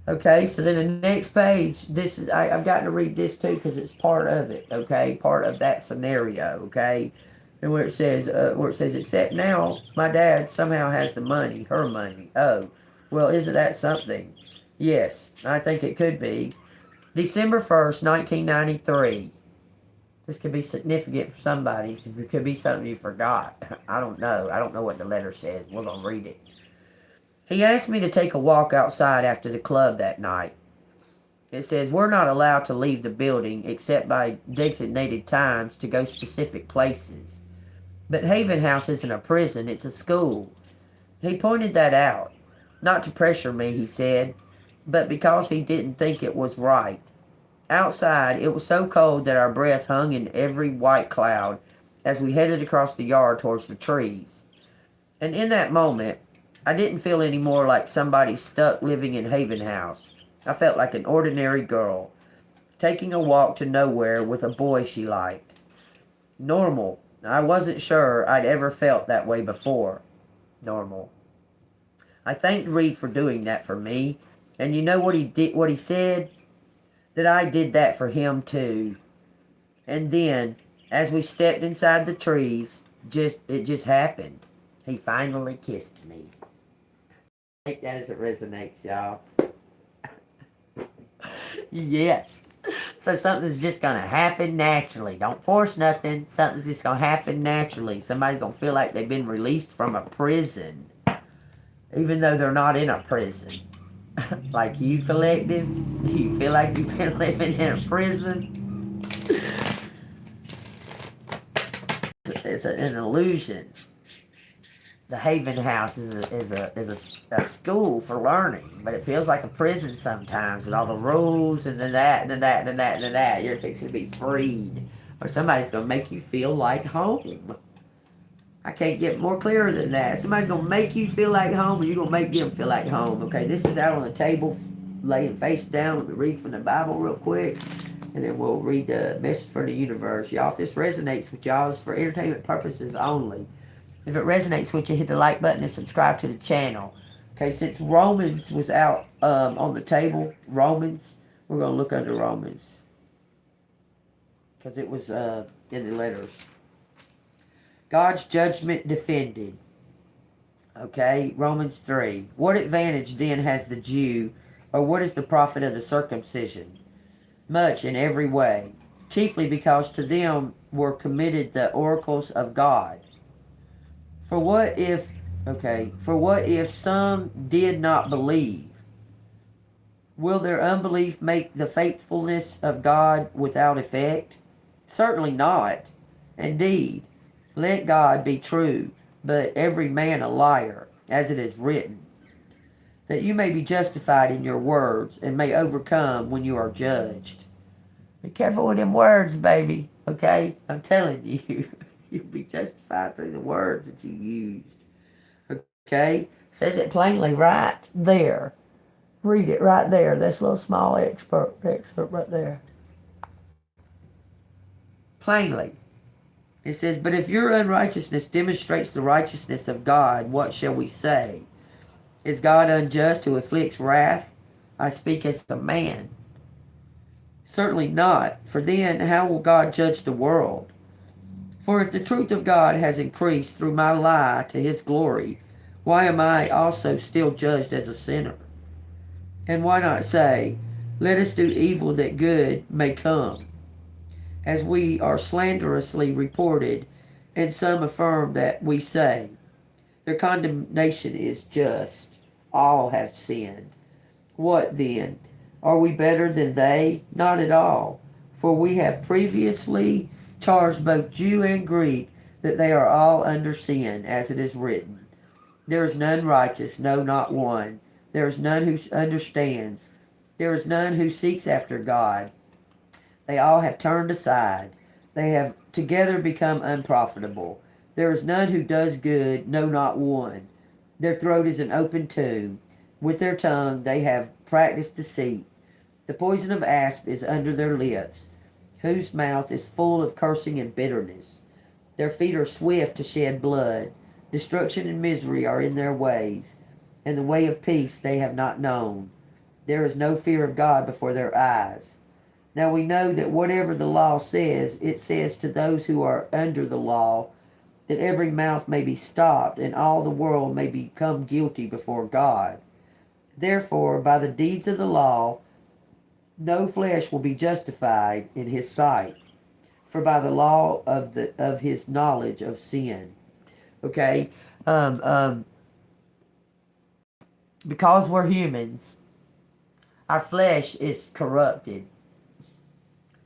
Okay, so then the next page, this is I've got to read this too because it's part of it. Okay, part of that scenario. Okay, and where it says except now my dad somehow has the money, her money. Oh, well, isn't that something? Yes, I think it could be. December 1st, 1993. This could be significant for somebody. It could be something you forgot. I don't know. I don't know what the letter says. We're going to read it. He asked me to take a walk outside after the club that night. It says, we're not allowed to leave the building except by designated times to go specific places. But Haven House isn't a prison, it's a school. He pointed that out. Not to pressure me, he said, but because he didn't think it was right. Outside, it was so cold that our breath hung in every white cloud as we headed across the yard towards the trees. And in that moment, I didn't feel any more like somebody stuck living in Haven House. I felt like an ordinary girl, taking a walk to nowhere with a boy she liked. Normal. I wasn't sure I'd ever felt that way before. Normal. I thanked Reed for doing that for me, and you know what he did? What he said? That I did that for him too. And then, as we stepped inside the trees, it just happened. He finally kissed me. Take that as it resonates, y'all. Yes. So something's just going to happen naturally. Don't force nothing. Something's just going to happen naturally. Somebody's going to feel like they've been released from a prison. Even though they're not in a prison. Like you, collective. Do you feel like you've been living in a prison? It's an illusion. The Haven House is a school for learning, but it feels like a prison sometimes with all the rules and then that and then that and then that and then that. You're fixing to be freed, or somebody's gonna make you feel like home. I can't get more clearer than that. Somebody's gonna make you feel like home, and you're gonna make them feel like home. Okay, this is out on the table, laying face down. Let me read from the Bible real quick, and then we'll read the message for the universe, y'all. If this resonates with y'all, it's for entertainment purposes only. If it resonates with you, hit the like button and subscribe to the channel. Okay, since Romans was out on the table, Romans, we're going to look under Romans. Because it was in the letters. God's judgment defended. Okay, Romans 3. What advantage then has the Jew, or what is the profit of the circumcision? Much in every way, chiefly because to them were committed the oracles of God. For what if some did not believe? Will their unbelief make the faithfulness of God without effect? Certainly not. Indeed, let God be true, but every man a liar, as it is written, that you may be justified in your words and may overcome when you are judged. Be careful with them words, baby, okay? I'm telling you, you'll be justified through the words that you used, okay? Says it plainly right there. Read it right there. This little small excerpt right there. Plainly. It says, but if your unrighteousness demonstrates the righteousness of God, what shall we say? Is God unjust who afflicts wrath? I speak as a man. Certainly not, for then how will God judge the world? For if the truth of God has increased through my lie to his glory, why am I also still judged as a sinner? And why not say, let us do evil that good may come? As we are slanderously reported, and some affirm that we say, their condemnation is just. All have sinned. What then? Are we better than they? Not at all. For we have previously charged both Jew and Greek that they are all under sin, as it is written. There is none righteous, no, not one. There is none who understands. There is none who seeks after God. They all have turned aside. They have together become unprofitable. There is none who does good, no, not one. Their throat is an open tomb. With their tongue they have practiced deceit. The poison of asp is under their lips, whose mouth is full of cursing and bitterness. Their feet are swift to shed blood. Destruction and misery are in their ways, and the way of peace they have not known. There is no fear of God before their eyes. Now we know that whatever the law says, it says to those who are under the law, that every mouth may be stopped, and all the world may become guilty before God. Therefore, by the deeds of the law, no flesh will be justified in his sight, for by the law of his knowledge of sin. Okay? Because we're humans, our flesh is corrupted.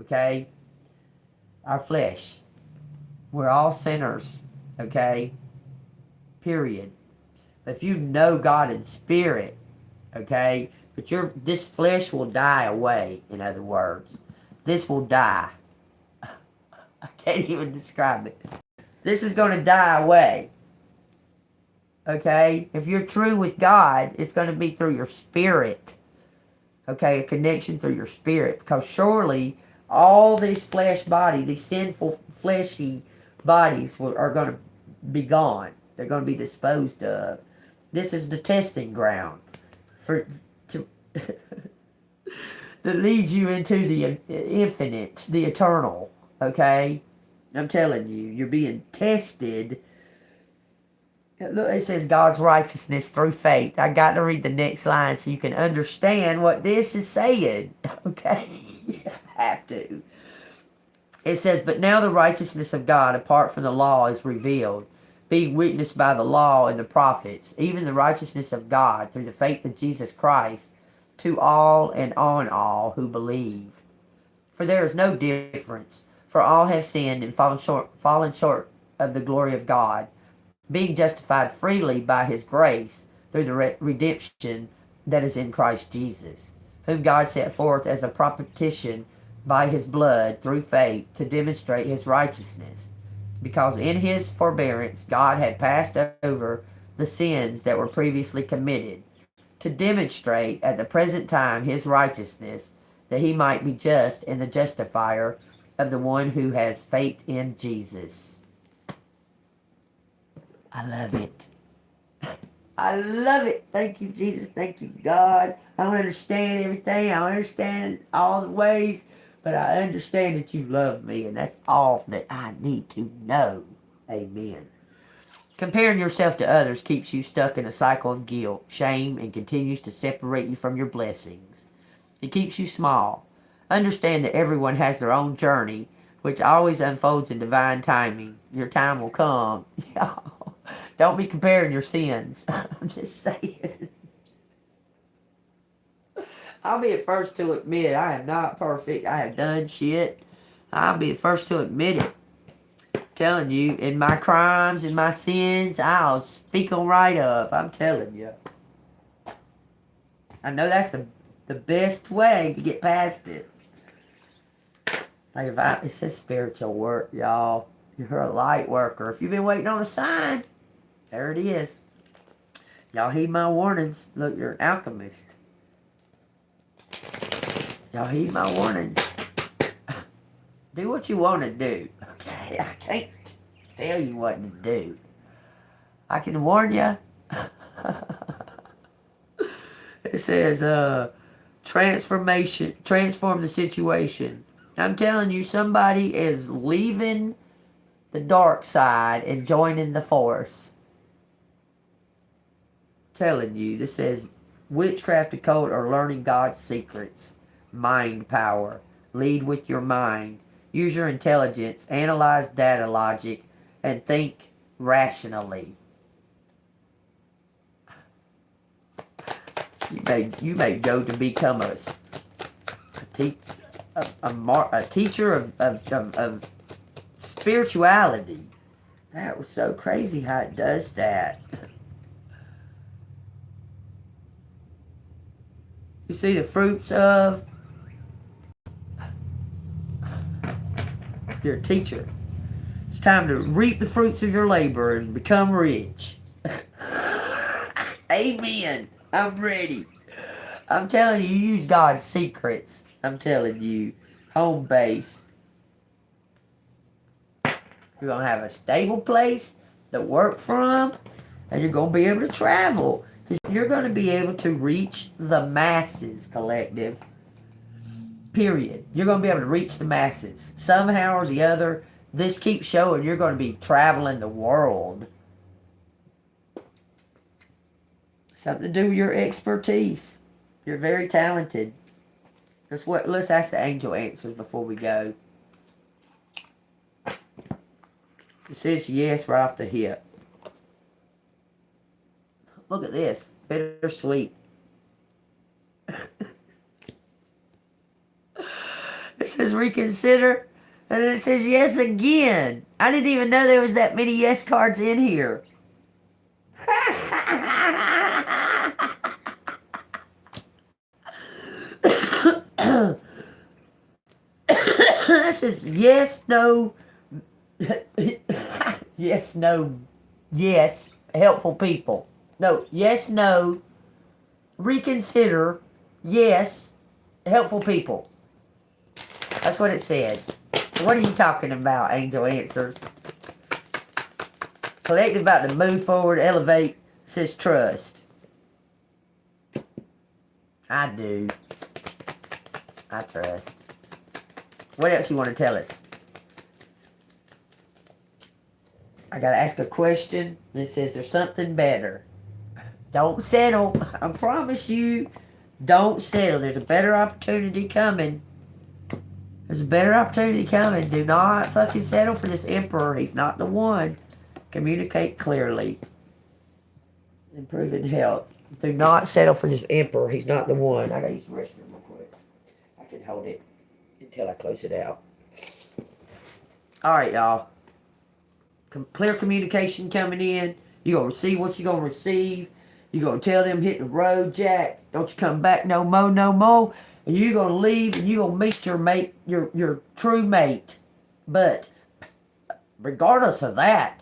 Okay? Our flesh. We're all sinners. Okay? Period. If you know God in spirit, okay, but this flesh will die away, in other words. This will die. I can't even describe it. This is going to die away. Okay? If you're true with God, it's going to be through your spirit. Okay? A connection through your spirit. Because surely all these flesh bodies, these sinful fleshy bodies are going to be gone. They're going to be disposed of. This is the testing ground to that leads you into the infinite, the eternal. Okay? I'm telling you, you're being tested. Look, it says God's righteousness through faith. I got to read the next line so you can understand what this is saying. Okay? You have to. It says, but now the righteousness of God apart from the law is revealed, being witnessed by the law and the prophets, even the righteousness of God through the faith of Jesus Christ, to all and on all who believe. For there is no difference, for all have sinned and fallen short of the glory of God, being justified freely by his grace through the redemption that is in Christ Jesus, whom God set forth as a propitiation by his blood through faith to demonstrate his righteousness, because in his forbearance God had passed over the sins that were previously committed, to demonstrate at the present time his righteousness, that he might be just and the justifier of the one who has faith in Jesus. I love it. I love it. Thank you, Jesus. Thank you, God. I don't understand everything. I don't understand all the ways, but I understand that you love me, and that's all that I need to know. Amen. Comparing yourself to others keeps you stuck in a cycle of guilt, shame, and continues to separate you from your blessings. It keeps you small. Understand that everyone has their own journey, which always unfolds in divine timing. Your time will come. Don't be comparing your sins. I'm just saying. I'll be the first to admit I am not perfect. I have done shit. I'll be the first to admit it. Telling you, in my crimes and my sins, I'll speak them right up. I'm telling you. I know that's the best way to get past it. Like it says spiritual work, y'all. You're a light worker. If you've been waiting on a sign, there it is. Y'all heed my warnings. Look, you're an alchemist. Y'all heed my warnings. Do what you want to do. Okay, I can't tell you what to do. I can warn you. It says, transform the situation. I'm telling you, somebody is leaving the dark side and joining the force. Telling you, this says, witchcraft, occult, or learning God's secrets. Mind power. Lead with your mind. Use your intelligence, analyze data logic, and think rationally. You may go to become a teacher of spirituality. That was so crazy how it does that. You see the fruits of... You're a teacher. It's time to reap the fruits of your labor and become rich. Amen. I'm ready. I'm telling you, use God's secrets. I'm telling you, home base. You're going to have a stable place to work from, and you're going to be able to travel. Because you're going to be able to reach the masses, collective. Period. You're going to be able to reach the masses. Somehow or the other, this keeps showing you're going to be traveling the world. Something to do with your expertise. You're very talented. Let's ask the angel answers before we go. It says yes right off the hip. Look at this. Bittersweet. It says reconsider. And then it says yes again. I didn't even know there was that many yes cards in here. It says yes, no. Yes, no. Yes, helpful people. No, yes, no. Reconsider. Yes, helpful people. That's what it said. What are you talking about, Angel Answers? Collective about to move forward, elevate. It says trust. I do. I trust. What else you want to tell us? I got to ask a question. And it says there's something better. Don't settle. I promise you. Don't settle. There's a better opportunity coming. There's a better opportunity coming. Do not fucking settle for this emperor. He's not the one. Communicate clearly. Improving health. Do not settle for this emperor. He's not the one. I gotta use the restroom real quick. I can hold it until I close it out. Alright, y'all. Clear communication coming in. You're gonna receive what you're gonna receive. You're gonna tell them hit the road, Jack. Don't you come back no more, no more. And you're going to leave and you're going to meet your mate, your true mate. But regardless of that,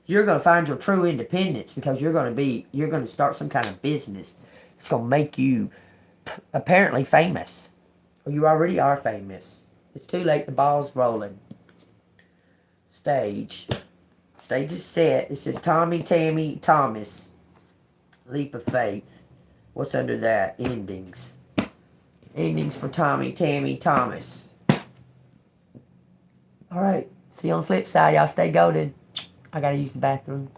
you're going to find your true independence because you're going to start some kind of business. It's going to make you apparently famous. Or you already are famous. It's too late. The ball's rolling. Stage. They just said, it says Tommy, Tammy, Thomas. Leap of faith. What's under that? Endings. Endings for Tommy, Tammy, Thomas. All right. See you on the flip side. Y'all stay golden. I got to use the bathroom.